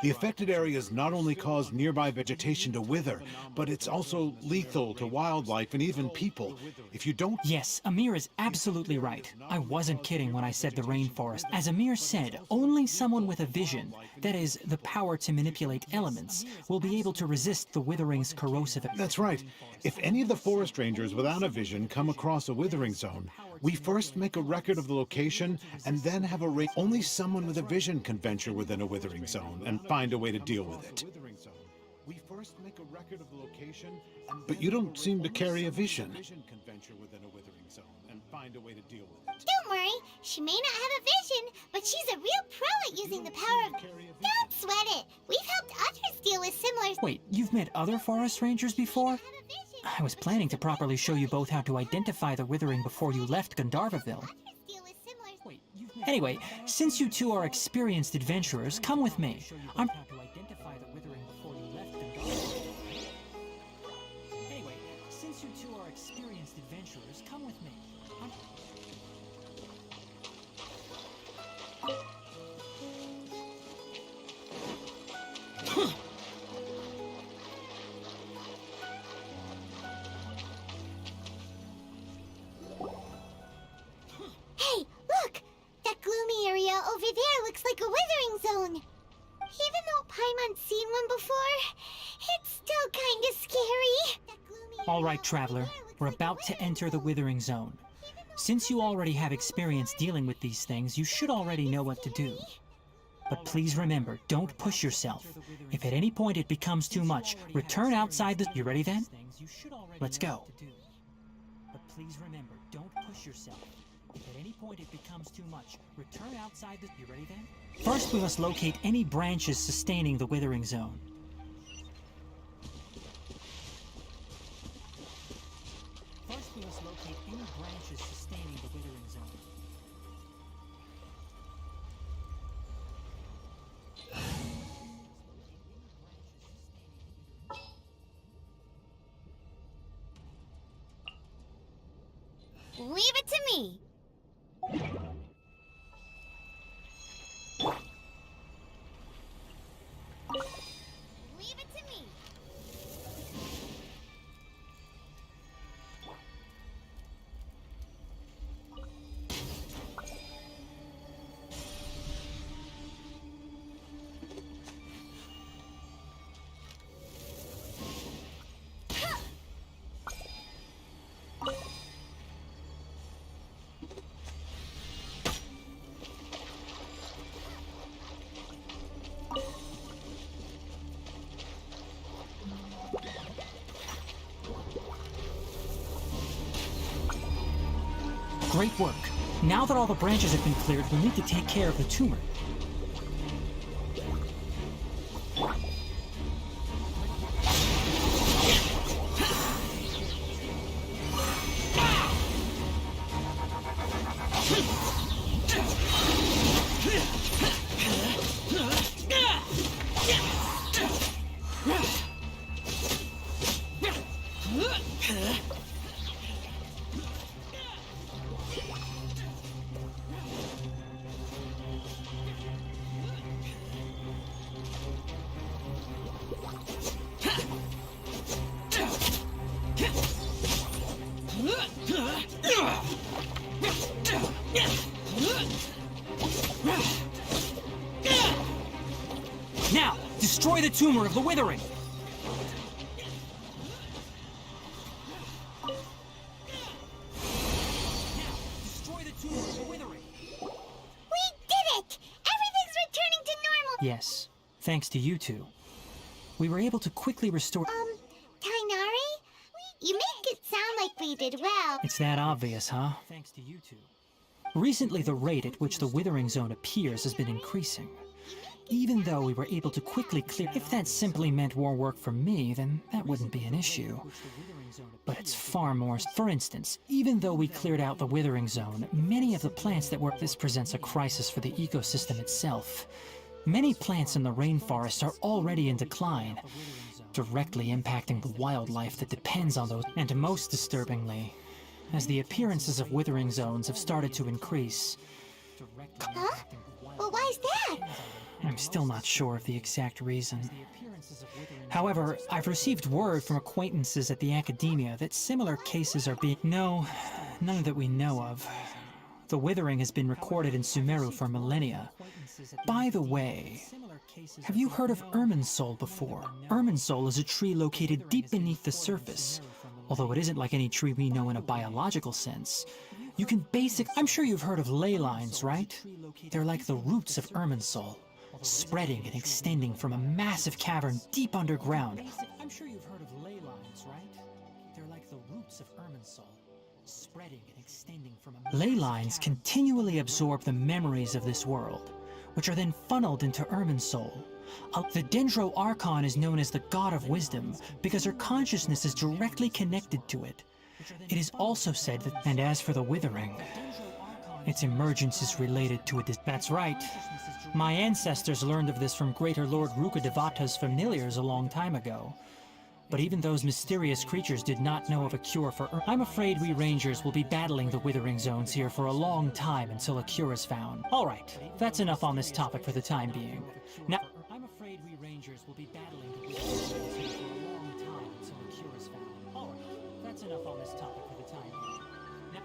The affected areas not only cause nearby vegetation to wither, but it's also lethal to wildlife and even people. If you don't...
Yes, Amir is absolutely right. I wasn't kidding when I said the rainforest. As Amir said, only someone with a vision, that is, the power to manipulate elements, will be able to resist the withering's corrosive effect.
That's right. If any of the forest rangers without a vision come across a withering zone, we first make a record of the location and then have a raid. Only someone with a vision can venture within a withering zone and find a way to deal with it. We first make a record of the location, but you don't seem to carry a vision.
Don't worry, she may not have a vision, but she's a real pro at using the power of... Don't sweat it! We've helped others deal with similar...
Wait, you've met other forest rangers before? I was planning to properly show you both how to identify the withering before you left Gandharvaville. Anyway, since you two are experienced adventurers, come with me.
Hey, look! That gloomy area over there looks like a withering zone. Even though Paimon's seen one before, it's still kinda scary.
All right, Traveler. We're about to enter the withering zone. Since you already have experience dealing with these things, you should already know what to do. But please remember, don't push yourself. If at any point it becomes too much, return outside the... You ready then? Let's go. But please remember, don't push yourself. If at any point it becomes too much, return outside the... You ready then? First, we must locate any branches sustaining the withering zone. First, we must locate any branches sustaining the withering zone.
Leave it to me. Leave it to me.
Great work. Now that all the branches have been cleared, we'll need to take care of the tumor. Now, destroy the tumor of the withering!
We did it! Everything's returning to normal!
Yes, thanks to you two. We were able to quickly restore...
Tainari? You make it sound like we did well.
It's that obvious, huh? Thanks to you two. Recently, the rate at which the withering zone appears has been increasing. Even though we were able to quickly clear... If that simply meant more work for me, then that wouldn't be an issue. But it's far more... For instance, even though we cleared out the withering zone, many of the plants that were... This presents a crisis for the ecosystem itself. Many plants in the rainforest are already in decline. directly impacting the wildlife that depends on those. And most disturbingly, as the appearances of withering zones have started to increase.
Huh? Well, why is that?
I'm still not sure of the exact reason. However, I've received word from acquaintances at the academia that similar cases are being... No, none that we know of. The withering has been recorded in Sumeru for millennia. By the way, have you heard of Irminsul before? Irminsul is a tree located deep beneath the surface. Although it isn't like any tree we know in a biological sense. You can I'm sure you've heard of ley lines, right? They're like the roots of Irminsul, spreading and extending from a massive cavern deep underground. I'm sure you've heard of ley lines, right? They're like the roots of Irminsul, spreading and extending from a ley lines continually absorb the memories of this world, which are then funneled into Irminsul. The Dendro Archon is known as the God of Wisdom because her consciousness is directly connected to it. It is also said that, and as for the withering, its emergence is related to it. That's right. My ancestors learned of this from Greater Lord Rukadevata's familiars a long time ago. But even those mysterious creatures did not know of a cure for I'm afraid we Rangers will be battling the withering zones here for a long time until a cure is found. Alright, that's enough on this topic for the time being. Now, I'm afraid we Rangers will be battling the withering zones here for a long time until a cure is found. Alright, that's enough on this topic for the time being. Now,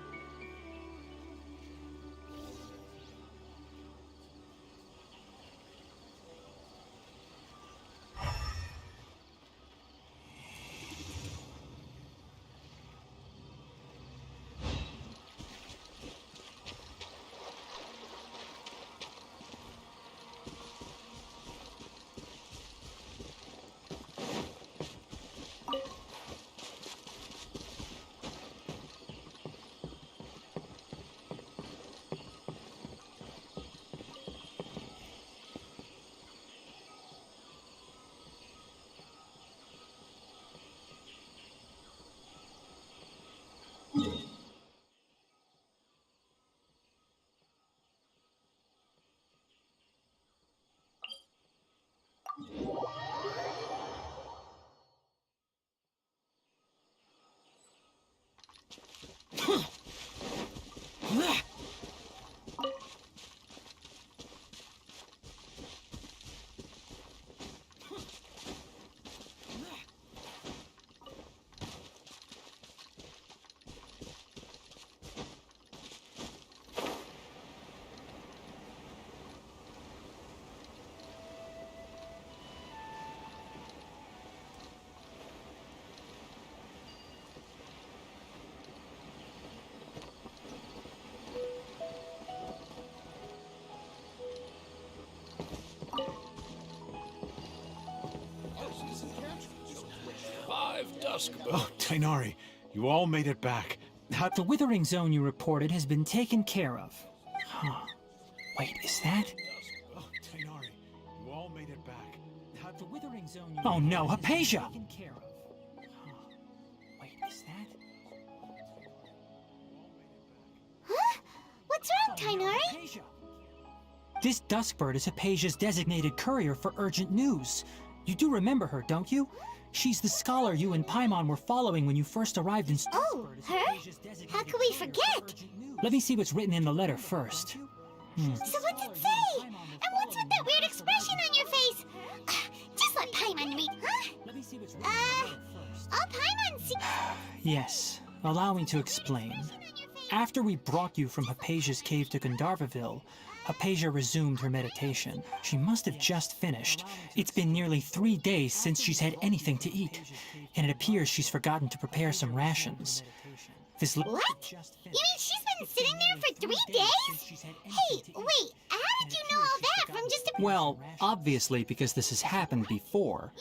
Oh, Tainari, you all made it back.
the withering zone you reported has been taken care of. Huh. Wait, is that?
Oh, Tainari, you all made it back.
The withering zone you no, Hypatia! Taken care of. Huh. Wait, is that?
Huh? What's wrong, Tainari?
This Duskbird is Hypatia's designated courier for urgent news. You do remember her, don't you? She's the scholar you and Paimon were following when you first arrived in...
Oh, her? How could we forget?
Let me see what's written in the letter first.
So what's it say? And what's with that weird expression on your face? Just let Paimon read, huh? All Paimon see...
Yes, allow me to explain. After we brought you from Hypatia's cave to Gandharvaville, Hypatia resumed her meditation. She must have just finished. It's been nearly 3 days since she's had anything to eat, and it appears she's forgotten to prepare some rations.
What? You mean she's been sitting there for 3 days? Hey, wait, how did you know all that from just a...
Well, obviously because this has happened before.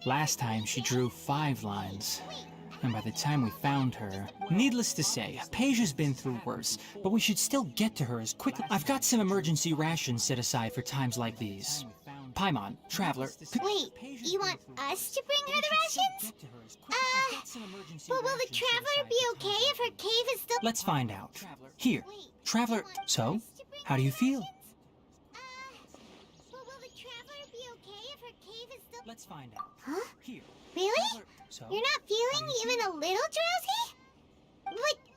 Last time she drew 5 lines. And by the time we found her... Needless to say, Hypatia's been through worse, but we should still get to her as quickly... I've got some emergency rations set aside for times like these. Paimon, Traveler...
Wait, you want us to bring her the rations? But will the Traveler be okay if her cave is still...
Let's find out. Here, Traveler... So, how do you feel?
But will the Traveler be okay if her cave is still...
Let's find out.
Huh?
Here.
Really?
So,
You're not feeling even a little drowsy? But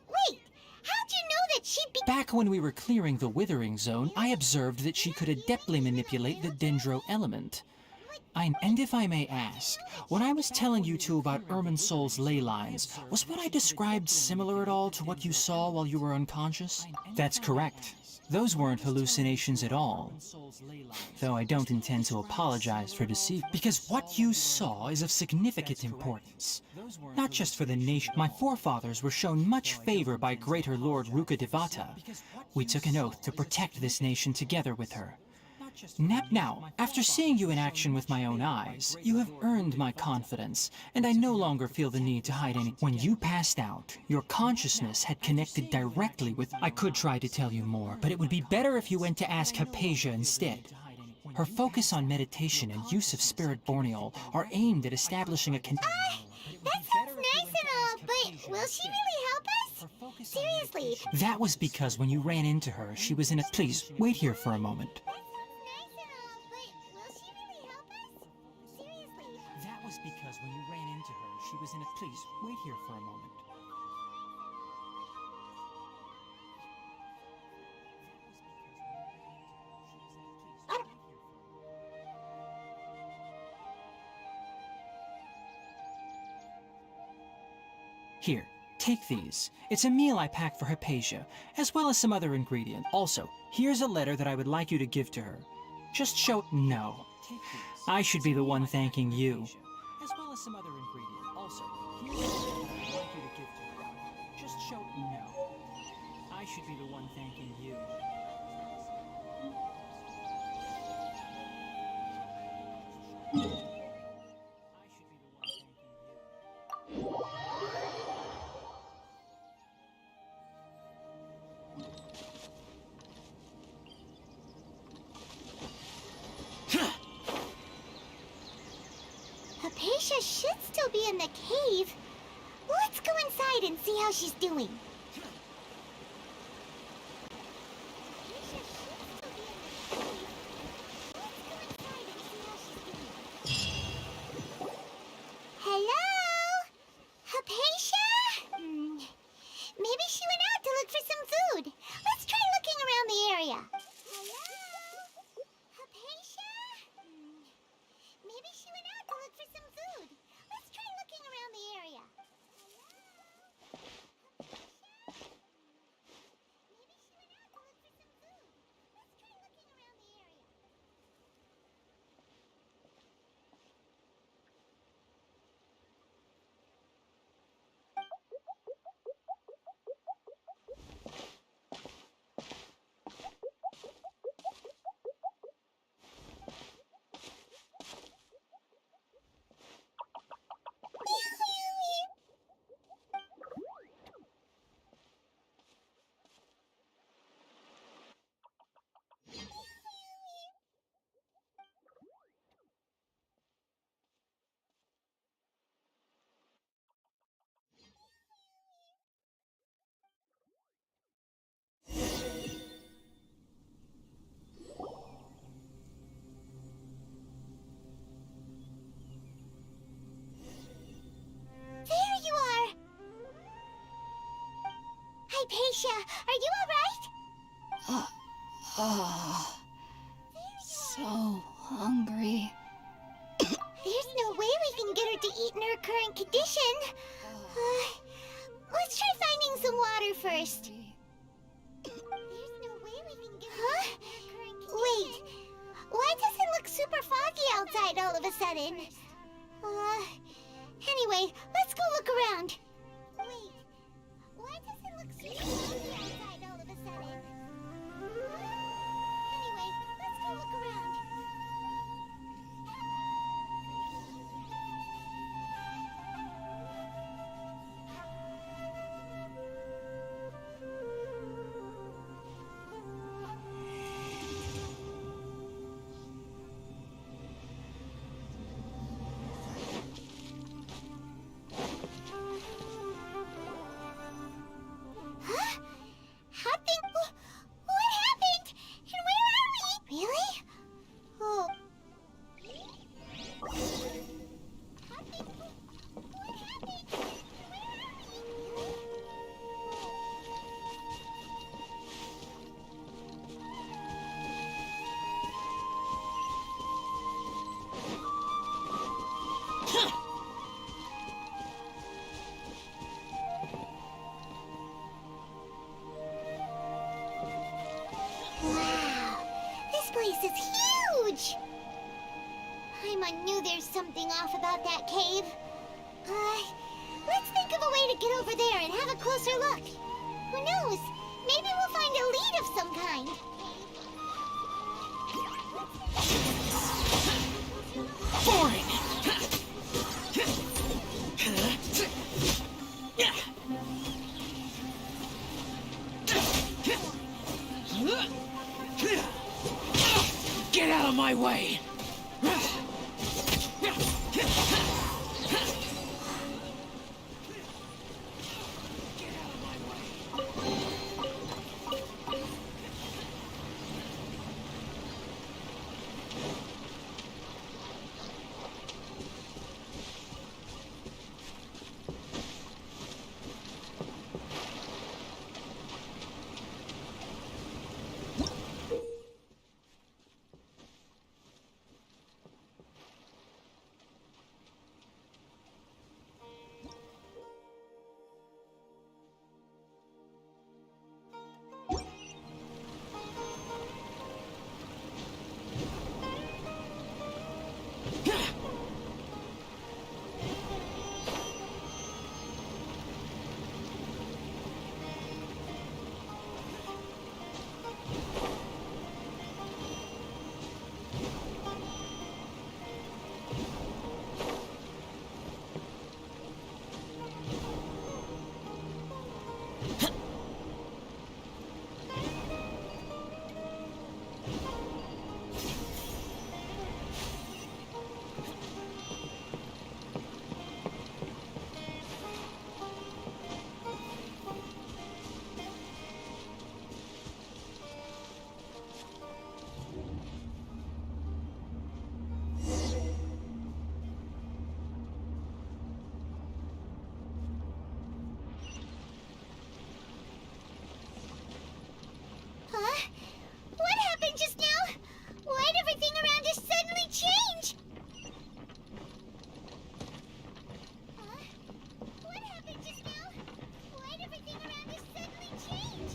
wait, how'd you know that she'd be...
Back when we were clearing the Withering Zone, I observed that she could adeptly manipulate the Dendro element. And if I may ask, when I was telling you two about Irminsul's ley lines, was what I described similar at all to what you saw while you were unconscious? That's correct. Those weren't hallucinations at all. Though I don't intend to apologize for deceit, because what you saw is of significant importance. Not just for the nation. My forefathers were shown much favor by Greater Lord Rukkhadevata. We took an oath to protect this nation together with her. Now, after seeing you in action with my own eyes, you have earned my confidence, and I no longer feel the need to hide any. When you passed out, your consciousness had connected directly with... I could try to tell you more, but it would be better if you went to ask Hypatia instead. Her focus on meditation and use of Spirit Borneol are aimed at establishing a
that sounds nice and all, but will she really help us? Seriously.
That was because when you ran into her, she was in a... Please, wait here for a moment. That was because when you ran into her, she was in a... Please, wait here for a moment. Here, take these. It's a meal I packed for Hypatia, as well as some other ingredient. Also, here's a letter that I would like you to give to her. Just show... No. I should be the one thanking you. As well as some other ingredient. Also, here's a letter that I'd like you to give to her. Just show... No. I should be the one thanking you.
Hypatia should still be in the cave. Let's go inside and see how she's doing. Hello? Hypatia? Maybe she went out to look for some food. Let's try looking around the area. Hello? Hypatia? Maybe she went out to look for some food. Let's try looking around the area. Maybe she went out to look for some food. Let's try looking around the area. There you are! Hypatia, are you alright?
So hungry.
There's no way we can get her to eat in her current condition. Let's try finding some water first. There's no way we can get her to eat in her current condition. Wait, why does it look super foggy outside all of a sudden? Anyway, let's go look around. Wait, why does it look super foggy outside all of a sudden? Anyway, let's go look around. Paimon knew there's something off about that cave. Let's think of a way to get over there and have a closer look. Who knows? Maybe we'll find a lead of some kind.
Boring! Get out of my way!
Huh? What happened just now? Why'd everything around us suddenly change? Huh? What happened just now? Why'd everything around us suddenly change?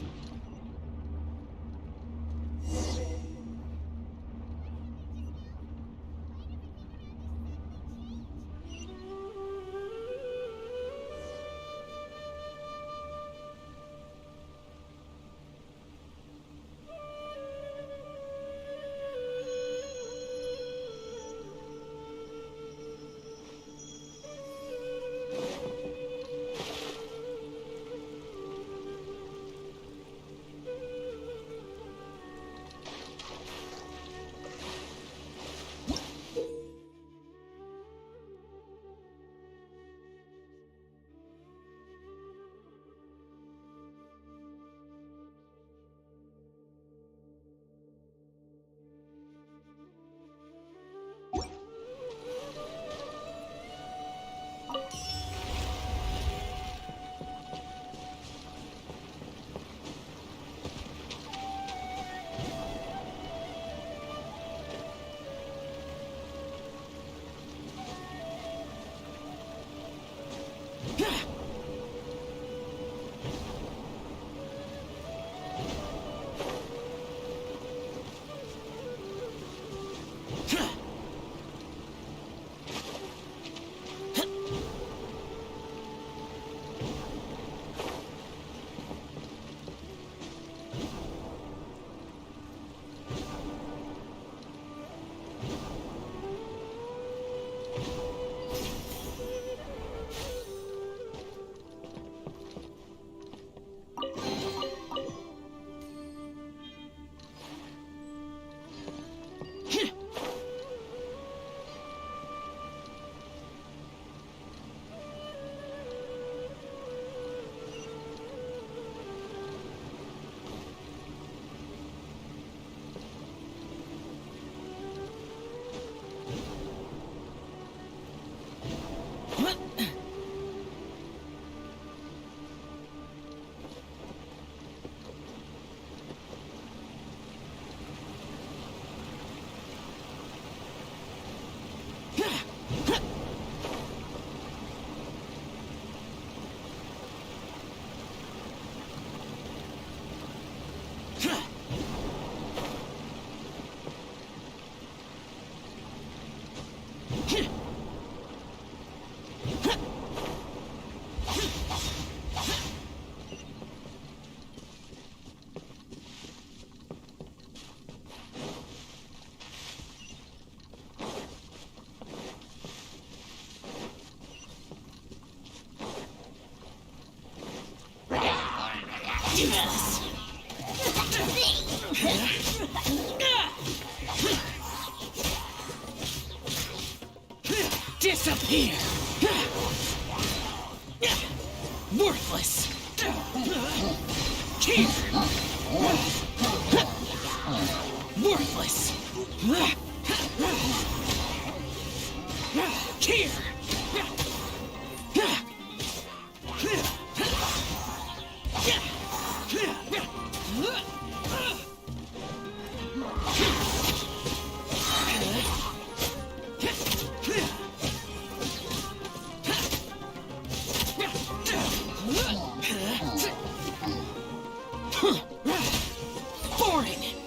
Disappear! Worthless! Here! Worthless! Here! Foreign!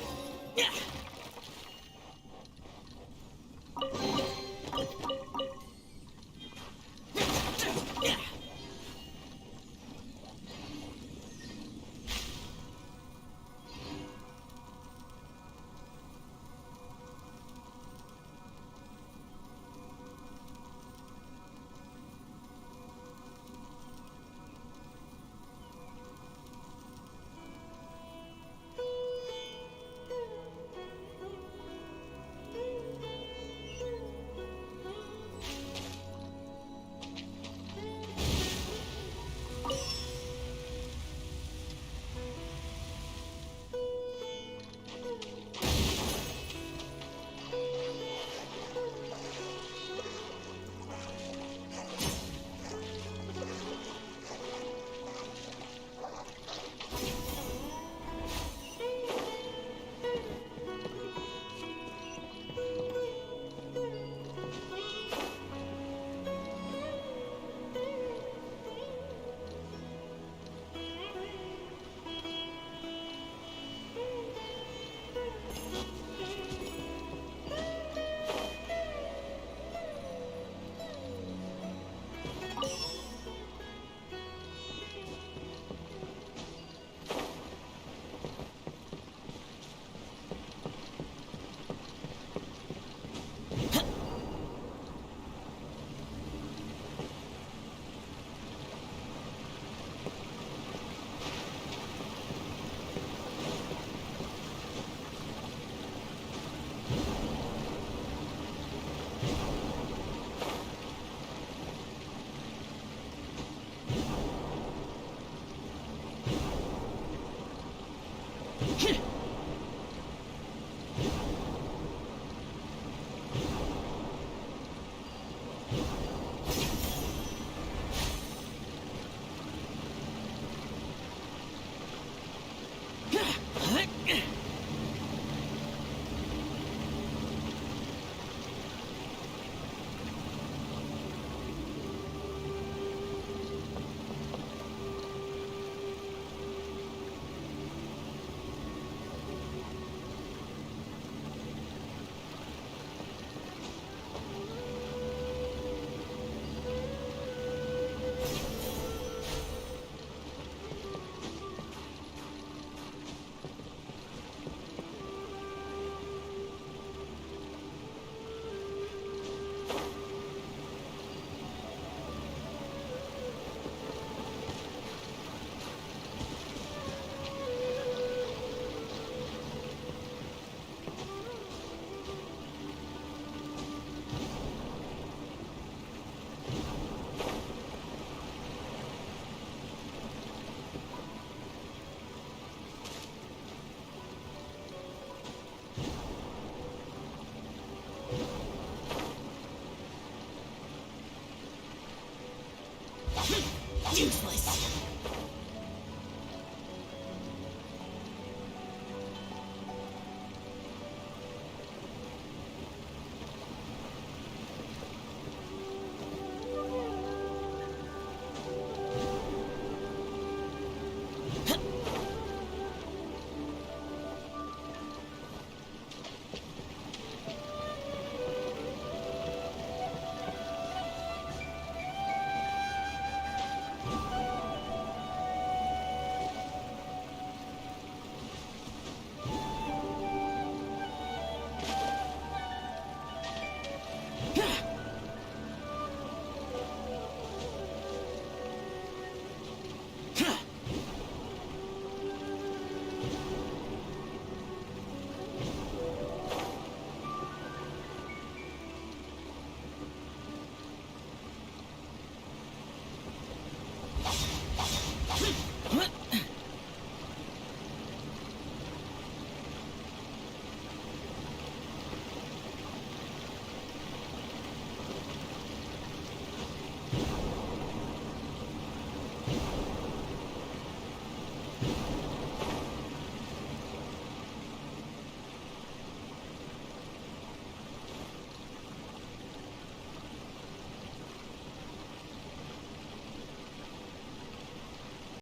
Useless!